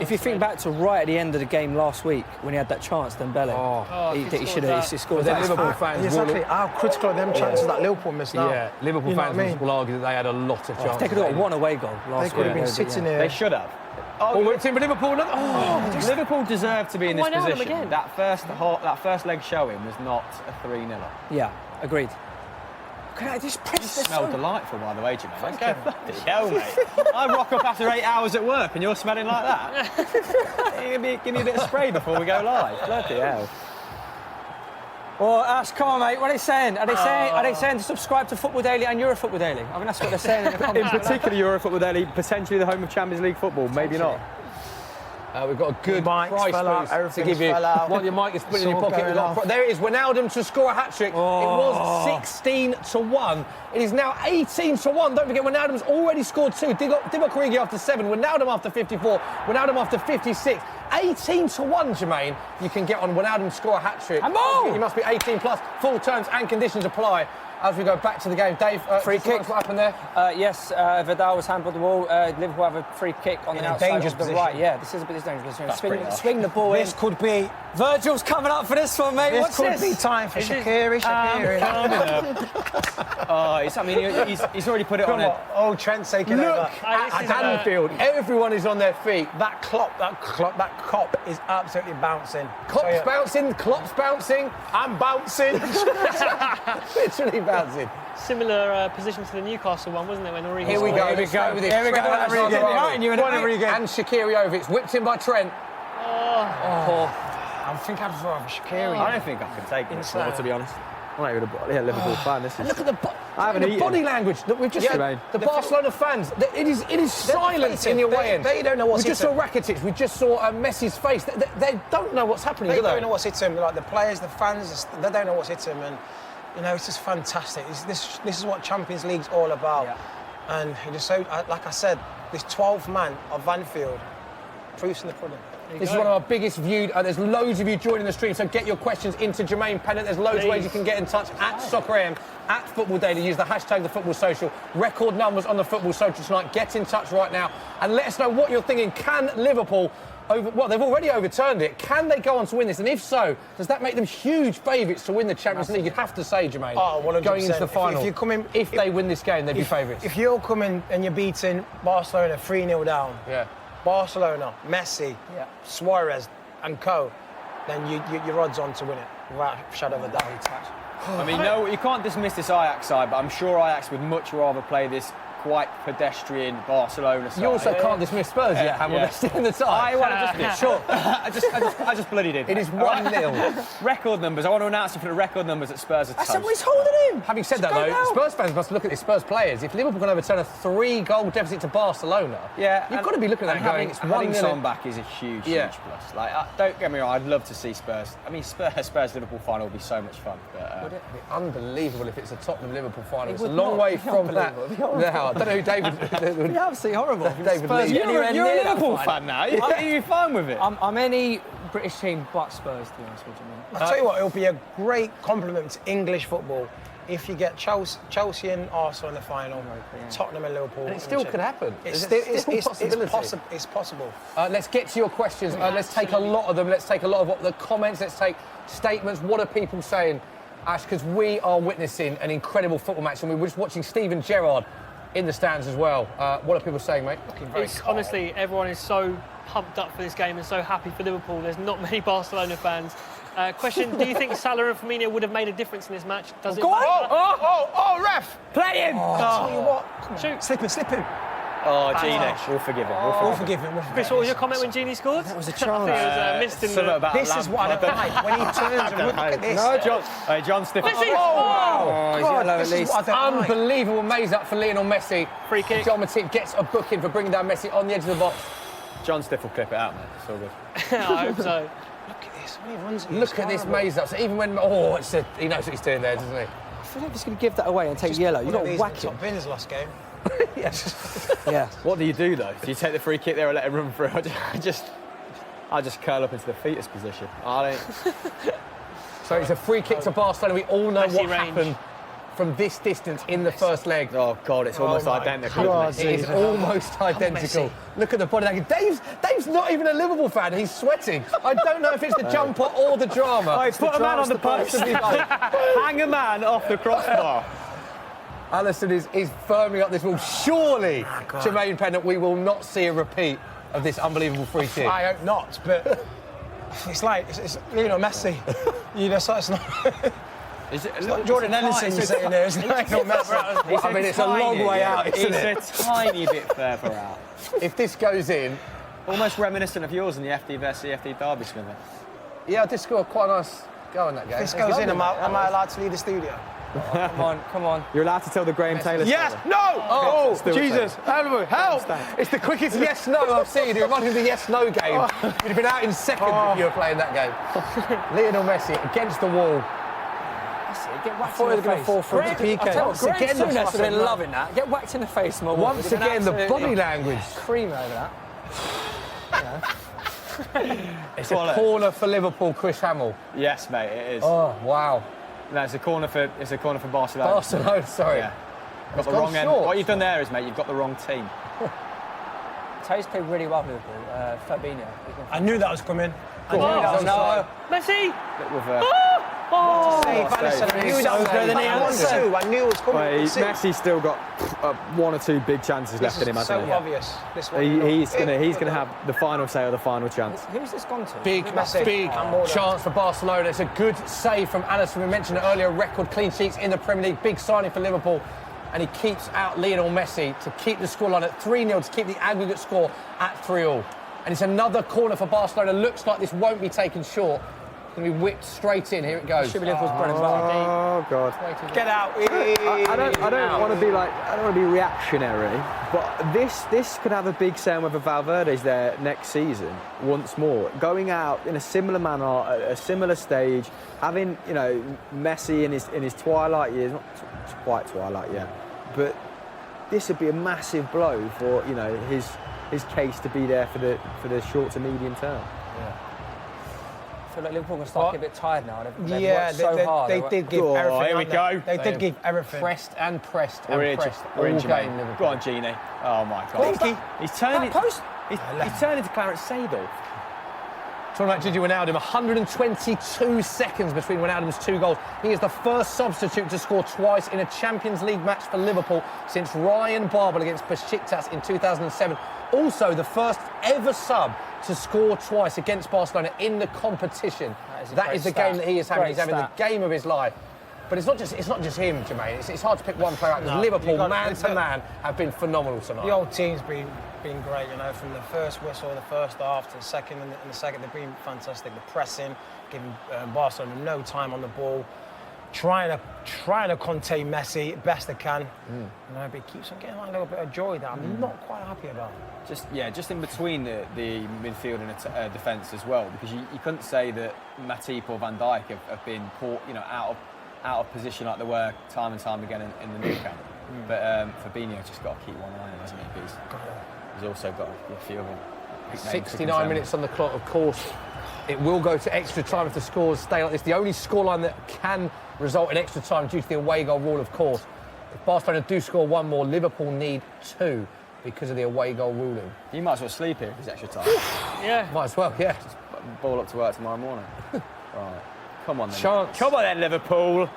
If you think back to right at the end of the game last week when he had that chance, Dembele, he should have scored that. Liverpool fans Exactly. How critical are them chances that Liverpool missed now? Yeah, Liverpool fans will argue that they had a lot of chances. They could have got 1 away goal last week. They could have been sitting here. They should have. It's in Liverpool. Liverpool deserve to be in this Why not them position. again? That first leg showing was not a 3-0. Yeah, agreed. Can I just press this? Smelled delightful, by the way, Jimmy. Bloody hell, mate. I rock up after 8 hours at work and you're smelling like that. Give me a bit of spray before we go live. Bloody hell. Well, Ash, come on, mate. What are they saying? Are they saying to subscribe to Football Daily and Eurofootball Daily? I mean, that's what they're saying in the comments. In particular, Eurofootball Daily, potentially the home of Champions League football. Maybe not. We've got a good Mics price fell out, boost to everything's give you. fell out. While your mic is split in your It's all pocket, we've going got off. there it is. Wijnaldum to score a hat-trick. It was 16-1. It is now 18-1. Don't forget, Wijnaldum's already scored 2. Divock Origi after 7. Wijnaldum after 54. Wijnaldum after 56. 18-1, Jermaine. You can get on Wijnaldum to score a hat-trick. You must be 18 plus. Full terms and conditions apply. As we go back to the game, Dave, free kick. What happened there? Yes, Vidal was handballed the ball. Liverpool have a free kick on the outside dangerous of the position. right. Yeah, this is a bit dangerous position. Swing the ball This in. could be. Virgil's coming up for this one, mate. This What's could this? be time for Shaqiri. He's already put it on it. Oh, Trent's taking over. At Anfield, everyone is on their feet. That cop is absolutely bouncing. Klopp's bouncing, Klopp's bouncing. I'm bouncing. Literally bouncing. Similar position to the Newcastle one, wasn't it? When Origi Here we scored? go. Stay with this. Here we go. And Shaqiri over. It's whipped in by Trent. I think I'd rather Shaqiri. I don't think I can take this more, to be honest. I'm not even a Liverpool fan. This is. Look at the haven't eaten. body language that we've just Yeah, the Barcelona fans. It is silence in the away end. They don't know what's We just saw Rakitic. We just saw Messi's face. They don't know what's happening. They do they? don't know what's hit him. Like the players, the fans, they don't know what's hit him. And it's just fantastic. This is what Champions League's all about. Yeah. And it just so, like I said, this 12th man of Anfield, proofs in the pudding. This is one of our biggest viewed. There's loads of you joining the stream, so get your questions into Jermaine Pennant. There's loads of ways you can get in touch at Soccer AM, at Football Daily. Use the hashtag #TheFootballSocial. Record numbers on the Football Social tonight. Get in touch right now and let us know what you're thinking. Can Liverpool well, they've already overturned it. Can they go on to win this? And if so, does that make them huge favourites to win the Champions League? You'd have to say, Jermaine, 100%. going into the final. If they win this game, they'd be favourites. If you're coming and you're beating Barcelona 3-0 down, Barcelona, Messi, Suarez and co, then your odds on to win it, without a shadow of a doubt. I mean, no, you can't dismiss this Ajax side, but I'm sure Ajax would much rather play this quite pedestrian Barcelona side. You also can't dismiss Spurs yet, Hamill. They're still in the tie. Sure. I just bloody did. It is 1-0. Record numbers. I want to announce it for the record numbers that Spurs are toast. Somebody's holding him. Having said that, though, Spurs fans must look at the Spurs players. If Liverpool can overturn a 3-goal deficit to Barcelona, you've got to be looking at that going, it's 1-0. Having Son back is a huge plus. Like, don't get me wrong, I'd love to see Spurs. I mean, Spurs-Liverpool final would be so much fun. But, would it be unbelievable if it's a Tottenham-Liverpool final? It's a long way from that. Now, I don't know who David... It'd be absolutely horrible. You're a Liverpool fan now. You're fine with it. I'm any British team but Spurs, to be honest with you. I'll tell you what, it'll be a great compliment to English football if you get Chelsea and Arsenal in the final, Tottenham and Liverpool. And it still could happen. It's possible. Let's get to your questions. Let's take a lot of them. Let's take a lot of what the comments. Let's take statements. What are people saying, Ash? Because we are witnessing an incredible football match, and we were just watching Steven Gerrard in the stands as well. What are people saying, mate? Honestly, everyone is so pumped up for this game and so happy for Liverpool. There's not many Barcelona fans. Question, do you think Salah and Firmino would have made a difference in this match? Does it matter? Oh, ref! Play him! Tell you what. Come on. Shoot. Slip him. Oh, Genie. We'll forgive him. We'll forgive him. Chris, what was your comment when Genie scored? That was a I think chance. it was missed in the... This is what I don't like. When he turns and look at this. No, John Stifford. Messi! This is what I don't like. Unbelievable maze up for Lionel Messi. Free kick. John Matip gets a booking for bringing down Messi on the edge of the box. John Stiff will clip it out, mate. It's all good. I hope so. Look at this. When he runs it, Look at this maze up. So even when... he knows what he's doing there, doesn't he? I feel like he's going to give that away and take yellow. You've got to whack him. Top bins last game. Yeah. What do you do, though? Do you take the free kick there or let it run through? I just curl up into the fetus position. So it's a free kick to Barcelona. We all know Messi what range. happened from this distance in the first leg. Oh, God, it's almost my identical. God. Isn't it? It is almost identical. Messi. Look at the body language. Dave's not even a Liverpool fan. He's sweating. I don't know if it's the jumper or the drama. Oh, put a man on the post. Hang a man off the crossbar. Alisson is firming up this ball. Surely, Jermaine Pennant, we will not see a repeat of this unbelievable free kick. I hope not, but it's like, it's Messi. It's not... Is it It's not Jordan Henderson you're sitting there, isn't it? I mean, it's a long way out, isn't it? It's a tiny bit further out. If this goes in... Almost reminiscent of yours in the FD versus FD derby, Smither. Yeah, I did score quite a nice goal in that game. If this goes in, am I allowed to leave the studio? Come on. You're allowed to tell the Graham Taylor Yes! story. No! Oh, Still Jesus! Help! It's the quickest yes-no I've seen. It reminded me of the yes-no game. You'd have been out in seconds if you were playing that game. Lionel Messi against the wall. Get whacked I thought he was going to fall through the PK. Once again, the have been loving that. Get whacked in the face more. Once again, the body language. Cream over that. It's a corner for Liverpool, Chris Hamill. Yes, mate, it is. Oh, wow. No, it's a corner for Barcelona. Barcelona, sorry. Yeah. Got the gone wrong end. short. What you've done there is, mate, you've got the wrong team. Taylor's played really well for Liverpool. Fabinho. I knew that was coming. Messi! With, I knew that was better than I knew it was coming. Messi's still got one or two big chances left in him, hasn't so he? obvious. This one. He's gonna have the final say or the final chance. Who's this gone to? Big chance for Barcelona. It's a good save from Alisson. We mentioned it earlier, record clean sheets in the Premier League. Big signing for Liverpool. And he keeps out Lionel Messi to keep the scoreline at 3-0, to keep the aggregate score at 3-3. And it's another corner for Barcelona. Looks like this won't be taken short. It's going to be whipped straight in. Here it goes. Should be Liverpool's bread and butter. Oh God! Get out! I don't want to be reactionary, but this could have a big say on whether Valverde's there next season once more. Going out in a similar manner, at a similar stage, having Messi in his twilight years, not quite twilight yet, but this would be a massive blow for his case to be there for the short to medium term. I feel like Liverpool can start to get a bit tired now. They've Yeah, worked so hard. they did give everything. Here we go. They did give everything. Pressed and pressed We're and in, pressed. we're in all Jermaine. game, Liverpool. Go on, Genie. Oh my God. He's turning. post. He's turning into Clarence Seedorf. Talking about Gigi Wijnaldum, 122 seconds between Wijnaldum's 2 goals. He is the first substitute to score twice in a Champions League match for Liverpool since Ryan Babel against Besiktas in 2007. Also, the first ever sub to score twice against Barcelona in the competition. That is the game that he is having. He's having the game of his life. But it's not just him, Jermaine. It's hard to pick one player out because Liverpool, man to man, have been phenomenal tonight. The old team's been great, you know, from the first whistle, the first half to the second, and the second they've been fantastic. The pressing, giving Barcelona no time on the ball, trying to contain Messi best they can. You know, but he keeps on getting a little bit of joy that I'm not quite happy about. Just in between the midfield and defence as well, because you couldn't say that Matip or Van Dijk have been caught, you know, out of position like they were time and time again in the new camp. But Fabinho's just got to keep one eye on him, hasn't he? He's also got a few of them. 69 minutes on the clock, of course. It will go to extra time if the scores stay like this. The only scoreline that can result in extra time due to the away goal rule, of course. If Barcelona do score one more, Liverpool need 2 because of the away goal ruling. You might as well sleep here if it's extra time. Yeah. Might as well, yeah. Just ball up to work tomorrow morning. Right. Come on then. Chance. Come on then, Liverpool.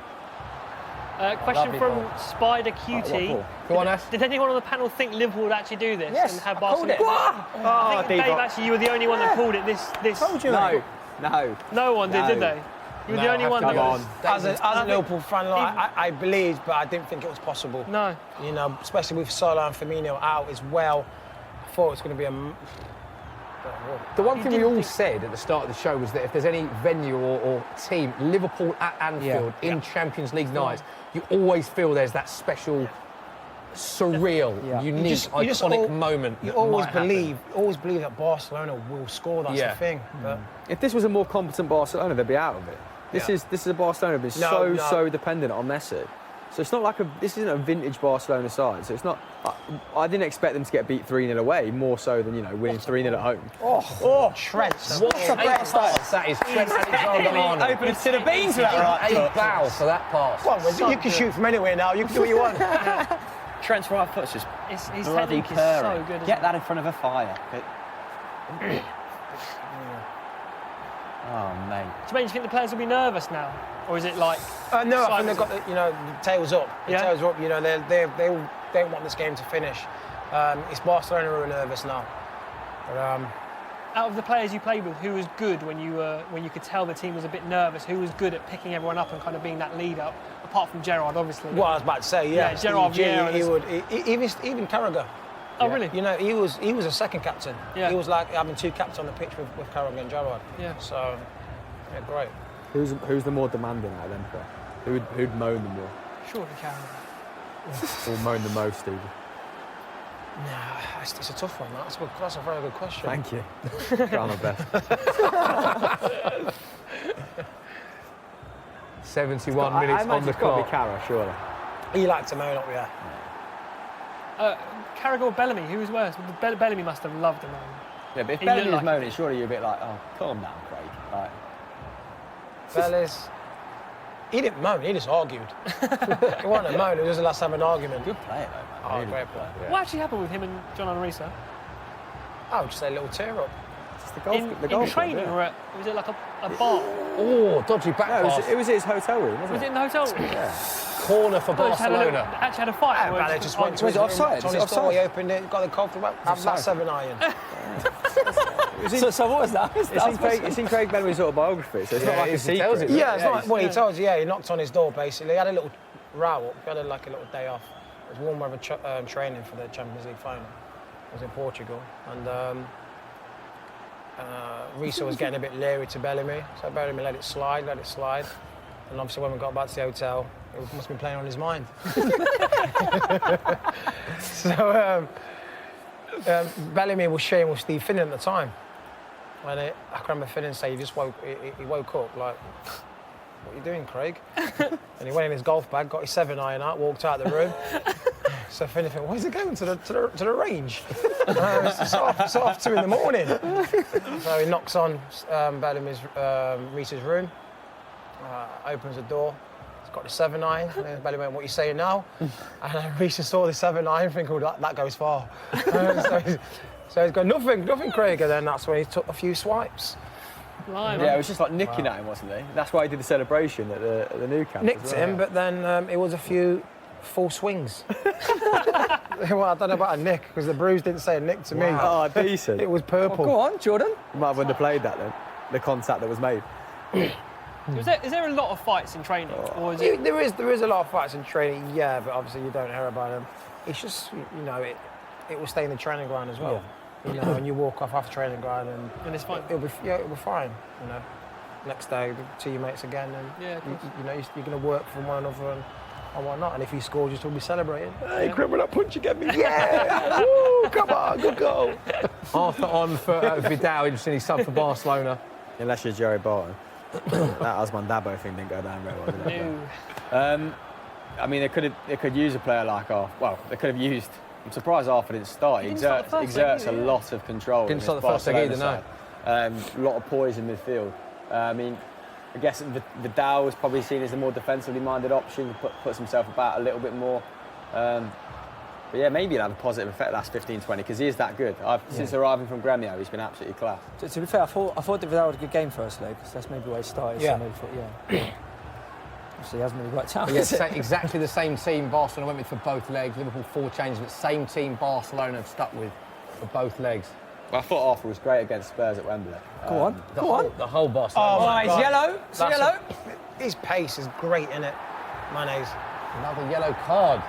Question Lovely from ball. Spider QT. Go on, Ash. Did anyone on the panel think Liverpool would actually do this Yes, and have I called Barcelona? it. I think, Dave, actually, you were the only one that called it. This. Told you. No one did they? You were the only one that come was. As a Liverpool fan, I believed, but I didn't think it was possible. No. You know, especially with Salah and Firmino out as well. I thought it was going to be a. The one thing we all said at the start of the show was that if there's any venue or team, Liverpool at Anfield in Champions League nights, you always feel there's that special, surreal, unique, iconic moment. You that always might happen. believe that Barcelona will score. That's the thing. But If this was a more competent Barcelona, they'd be out of it. This is a Barcelona that's so dependent on Messi. So it's not like this isn't a vintage Barcelona side. So it's not. I didn't expect them to get beat 3-0 away, more so than winning 3-0 at home. Trent. What a pass that is. Trent Alexander-Arnold. Open a tin of beans with that right. A bow for that pass. Come on, you can shoot from anywhere now. You can do what you want. Trent's right foot's just His bloody technique is so good. Get that in front of a fire. Oh, mate. Do you think the players will be nervous now? Or is it like... No, I think they've got the tails up. The tails are up. You know, they want this game to finish. It's Barcelona who are nervous now. But, out of the players you played with, who was good when you could tell the team was a bit nervous? Who was good at picking everyone up and kind of being that leader? Apart from Gerrard, obviously. What I was about to say, yeah. Gerrard, even Carragher. Oh, really? You know, he was a second captain. Yeah. He was like having 2 captains on the pitch with Carragher and Gerrard. Yeah. So, yeah, great. Who's the more demanding out of them? Who'd moan the more? Surely Carragher. Or moan the most, Stevie? Nah, it's a tough one. That's a very good question. Thank you. Try my best. 71 minutes on the It's got to clock. be Cara, surely. He liked to moan up, yeah. Carragher or Bellamy? Who was worse? Bellamy must have loved him. Yeah, but if He Bellingham looked is like- moaning, surely you're a bit like, oh, calm down, Craig. Like, Bellis. He didn't moan, he just argued. He wasn't a moan, it was just us having an argument. good player, though, man. Oh, Really great good player. What actually happened with him and John Anrisa? I would just say a little tear up. Just the golf, In the golf training, club, or was it like a bar? Oh, dodgy back yeah. pass. It was his hotel room, wasn't Was it it? in the hotel room? Corner for Actually Barcelona. had a fight. Yeah, or Bale just just went to Was his it room, offside? knocked on Is it his door, offside? he opened it, got the coffee, have that 7 iron. So what was that? It's in Craig Bellamy's autobiography, so it's not like a secret. tells it. Yeah, it's like, well, he told you, he knocked on his door basically. He had a little row up, he had a little day off. It was warm weather training for the Champions League final. It was in Portugal. And Risa was getting a bit leery to Bellamy, so Bellamy let it slide. And obviously when we got back to the hotel, it must have been playing on his mind. So Bellamy was sharing with Steve Finnan at the time. And I can remember Finnan say he woke up like, what are you doing, Craig? And he went in his golf bag, got his 7 iron out, walked out the room. So if anything, why is it going to the range? It's off 2 in the morning. So he knocks on Bellamy's Reese's room, opens the door. He's got the 7-9. And Bellamy went, "What are you saying now?" And Reese saw the 7-9, thinking, "Oh, that goes far." So he's got nothing, Craig. And then that's when he took a few swipes. Yeah, it was just like nicking at him, wasn't he? That's why he did the celebration at the new camp. Nicked him, but then it was a few full swings. Well, I don't know about a nick, because the bruise didn't say a nick to me. Oh, decent. It was purple. Go on, Jordan. You might have underplayed that then, the contact that was made. Is there a lot of fights in training, or is it? There is a lot of fights in training, yeah, but obviously you don't hear about them. It's just, it will stay in the training ground as well. Yeah. And you walk off the training ground and it's fine. It'll be fine. Next day, see your mates again, and you're going to work for one another and whatnot. And if you score, you'll still be celebrating. Hey, Criminal, that punch again, me. Yeah! Woo, come on, good goal. Arthur on for Vidal, interesting, he's sub for Barcelona. Unless you're Jerry Barton. That Osman Dabo thing didn't go down very well, did it? No. I mean, they could use a player like Arthur. Well, they could have used. I'm surprised Arthur didn't start. He exerts a lot of control. Didn't start the first leg either, no. A lot of poise in midfield. I mean, I guess Vidal was probably seen as the more defensively minded option. Puts himself about a little bit more. But yeah, maybe he'll have a positive effect the last 15-20 because he is that good. Since arriving from Gremio, he's been absolutely class. To be fair, I thought that Vidal had a good game first leg, so that's maybe why he started. Yeah. So maybe thought, Obviously, he hasn't really worked out. Yeah, exactly the same team Barcelona went with for both legs. Liverpool 4 changes, but same team Barcelona have stuck with for both legs. Well, I thought Arthur was great against Spurs at Wembley. Go on. The whole Barcelona. Oh, he's yellow. It's yellow. His pace is great, isn't it? Mayonnaise. Another yellow card.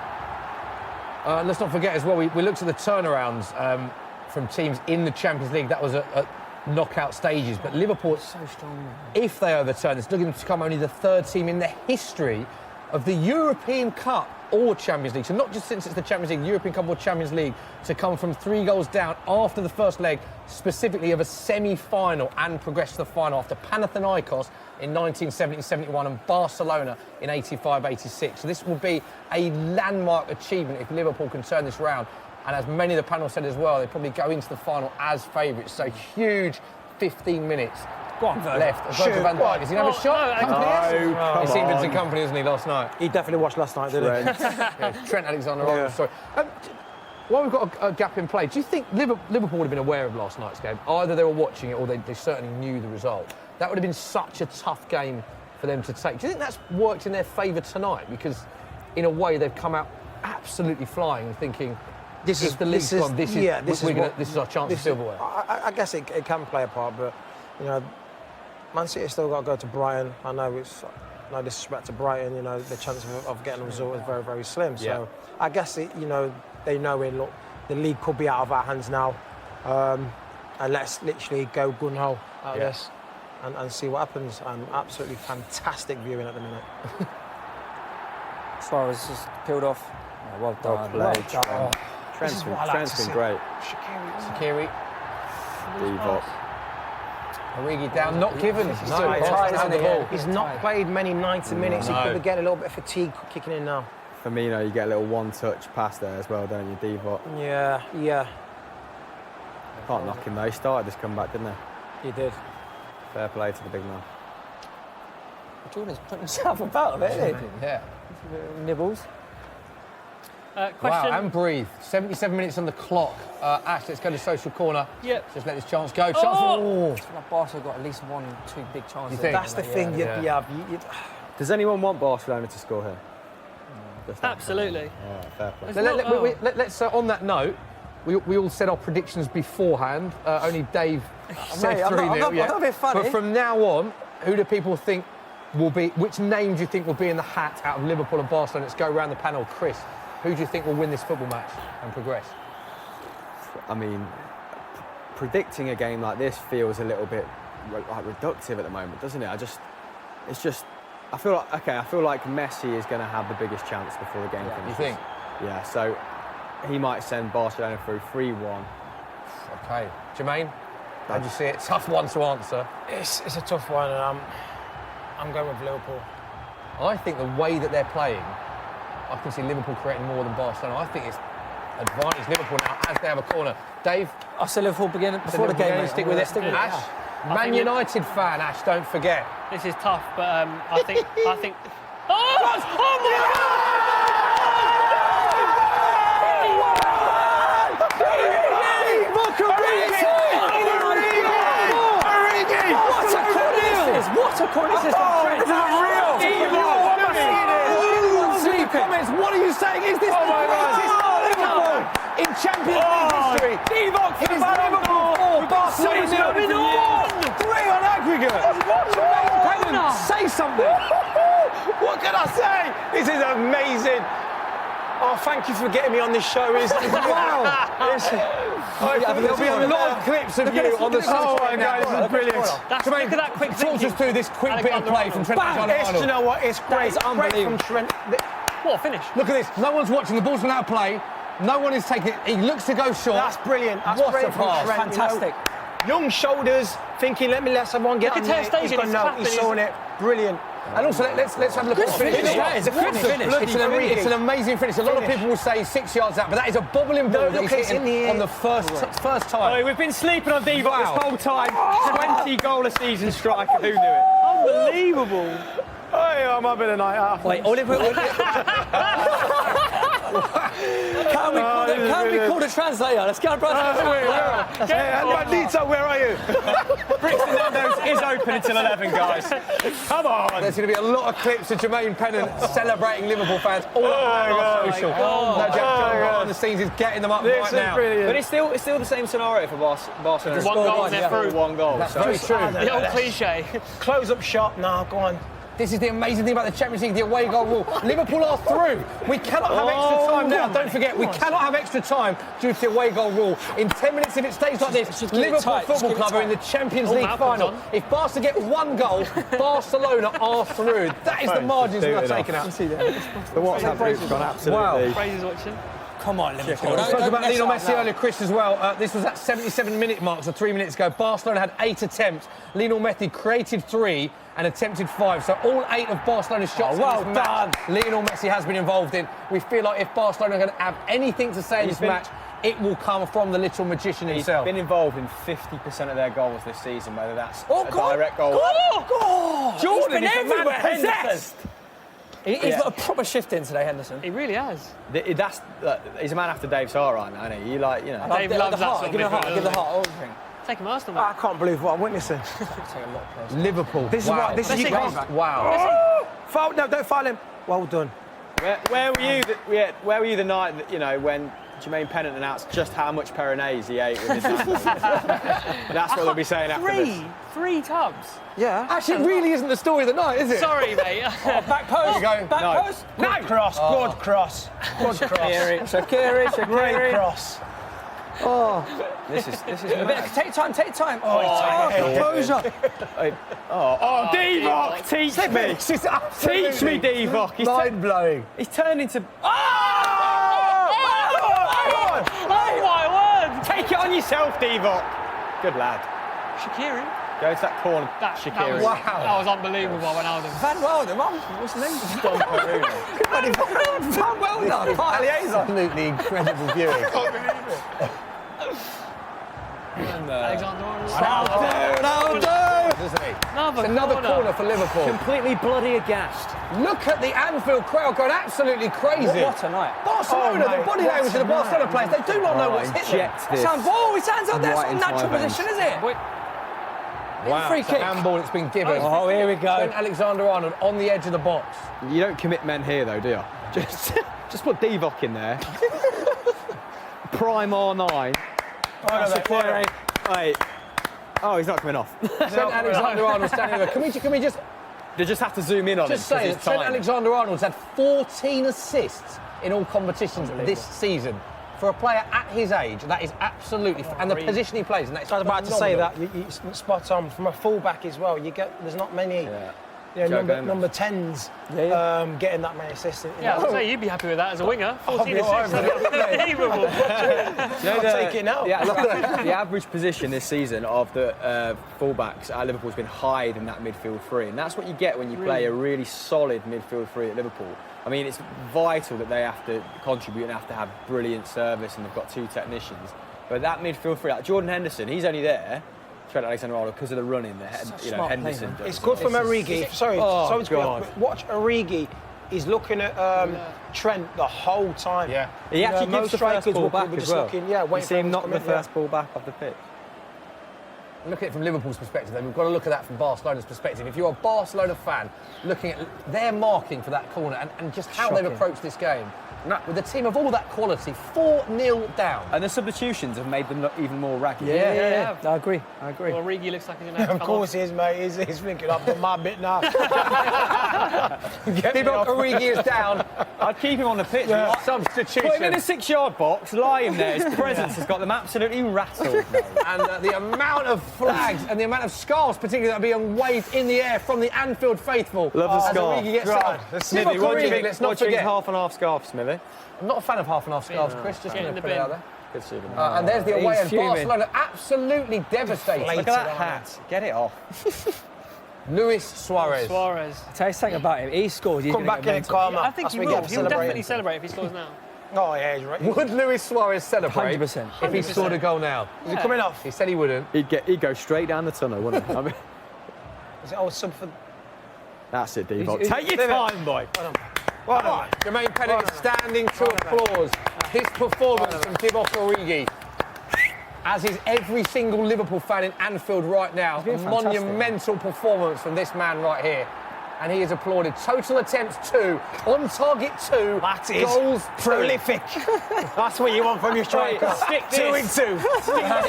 Let's not forget as well, we looked at the turnarounds from teams in the Champions League. That was at knockout stages, but Liverpool, So strong. if they overturn, it's looking to become only the 3rd team in the history of the European Cup or Champions League. So not just since it's the Champions League, European Cup or Champions League, to come from 3 goals down after the first leg, specifically of a semi-final, and progress to the final after Panathinaikos in 1970-71 and Barcelona in 85-86. So this will be a landmark achievement if Liverpool can turn this round. And as many of the panel said as well, they probably go into the final as favourites. So huge 15 minutes left. Virgil van Dijk, is he going to have a shot? He's seen Vincent Kompany, isn't he, last night? He definitely watched last night, didn't he? Trent Alexander-Arnold, sorry. While we've got a gap in play, do you think Liverpool would have been aware of last night's game? Either they were watching it or they certainly knew the result. That would have been such a tough game for them to take. Do you think that's worked in their favour tonight? Because in a way they've come out absolutely flying and thinking, this is our chance to silverware. I guess it can play a part, but Man City still got to go to Brighton. I know it's no disrespect to Brighton. The chance of getting a result is very, very slim. So I guess they know look, the league could be out of our hands now, and let's literally go gun-ho out of this and see what happens. And absolutely fantastic viewing at the minute. Suarez just peeled off. Oh, well done. Well played, Well done. Trent's been great. Shaqiri. Divock. Origi down, not given. He's not played many 90 minutes. He could be getting a little bit of fatigue kicking in now. Firmino, you get a little one-touch pass there as well, don't you, Divock? Yeah. Can't knock him though. He started this comeback, didn't he? He did. Fair play to the big man. Jordan's putting himself about a bit, isn't he? Yeah. Nibbles. Question. Wow, and breathe. 77 minutes on the clock. Ash, let's go to social corner. Yep. Just let this chance go. Oh! Chance. I feel like Barca got at least 1 or 2 big chances. You think? That's the thing. Does anyone want Barcelona to score here? Absolutely. Fair play. Let's on that note, we all said our predictions beforehand. Only Dave said 3-0. I'm not being funny. But from now on, who do people think will be? Which name do you think will be in the hat out of Liverpool and Barcelona? Let's go around the panel. Chris, who do you think will win this football match and progress? I mean, predicting a game like this feels a little bit reductive at the moment, doesn't it? I feel like Messi is going to have the biggest chance before the game finishes. You think? Yeah, so he might send Barcelona through 3-1. Okay. Jermaine, how do you see it? Tough one to answer. It's a tough one, and I'm going with Liverpool. I think the way that they're playing I can see Liverpool creating more than Barcelona. I think it's advantage Liverpool now as they have a corner. Dave? I said Liverpool before the game. Mate. Stick with it. Stick with Ash? Man United fan, Ash, don't forget. This is tough, but I think. Oh! Oh my God! What a corner! This is real! Comments, what are you saying? Is this the greatest Liverpool in Champions League history? Divock It is Liverpool 4, Barcelona 0. 3 on aggregate. Say something. What can I say? This is amazing. Oh, thank you for getting me on this show. Wow. There'll be a lot of clips of you on the social media. This is brilliant. Look at that quick Talk thinking. us through this quick bit of play from Trent Alexander-Arnold. You know what? It's great. is unbelievable. From Trent. What a finish. Look at this. No one's watching. The ball's been out of play. No one is taking it. He looks to go short. That's brilliant. That's What great a from pass. Trent. Fantastic. You know, young shoulders, thinking, let someone get Look on at Ter there. He's Stegen, gone, he's no, clapping, he's he's- showing it. Brilliant. And also, let's have a look at the finish. finish, that is a good finish. It's an amazing finish. A lot of people will say 6 yards out, but that is a bobbling ball that look, he's it's in the hitting air. on the first time. We've been sleeping on Divock Wow. this whole time. 20 goal a season striker. Who knew it? Unbelievable. Hey, I might be the night out. Wait, Oliver. Can we call the translator? Let's go, brother. Bandito, where are you? Brixton Nando's is open until 11, guys. Come on. There's going to be a lot of clips of Jermaine Pennant celebrating Liverpool fans all over our social. No, Jack John behind the scenes is getting them up right now. But it's still the same scenario for Barcelona. One goal and they're through. One goal. That's So- very true. The old cliche. Close up shop. No, go on. This is the amazing thing about the Champions League, the away goal rule. Liverpool are through. We cannot have extra time now. Don't forget, we cannot have extra time due to the away goal rule. In 10 minutes, if it stays like this, Just keep it Liverpool tight, just Football keep it Club are in the tight. Champions League Malcolm's final. on. If Barca get one goal, Barcelona are through. That is the margins that are taken out. The WhatsApp group's gone absolutely. Fraser's watching. Come on, Liverpool. We spoke about Lionel Messi earlier, Chris, as well. This was at 77-minute mark, so 3 minutes ago. Barcelona had 8 attempts. Lionel Messi created 3 and attempted 5. So all 8 of Barcelona's shots well in this match, Lionel Messi has been involved in. We feel like if Barcelona are going to have anything to say in this match, it will come from the little magician He's himself. been involved in 50% of their goals this season, whether that's Oh, a go on, direct goal. go on. Jordan He's is been the man everywhere, possessed. Henderson. He's got a proper shift in today, Henderson. He really has. He's a man after Dave's heart right now, isn't he? You like, you know. Dave loves that sort of Give the heart, midfielder, give the doesn't heart, everything. Take him Arsenal, I mate. can't believe what I'm witnessing. Liverpool. This is wow. what this is. You guys. Wow. Foul! No, don't foul him. Well done. Where were you? Where were you the night that, you know, when Jermaine Pennant announced just how much Peronaise he ate with his Nando's? That's what they'll be saying after this. Three tubs. Yeah. Actually, it really isn't the story of the night, is it? Sorry, mate. Back post. There you go. Back No. post. Good cross. Good cross. Good cross. Shaqiri. Great cross. This is Take time, take time. Composure. Oh, Divock, teach me. Teach me, Divock. Mind-blowing. He's turned into. Oh my word! Take it on yourself, Divock. Good lad. Shaqiri. Go to that corner, That Shaqiri. was unbelievable by Ronaldo. Van Welden, what's his name? Van Welden. Absolutely incredible viewing. Alexander-Arnold. Isn't he? Another It's another corner for Liverpool. Completely bloody aghast. Look at the Anfield crowd going absolutely crazy. What a night. Barcelona, Oh, the body language of the Barcelona players, they do not know what's hit them. His hand's up there. It's not a natural position, is it? Wow, Free it's a kick. handball that's been given. Oh, here we go. Trent Alexander-Arnold on the edge of the box. You don't commit men here, though, do you? Just put Divock in there. Prime R9. Wait. Oh, he's not coming off. Trent Alexander-Arnold standing there. Can we just They just have to zoom in on just him. say that Trent Alexander-Arnold's had 14 assists in all competitions this season. For a player at his age, that is absolutely... and the position he plays, and that's I was about to say phenomenal. that. You're spot on. From a fullback as well, there's not many Joe Gomez. number 10s getting that many assists. Yeah, I'd say you'd be happy with that as a winger. 14 be all assists. Unbelievable. I'll take it now. The average position this season of the fullbacks at Liverpool has been higher than that midfield three, and that's what you get when you play a really solid midfield three at Liverpool. I mean, it's vital that they have to contribute and have to have brilliant service, and they've got 2 technicians. But that midfield three, like Jordan Henderson, he's only there. Trent Alexander-Arnold because of the running that Henderson does. It's good from Origi. Sorry, God. watch Origi. He's looking at Trent the whole time. Yeah. He actually gives the first ball back as well. You see him knock the first ball back off the pitch. Look at it from Liverpool's perspective, then. We've got to look at that from Barcelona's perspective. If you're a Barcelona fan, looking at their marking for that corner and just how they've approached this game, with a team of all that quality, 4-0 down. And the substitutions have made them look even more ragged. Yeah. I agree. Well, Origi looks like he's going to have to Of come course off. he is, mate. He's thinking, I've done my bit now. Divock Origi is down. I'd keep him on the pitch. Substitution. Put him in a 6-yard box, lie him there. His presence has got them absolutely rattled. And the amount of flags and the amount of scarves, particularly, that are being waved in the air from the Anfield faithful. Love the as scarf. Origi gets God, set. Smithy, what do you think? Let's not What do you think forget. half and half scarf, Smithy? I'm not a fan of half and half scarves, Chris. Just Get going in to the put it bin. out there. Good to see them. And there's the away He's end. fuming. Barcelona absolutely devastated. Look at that hat. Get it off. Luis Suarez. Suarez. Tell you something about him. He scores. He's Come gonna back get in, mental. calm I think he will. He'll definitely celebrate if he scores now. Oh, yeah, he's right. Would Luis Suarez celebrate 100%. if he scored a goal now? Is he coming off? He said he wouldn't. He'd go straight down the tunnel, wouldn't he? I mean, Is it sub for... that's it, Divock. He's- Take your time, boy. Well done. Jermaine Pennant is standing to applause his performance from Divock Origi. As is every single Liverpool fan in Anfield right now. A been fantastic. monumental performance from this man right here. And he is applauded. Total attempts 2, on target 2, That is goals prolific. That's what you want from your striker. Stick 2 in 2.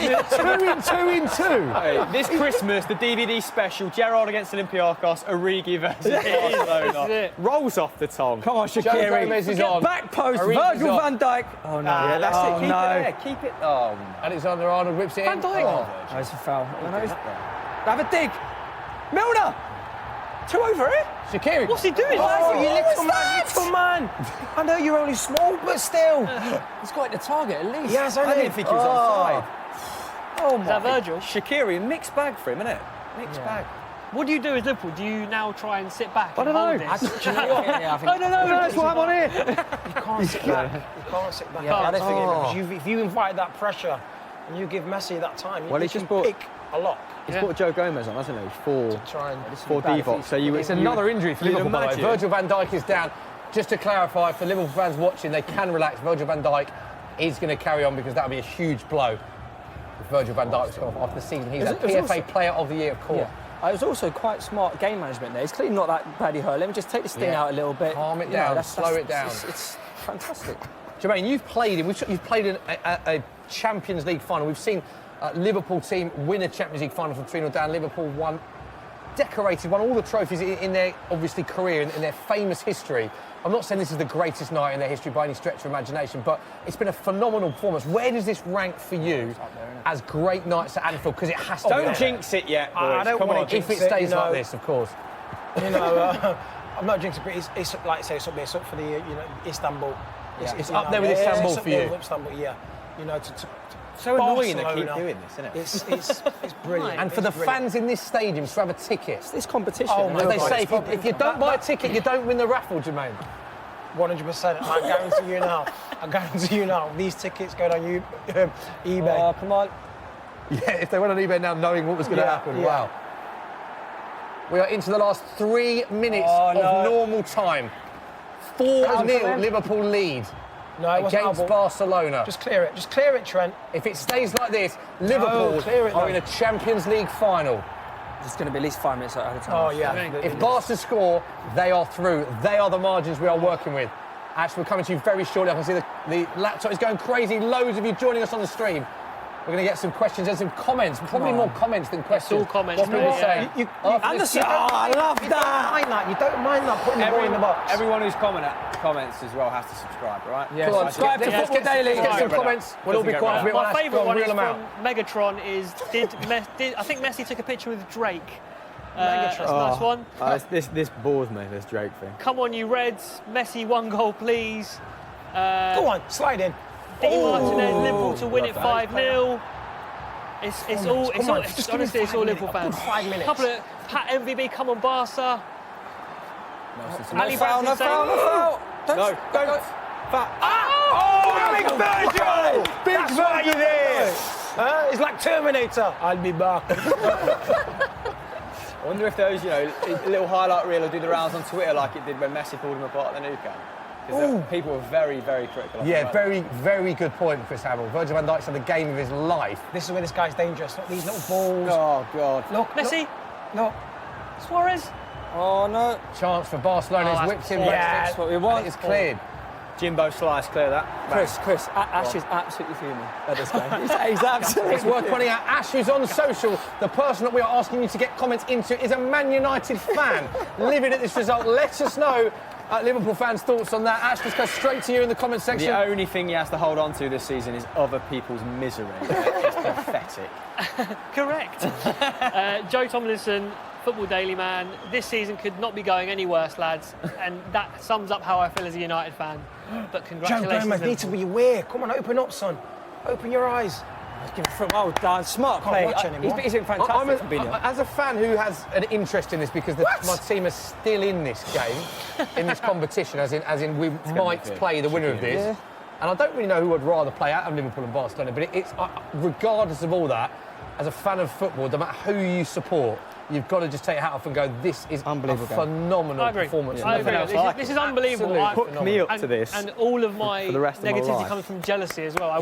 2 in 2. Hey, this Christmas, the DVD special, Gerrard against Olympiacos, Origi versus Barcelona. it. Rolls off the tongue. Come on, Joe Shaqiri. Gomez is on. Back post. Origi's Virgil on. van Dijk. Oh, no. Yeah, that's oh, it. Keep no. it there. Keep it. Oh, Alexander-Arnold whips it in. Van Dijk. Oh. Oh, it's a foul. Have a dig. Milner. 2 over it. Shaqiri. What's he doing? Oh, you What's little man. I know you're only small, but still. He's got the target at least. Yes, I didn't think he was onside. Oh, Is that my. Virgil? Shaqiri, mixed bag for him, isn't it? Mixed bag. What do you do as Liverpool? Do you now try and sit back I and don't hold know. this? Do you know what? Yeah, I think I don't know. That's why I'm on here. You can't sit back. You can't sit back. Yeah, I don't think oh. because if you invite that pressure and you give Messi that time, Well, he he's just can brought- pick a lot. He's put Joe Gomez on, hasn't he? For Try and Divock. So It's another injury for you'd Liverpool, by the way. imagine. Virgil van Dijk is down. Just to clarify, for Liverpool fans watching, they can relax. Virgil van Dijk is going to carry on because that would be a huge blow. If Virgil van Dijk's gone off after the season. He's a It was PFA also- Player of the Year, of course. Yeah. It was also quite smart game management there. He's clearly not that badly hurt. Let me just take this thing Yeah. out a little bit. Calm it You know, down, slow it down. It's fantastic. Jermaine, you've played in. You've played in a Champions League final. We've seen Liverpool team win a Champions League final from 3-0 down. Liverpool won all the trophies in their obviously career, in their famous history. I'm not saying this is the greatest night in their history by any stretch of imagination, but it's been a phenomenal performance. Where does this rank for you as great nights at Anfield? Because it has to be. Don't jinx it yet, boys. I don't Come want on. to If it jinx stays you know. like this, of course. You know, I'm not jinxing, but it's like I say, it's up for the Istanbul. It's up there with Istanbul it's up for there you. with Istanbul, yeah. You know, So annoying they keep Barcelona. doing this, isn't it? It's brilliant. And for the It's brilliant. fans in this stadium to have a ticket. This competition. Oh, As my they God, say, it's if you don't buy a ticket, you don't win the raffle, Jermaine. 100%. I guarantee you now. I guarantee you now. These tickets go on eBay. Oh, come on. Yeah, if they went on eBay now knowing what was going to Yeah, happen, yeah. wow. We are into the last 3 minutes Oh, no. of normal time. 4-0 Trent. Liverpool lead No, it wasn't against Albert. Barcelona. Just clear it. Just clear it, Trent. If it stays like this, Liverpool clear it are now. in a Champions League final. It's going to be at least 5 minutes at a time. Oh, yeah. If Barca score, they are through. They are the margins we are working with. Actually, we're coming to you very shortly. I can see the laptop is going crazy. Loads of you joining us on the stream. We're going to get some questions and some comments. Probably more comments than questions. all comments, What people really, say. yeah. After this- I love that. You don't mind that putting the ball in the box. Everyone who's comments as well has to subscribe, all right? Yeah, Come on, subscribe to let's Football get Daily. Get some Subscribe, comments. We'll all be Doesn't quiet go for a bit. My Let's favourite go one and is reel them from out. Megatron. I think Messi took a picture with Drake. That's a nice one. This bores me, this Drake thing. Come on, you Reds. Messi, 1 goal, please. Go on, slide in. Di Martinez, Liverpool to win it 5-0. It's all honestly, it's all Liverpool fans. 5 minutes. Couple of Pat MVB, come on Barca. Ali foul, no Branson saying- foul, no foul. No, don't. Big Virgil! Big Virgil there! It's like Terminator. I'll be back. I wonder if those, a little highlight reel will do the rounds on Twitter like it did when Messi pulled him apart at the Nou Camp. Because people were very, very critical. Yeah, very, very good point, Chris Hamill. Virgil van Dijk's had the game of his life. This is where this guy's dangerous. Look, these little balls. Oh, God. Look, Messi, Look. Suarez. Oh, no. Chance for Barcelona. He's that's whipped him. Yeah, that's what we want. It's cleared. Jimbo Slice, clear that. Chris, Ash is absolutely fuming at this game. He's absolutely It's worth pointing out, Ash, who's on social, the person that we are asking you to get comments into, is a Man United fan living at this result. Let us know, Liverpool fans' thoughts on that. Ash, let's go straight to you in the comment section. The only thing he has to hold on to this season is other people's misery. It's pathetic. Correct. Joe Tomlinson, Football Daily man. This season could not be going any worse, lads. And that sums up how I feel as a United fan. But Joe congratulations. Gomez need to be aware. Come on, open up, son. Open your eyes. well done. Smart Can't play. watch anymore. He's been fantastic, Fabinho. As a fan who has an interest in this, because my team is still in this game, in this competition, as in we might play the winner of this. Yeah. And I don't really know who I'd rather play out of Liverpool and Barcelona, but it's regardless of all that, as a fan of football, no matter who you support, you've got to just take your hat off and go, this is Unbelievable a phenomenal I agree. performance. I agree. This is unbelievable. Absolutely Hook me up to this. And all of my for the rest of my negativity life. comes from jealousy as well. I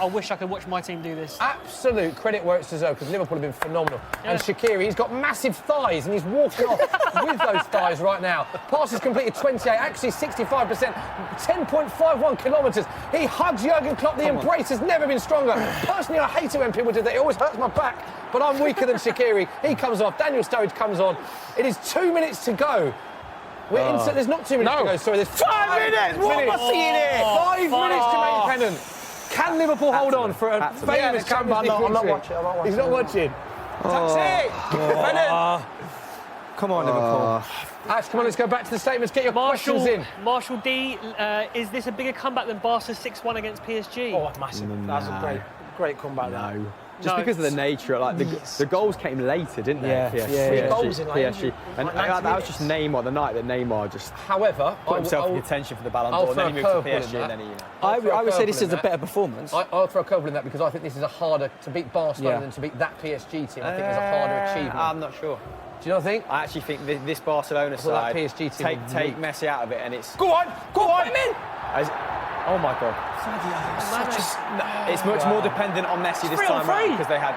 wish I could watch my team do this. Absolute credit where it's deserved, because Liverpool have been phenomenal. And Shaqiri, he's got massive thighs and he's walking off with those thighs right now. Passes completed 28, actually 65%, 10.51 kilometres. He hugs Jurgen Klopp. The embrace has never been stronger. Personally, I hate it when people do that. It always hurts my back. But I'm weaker than Shaqiri. He comes off. Daniel Sturridge comes on. It is 2 minutes to go. There's not 2 minutes to go. Sorry, there's 5 minutes. What am I seeing here? 5 minutes to make pennant. Can Liverpool hold on for a famous Champions League I'm not victory? watching. I'm not watching. He's not watching. Taxi! Pennant! Come on, Liverpool. Ash, come on, let's go back to the statements. Get your questions in. Marshall D, is this a bigger comeback than Barca's 6-1 against PSG? Oh, massive. That's a great comeback. No. Just No, because of the nature, like the goals came later, didn't they? Yeah, PSG, yeah, yeah. Goals in, like, PSG, and like, that 90 was just Neymar. The night that Neymar just However, put himself in contention for the Ballon I'll d'Or, and then he throw moved a to curveball in PSG, that. and then I would say this in is a that. better performance. I'll throw a couple in that, because I think this is a harder to beat Barcelona Yeah. than to beat that PSG team. I think there's a harder achievement. I'm not sure. Do you not think? I actually think this Barcelona thought that side PSG team take was Messi out of it, and it's Go on! oh my god, it's much more dependent on Messi this 3 on time around 3. because they had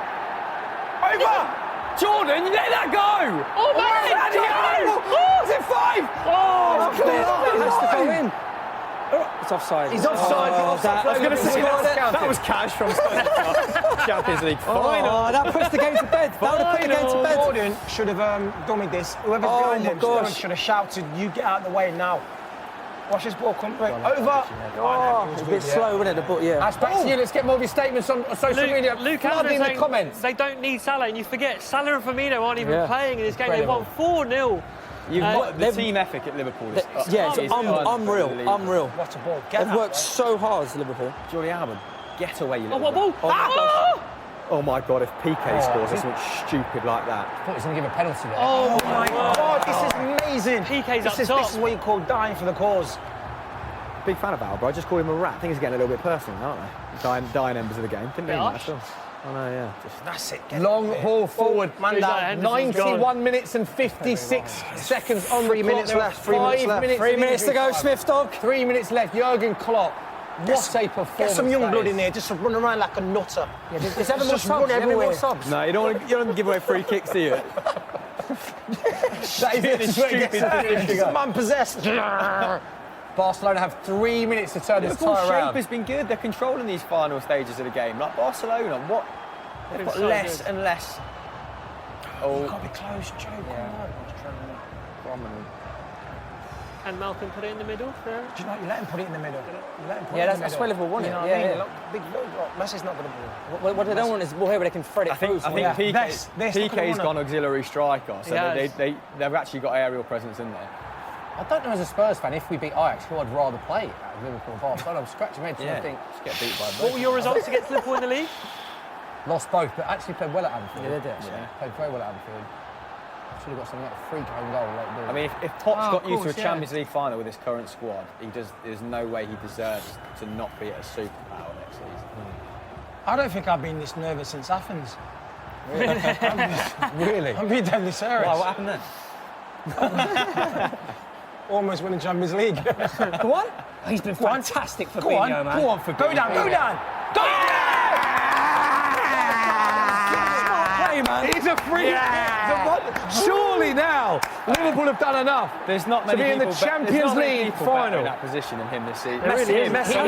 Jordan, you let that go! Oh, man! Is it 5? It has to go in. It's offside. He's offside. I was gonna say that that was cash from Champions League final. Oh, that puts the game to bed. That would have put the game to bed. Jordan should have dummied this. Whoever's Oh behind my him gosh. should have shouted, "You get out of the way now." Watch this ball come over. Oh, it's a bit slow, isn't it? The ball, yeah. Ash, back to you. Let's get more of your statements on social media. Luke Flood in the comments. They don't need Salah, and you forget Salah and Firmino aren't even playing in this game. They won Incredible. 4-0. The team ethic at Liverpool is Yeah, it's unreal. unbelievable. Unreal. What a ball! They've worked so hard, Liverpool. Jordi Alba, get away, you Oh, little what ball? Oh my god, if PK scores something stupid like that. I thought he was going to give a penalty there. Oh, My God, this is amazing. PK's up This top. is what you call dying for the cause. Big fan of Alba. I just called him a rat. Things are getting a little bit personal, aren't they? Dying embers of the game. Didn't mean that at all. Oh no, yeah. That's it. Long haul forward. Man down. 91 minutes and 56 seconds on 3 minutes left, 3 minutes left. 3 minutes to go, Smith Dog. 3 minutes left. Jurgen Klopp. What a performance. Get some young that blood is. in there, just to run around like a nutter. Is there more Just subs? run Is there more everywhere. subs? No, you don't give away free kicks, do you? That is it. He's a man possessed. Barcelona have 3 minutes to turn this Liverpool's tie shape around. has been good. They're controlling these final stages of the game. Like Barcelona, they've got so less good. and less. Oh, Got to be close, Joe. Come on. Can Malcolm put it in the middle? Do you know what? You let him put it in the middle. You let him put Yeah, it in that's the middle. where Liverpool won it. You know what Yeah, I mean? yeah. Look, big look. Messi's not going to ball. What they don't want is a ball here where they can thread it I think through. PK's This, look at the gone runner. auxiliary striker, so He has. they've actually got aerial presence in there. I don't know as a Spurs fan, if we beat Ajax, who I'd rather play at Liverpool or Barcelona. I'm scratching my head trying to think. Just get beat by What were your results against Liverpool in the league? Lost both, but actually played well at Anfield. Yeah, they did, actually. Played very well at Anfield. Should have got something like a freak home goal. I mean, if Potts got used to a course, yeah. Champions League final with his current squad, there's no way he deserves to not be at a superpower next season. I don't think I've been this nervous since Athens. Really? I'm being deadly serious. Wow, what happened then? Almost winning Champions League. Go on. He's been fantastic for Go on, Fabinho, man. go on, Fabinho. Go down, go down. Go Man. He's a freak. Surely now Liverpool have done enough. There's not many to be in the people Champions League better final. in that position than him this season. He's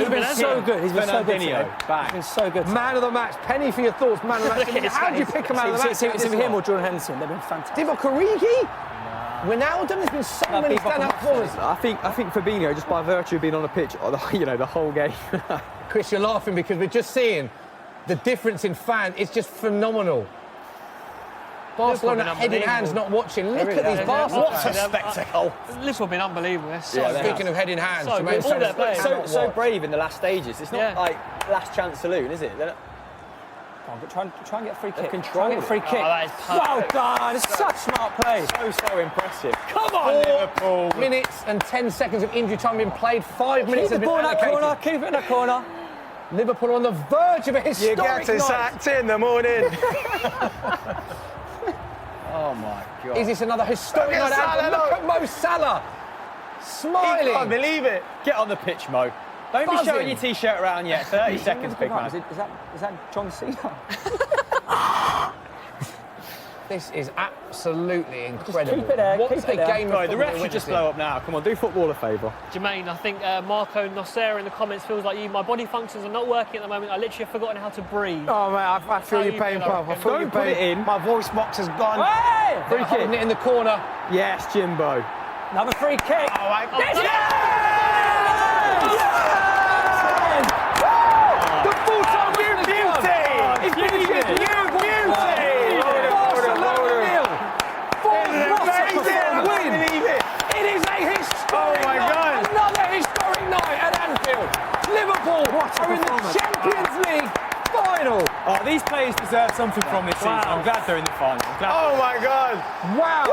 been so good. He's been so good. Back. He's been so good. Man of the match. Penny for your thoughts, man of the match. How do you pick a man of the match? It's him or Jordan Henderson. They've been fantastic. Divock Origi? Wijnaldum, there's been so many standout performances. I think Fabinho, just by virtue of being on the pitch, the whole game. Chris, you're laughing because we're just seeing the difference in fans. It's just phenomenal. Barcelona head in hands, not watching. Look at these Barcelona. What a spectacle. Liverpool have been unbelievable. They're so good. Speaking of head in hands, So good. All their players. So brave in the last stages. It's not Yeah. like last chance saloon, is it? Try and get a free kick. controlled Try and get a free it. kick. Oh, that is Well perfect. done. It's such smart play. So impressive. Come on, Liverpool. Minutes and 10 seconds of injury time being played. 5 minutes Keep the has been ball in that corner. allocated. Keep it in that corner. Liverpool on the verge of a You historic get to night. sacked in the morning. Oh my God. Is this another historic Look at night? Salah, Look look. at Mo Salah. I Smiling. can't believe it. Get on the pitch, Mo. Don't be Buzzing. showing your T-shirt around yet. 30 seconds, big man. Is that John Cena? This is absolutely incredible. keep it there, What keep a it there. game of Right, the football ref we're should just witnessing. blow up now. Come on, do football a favour. Jermaine, I think Marco Nosser in the comments feels like you. My body functions are not working at the moment. I literally have forgotten how to breathe. Oh, mate, I feel How your you pain, feel, I pal. I reckon. feel your Don't put pain. it in. My voice box has gone. Hey! Free kick. It in the corner. Yes, Jimbo. Another free kick. Oh, I... The full-time beauty! It's finishing. Barcelona nil. Amazing. Win. It is a historic night. Another historic night at Anfield. Liverpool are in the Champions League final. Oh, these players deserve something from this season. I'm glad they're in the final. I'm glad. Oh, my God. Wow.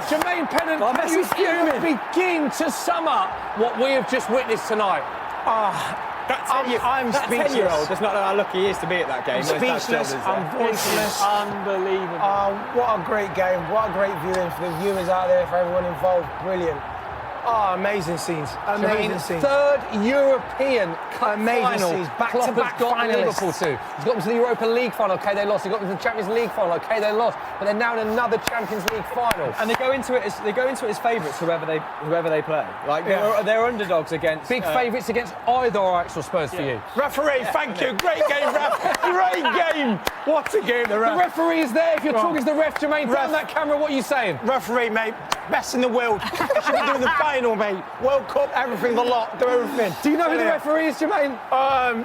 Jermaine Pennant, Oh, can you Messi's fuming. begin to sum up what we have just witnessed tonight? I'm That speechless. 10-year-old does not know how lucky he is to be at that game. I'm when his dad speechless. shoulders I'm there. voiceless. Unbelievable. What a great game. What a great viewing for the viewers out there, for everyone involved. Brilliant. Oh, amazing scenes. Amazing Jermaine, scenes. third European Cup Amazing final. scenes. Klopp Back-to-back has got finalists. Liverpool to. He's got them to the Europa League final. Okay, they lost. He got them to the Champions League final. Okay, they lost. But they're now in another Champions League final. And they go into it as favourites, whoever they play. Like they're underdogs against Big favourites against either Ajax or Spurs for you. Referee, thank you. Great game, ref. Great game. What a game, the The ref. referee is there. If you're talking to the ref, Jermaine, Ref. down that camera, what are you saying? Referee, mate. Best in the world. Should be doing the final, mate. World Cup, everything, the lot. Do everything. Do you know who the referee is, Jermaine?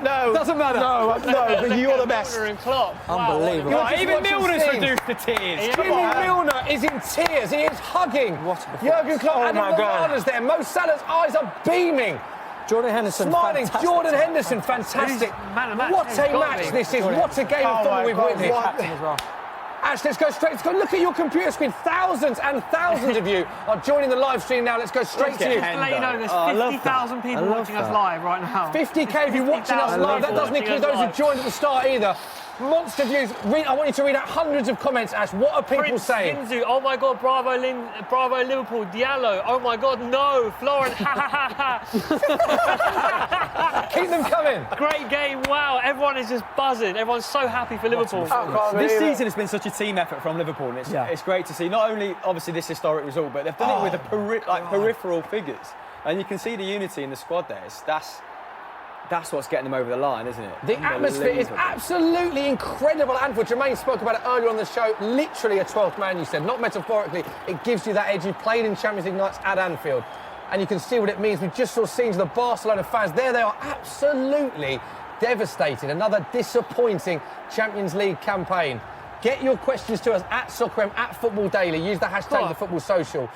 No. Doesn't matter. No, but you're the best. Milner and Klopp. Unbelievable. Wow, You're just even watching Milner's scenes. reduced to tears. Jimmy Milner is in tears. He is hugging Jurgen Klopp. Oh, and my God. Lallana's there. Mo Salah's eyes are beaming. Jordan Henderson. Smiling. fantastic. Jordan Henderson, fantastic. Man of the match. What He's a got to match be. this is. What a game of Oh, football my we've God, witnessed. what- Captain as well. Ash, let's go straight. Let's go look at your computer screen. Thousands and thousands of you are joining the live stream now. Let's go straight to you. Just to let you know, there's Oh, I love 50,000 people watching us live right now. 50k if you're watching us 50,000 live. That people doesn't watching include us those who live. joined at the start either. Monster views. I want you to read out hundreds of comments, Ash. What are people Prince saying? Ginzu, oh my God, bravo Liverpool. Diallo, oh my God, no. Florent, ha ha ha. Keep them coming. Great game, wow. Everyone is just buzzing. Everyone's so happy for Liverpool. This season has been such a team effort from Liverpool, and it's great to see. Not only obviously this historic result, but they've done it with the peripheral figures, and you can see the unity in the squad there. That's what's getting them over the line, isn't it? The atmosphere is absolutely incredible at Anfield. Jermaine spoke about it earlier on the show. Literally a 12th man, you said. Not metaphorically. It gives you that edge. You played in Champions League nights at Anfield. And you can see what it means. We just saw scenes of the Barcelona fans. There they are, absolutely devastated. Another disappointing Champions League campaign. Get your questions to us at SoccerM, at Football Daily. Use the hashtag Oh. TheFootballSocial.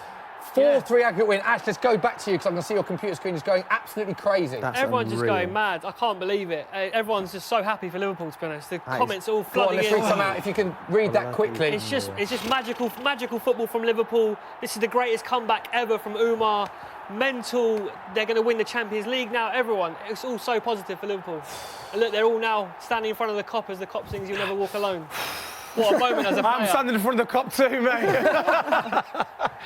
4-3 aggregate win. Ash, let's go back to you because I can see your computer screen is going absolutely crazy. Everyone's just going mad. I can't believe it. Everyone's just so happy for Liverpool, to be honest. The comments are all Go on, flooding let's in. read some out. If you can read that quickly. It's just magical football from Liverpool. This is the greatest comeback ever from Umar. Mental. They're going to win the Champions League now. Everyone. It's all so positive for Liverpool. And look, they're all now standing in front of the Kop as the Kop sings "You'll Never Walk Alone." What a moment as a player. I'm standing in front of the Kop too, mate.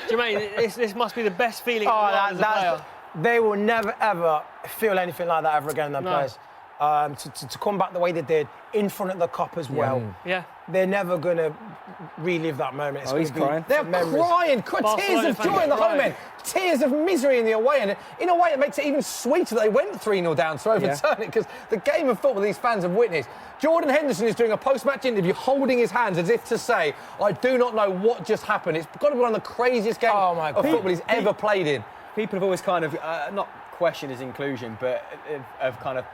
Jermaine, this must be the best feeling in the world as a player. They will never, ever feel anything like that ever again, their players. To come back the way they did, in front of the Kop as well. Yeah. They're never going to relive that moment. It's he's crying. They're crying. Tears of joy in the home end. Tears of misery in the away end. In a way, it makes it even sweeter that they went 3-0 down to overturn it, because the game of football these fans have witnessed. Jordan Henderson is doing a post-match interview holding his hands as if to say, I do not know what just happened. It's got to be one of the craziest games of football he's ever played in. People have always kind of, not questioned his inclusion, but have kind of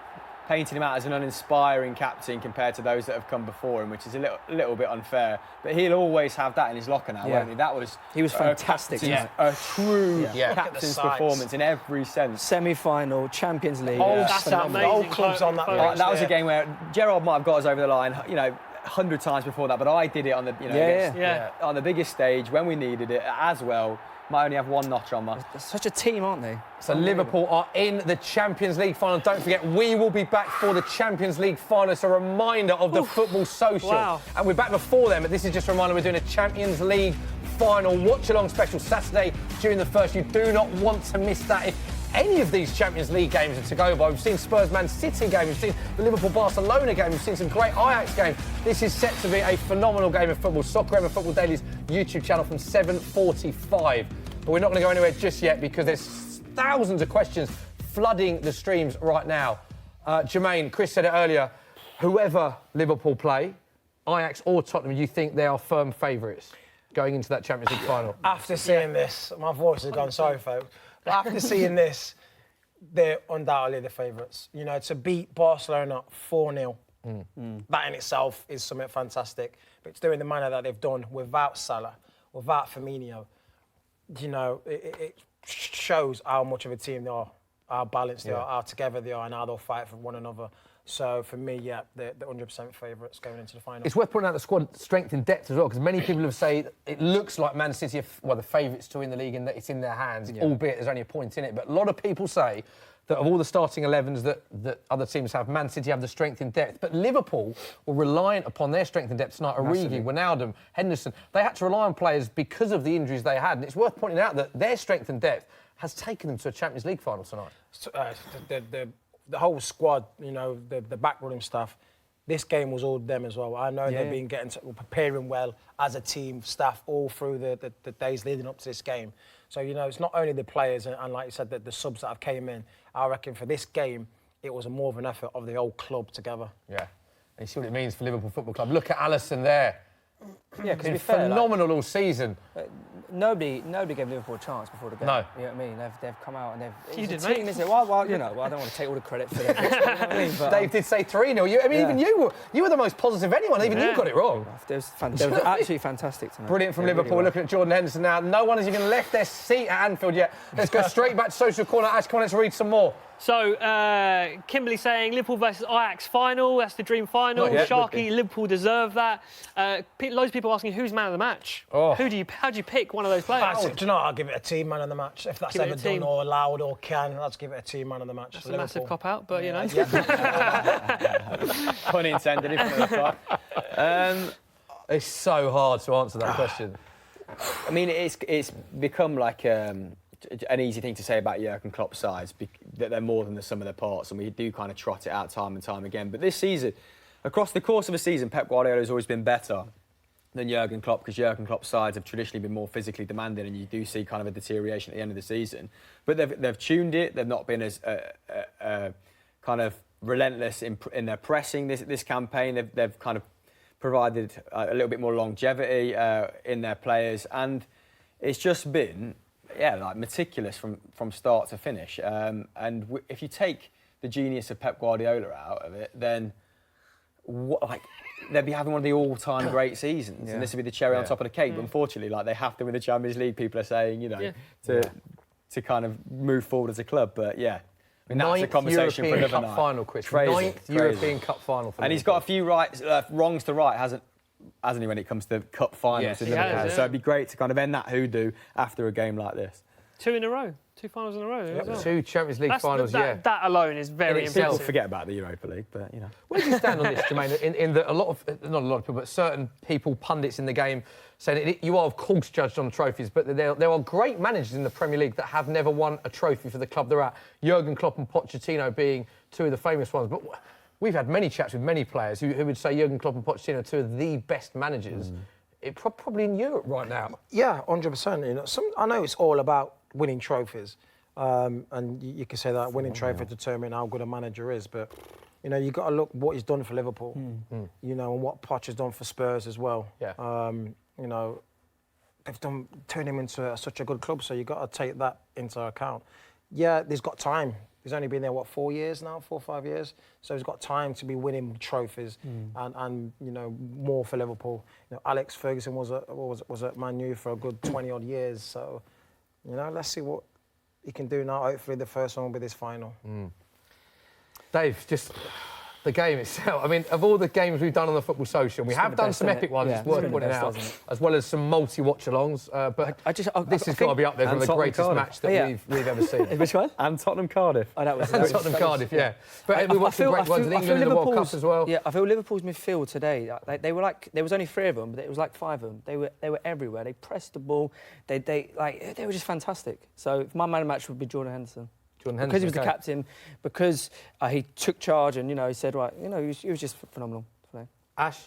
painted him out as an uninspiring captain compared to those that have come before him, which is a little bit unfair. But he'll always have that in his locker now, won't he? He was fantastic. A true captain's performance in every sense. Semi-final, Champions League. That's an amazing clubs on that. That was a game where Gerrard might have got us over the line, 100 times before that, but I did it on the, on the biggest stage when we needed it as well. Might only have one notch on that. They're such a team, aren't they? So Liverpool are in the Champions League final. Don't forget, we will be back for the Champions League final. It's a reminder of the Football Social. Wow. And we're back before them, but this is just a reminder we're doing a Champions League final watch-along special Saturday during the first. You do not want to miss that. If any of these Champions League games are to go by, we've seen Spurs-Man City game, we've seen the Liverpool-Barcelona game, we've seen some great Ajax games. This is set to be a phenomenal game of football. Soccer and Football Daily's YouTube channel from 7:45. But we're not going to go anywhere just yet because there's thousands of questions flooding the streams right now. Jermaine, Chris said it earlier, whoever Liverpool play, Ajax or Tottenham, you think they are firm favourites going into that Champions League final? After seeing this, my voice has gone, sorry folks, but after seeing this, they're undoubtedly the favourites. You know, to beat Barcelona 4-0, that in itself is something fantastic. But to do it in the manner that they've done without Salah, without Firmino, you know, it shows how much of a team they are, how balanced they are, how together they are, and how they'll fight for one another. So for me, they're 100% favourites going into the final. It's worth pointing out the squad strength and depth as well, because many people have said it looks like Man City are the favourites to win the league and that it's in their hands, albeit there's only a point in it. But a lot of people say that of all the starting 11s that other teams have, Man City have the strength and depth. But Liverpool were reliant upon their strength and depth tonight. Origi, Wijnaldum, Henderson. They had to rely on players because of the injuries they had. And it's worth pointing out that their strength and depth has taken them to a Champions League final tonight. So, the whole squad, you know, the backroom staff, this game was all them as well. I know they've been preparing well as a team, staff, all through the days leading up to this game. So, you know, it's not only the players and like you said, the subs that have came in. I reckon for this game, it was more of an effort of the whole club together. Yeah. And you see what it means for Liverpool Football Club. Look at Alisson there. Yeah, because been phenomenal all season. Nobody gave Liverpool a chance before the game. No. You know what I mean? They've come out and they've... You did, team, mate. Is it? Well, you know, I don't want to take all the credit for it. You know what I mean? But, Dave did say 3-0. Even you were the most positive of anyone. Even you got it wrong. They was absolutely fantastic tonight. Brilliant from Liverpool. We're looking at Jordan Henderson now. No one has even left their seat at Anfield yet. Let's go straight back to Social Corner. Ash, come on, let's read some more. So, Kimberly saying Liverpool versus Ajax final. That's the dream final. Sharky, Liverpool deserve that. Loads of people asking who's man of the match. Oh. How do you pick one of those players? Do you know what? I'll give it a team man of the match. If that's ever done or allowed or can, I'll just give it a team man of the match. That's a massive cop-out, but, you know. Pun intended, if It's so hard to answer that question. I mean, it's become like an easy thing to say about Jurgen Klopp's sides, that they're more than the sum of their parts, and we do kind of trot it out time and time again. But this season, across the course of a season, Pep Guardiola has always been better than Jurgen Klopp, because Jurgen Klopp's sides have traditionally been more physically demanding, and you do see kind of a deterioration at the end of the season. But they've tuned it. They've not been as kind of relentless in their pressing this campaign. They've kind of provided a little bit more longevity in their players, and it's just been like meticulous from start to finish. If you take the genius of Pep Guardiola out of it, then they'd be having one of the all-time great seasons, and this would be the cherry on top of the cake. But unfortunately, like, they have to win the Champions League. People are saying, you know, to kind of move forward as a club. But yeah, I mean, that's a conversation European for another Cup night. final, Chris. Crazy, Ninth crazy. European Cup final for And he's Liverpool. got a few wrongs to right, hasn't he, when it comes to cup finals Yes, in he Liverpool? has, So it'd be great to kind of end that hoodoo after a game like this. 2 in a row. 2 finals in a row. As well. 2 Champions League finals, that alone is very In itself. impressive. People forget about the Europa League, but, you know. Where do you stand on this, Jermaine? In that not a lot of people, but certain people, pundits in the game, saying you are, of course, judged on trophies, but there are great managers in the Premier League that have never won a trophy for the club they're at. Jurgen Klopp and Pochettino being 2 of the famous ones. But we've had many chats with many players who would say Jurgen Klopp and Pochettino are 2 of the best managers probably in Europe right now. Yeah, 100%. You know, I know it's all about winning trophies. And you can say that winning trophy determine how good a manager is, but you know, you've got to look what he's done for Liverpool, you know, and what Poch has done for Spurs as well. Yeah. You know, they've turned him into such a good club, so you've got to take that into account. Yeah, he's got time. He's only been there, 4 years now, 4 or 5 years? So he's got time to be winning trophies and you know, more for Liverpool. You know, Alex Ferguson was at Man U for a good 20-odd years, so, you know, let's see what he can do now. Hopefully the first one will be this final. Dave, just the game itself. I mean, of all the games we've done on the Football Social, we have done some epic ones, it's worth pointing out, as well as some multi-watch-alongs. But this has got to be up there for the greatest match that we've ever seen. Which one? And Tottenham-Cardiff. Oh, that was Tottenham-Cardiff, yeah. But we watched some great ones in England in the World Cup as well. Yeah, I feel Liverpool's midfield today. They were like, there was only 3 of them, but it was like 5 of them. They were everywhere. They pressed the ball. They were just fantastic. So my man of the match would be Jordan Henderson. Because he was the captain, because he took charge, and you know, he said, right, you know, he was just phenomenal today. Ash,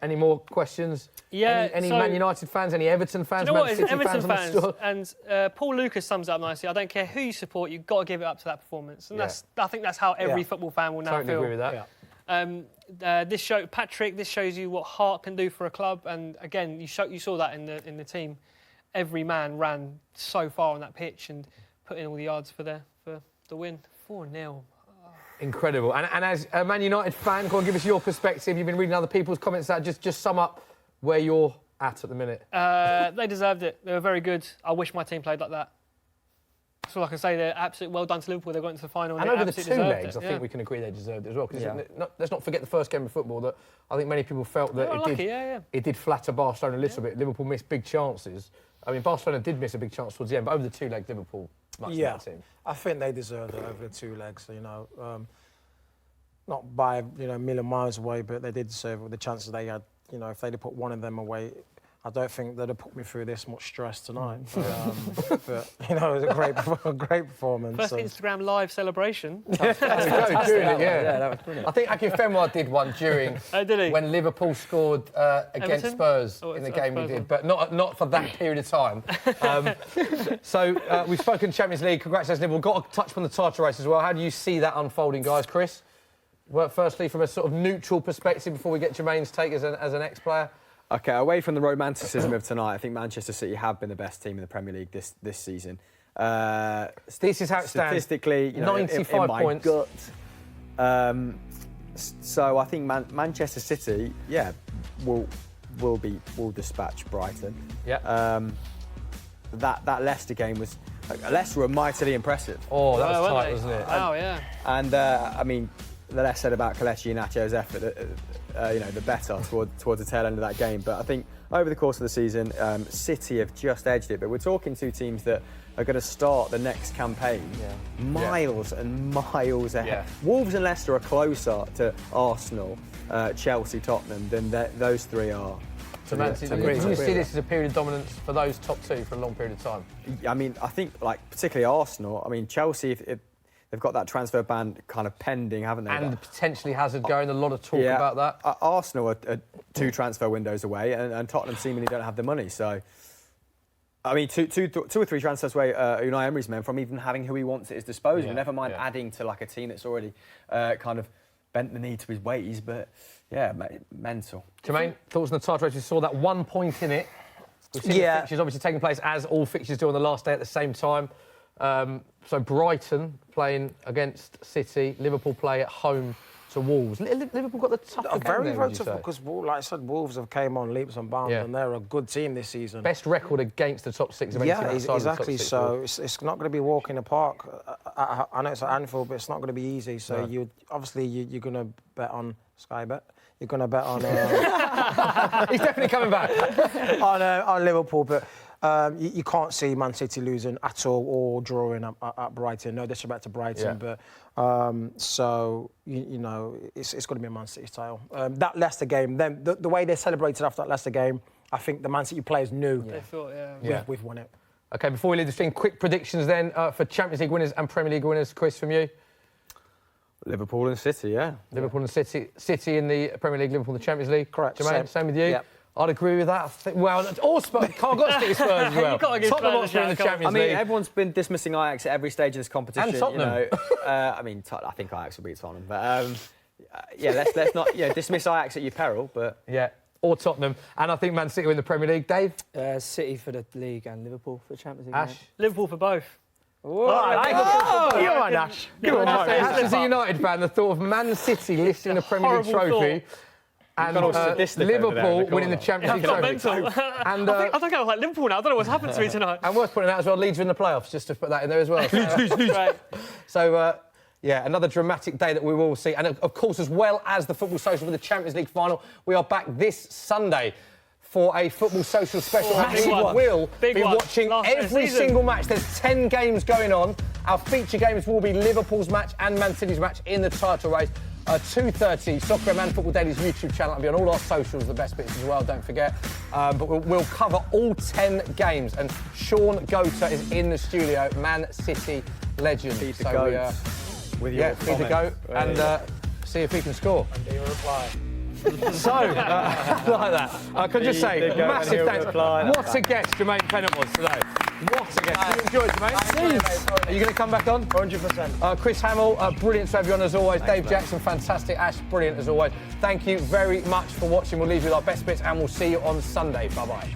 any more questions? Yeah. Any Man United fans? Any Everton fans? Do you know what? Man City Everton fans? On the store? And Paul Lucas sums it up nicely. I don't care who you support, you've got to give it up to that performance, and I think that's how every football fan will now Totally feel. agree with that. This shows you what heart can do for a club, and again, you saw that in the team. Every man ran so far on that pitch and put in all the yards for the win. 4-0. Incredible. And as a Man United fan, go on, give us your perspective. You've been reading other people's comments. Just sum up where you're at the minute. They deserved it. They were very good. I wish my team played like that. That's all I can say. They're absolutely well done to Liverpool. They got into the final. And over the 2 legs, I yeah. think we can agree they deserved it as well. Because let's not forget the first game of football that I think many people felt that it did flatter Barcelona a little bit. Liverpool missed big chances. I mean, Barcelona did miss a big chance towards the end, but over the 2 legs, Liverpool much better team. I think they deserved it over the 2 legs. You know, not by a million miles away, but they did deserve it with the chances they had. You know, if they'd have put one of them away, I don't think they'd have put me through this much stress tonight. But you know, it was a great performance. First Instagram live celebration. That was brilliant. I think Akinfenwa did one during when Liverpool scored against Spurs in the game we did, but not for that period of time. So we've spoken Champions League. Congratulations, Liverpool. Got to touch on the title race as well. How do you see that unfolding, guys? Chris, firstly from a sort of neutral perspective before we get Jermaine's take as an ex-player. OK, away from the romanticism of tonight, I think Manchester City have been the best team in the Premier League this season. This is how it stands. Statistically, you know, 95 in my points. Gut. So I think Manchester City, will dispatch Brighton. Yeah. That Leicester game was. Leicester were mightily impressive. Oh, that was tight, wasn't it? Oh, yeah. And I mean, the less said about Kelechi Iheanacho's effort, the better towards the tail end of that game. But I think over the course of the season, City have just edged it. But we're talking 2 teams that are going to start the next campaign miles and miles ahead. Yeah. Wolves and Leicester are closer to Arsenal, Chelsea, Tottenham than those 3 are. So do you see this as a period of dominance for those top 2 for a long period of time? I mean, I think, particularly Arsenal. I mean, Chelsea, if they've got that transfer ban kind of pending, haven't they? And potentially Hazard going. A lot of talk about that. Arsenal are 2 transfer windows away, and Tottenham seemingly don't have the money. So, I mean, two or three transfers away, Unai Emery's men from even having who he wants at his disposal. Never mind adding to a team that's already kind of bent the knee to his ways. But yeah, mental. Jermaine, thoughts on the title race? You saw that 1 point in it. We've seen the fixtures obviously taking place as all fixtures do on the last day at the same time. So Brighton playing against City, Liverpool play at home to Wolves. Liverpool got the tougher game Very, there, very would you tough say? because, like I said, Wolves have came on leaps and bounds, Yeah. and they're a good team this season. Best record against the top 6 of any team Yeah, outside exactly. of the top 6. So it's not going to be walk in the park. I know it's at Anfield, but it's not going to be easy. So No. you're going to bet on Sky Bet. You're going to bet on He's definitely coming back. on Liverpool, but you can't see Man City losing at all or drawing at Brighton. No disrespect to Brighton, Yeah. but so you know it's going to be a Man City title. That Leicester game, then the way they celebrated after that Leicester game, I think the Man City players knew They thought, we've won it. OK, before we leave the stream, quick predictions then for Champions League winners and Premier League winners. Chris, from you? Liverpool and City, yeah. Liverpool and City in the Premier League, Liverpool in the Champions League. Correct. Jermaine, same with you? Yep. I'd agree with that. Well, all Spurs, can't got to stick with Spurs as well. You've got to give Tottenham Spurs a Hotspur in the shout, come on. Champions I mean, League. everyone's been dismissing Ajax at every stage of this competition. And Tottenham. You know, I mean, I think Ajax will beat Tottenham, but yeah, let's not dismiss Ajax at your peril. But Yeah, or Tottenham. And I think Man City win the Premier League. Dave? City for the league and Liverpool for the Champions League. Ash? Liverpool for both. Come on, Ash. Come on, Ash is a United fan. The thought of Man City lifting the Premier League horrible trophy and all sadistic over there in the Liverpool corner. winning the Champions League Got trophy. mental. And, I think I like Liverpool now. I don't know what's happened to me tonight. and worth pointing out as well, Leeds are in the playoffs, just to put that in there as well. Right. So, yeah, another dramatic day that we will see. And, of course, as well as the Football Social for the Champions League final, we are back this Sunday for a Football Social special. Massive We one. will Big be one. watching Last of the every season. single match. There's 10 games going on. Our feature games will be Liverpool's match and Man City's match in the title race. 2:30, Soccer and Football Daily's YouTube channel. I'll be on all our socials, the best bits as well, don't forget. But we'll cover all 10 games. And Sean Gota is in the studio, Man City legend. Feed the So goats with your feed the goat comment. and see if he can score. Do you reply? So, like that. I can just say, Feed the goat and massive he'll thanks. reply. What a guest Jermaine Pennant was today. What a guest. You enjoyed it, mate? Are you going to come back on? 100%. Chris Hamill, brilliant to have you on as always. Dave Jackson, fantastic. Ash, brilliant as always. Thank you very much for watching. We'll leave you with our best bits and we'll see you on Sunday. Bye-bye.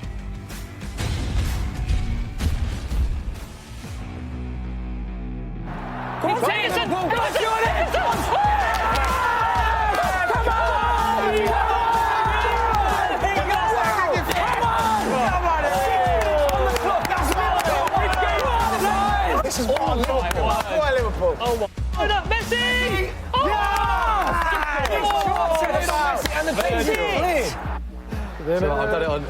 This is one Liverpool. Why Liverpool? Oh, my. Oh, no, Messi! Oh! So I've done it on.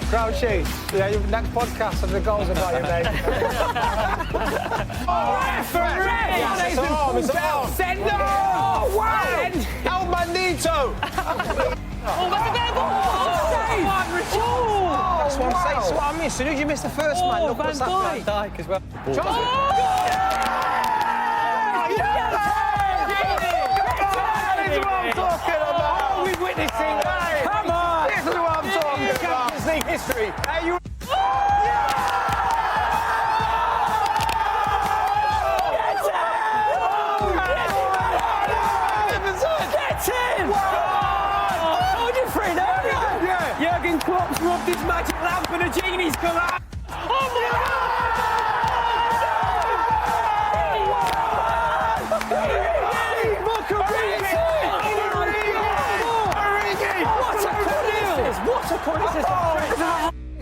Crowd chase. Yeah, your next podcast of the goals about you, mate. It's on. Send no! Wow! El Bandito! Oh, that's a bad ball! That's what I'm saying. That's what I missed. As soon as you missed the first man, look what's happening. Dyke as well. What are we witnessing? Come on! This is what I'm talking about. Champions League history. Hey, you... Jurgen Klopp's rubbed his magic lamp and a genie's come out.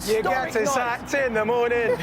You get to sacked in the morning.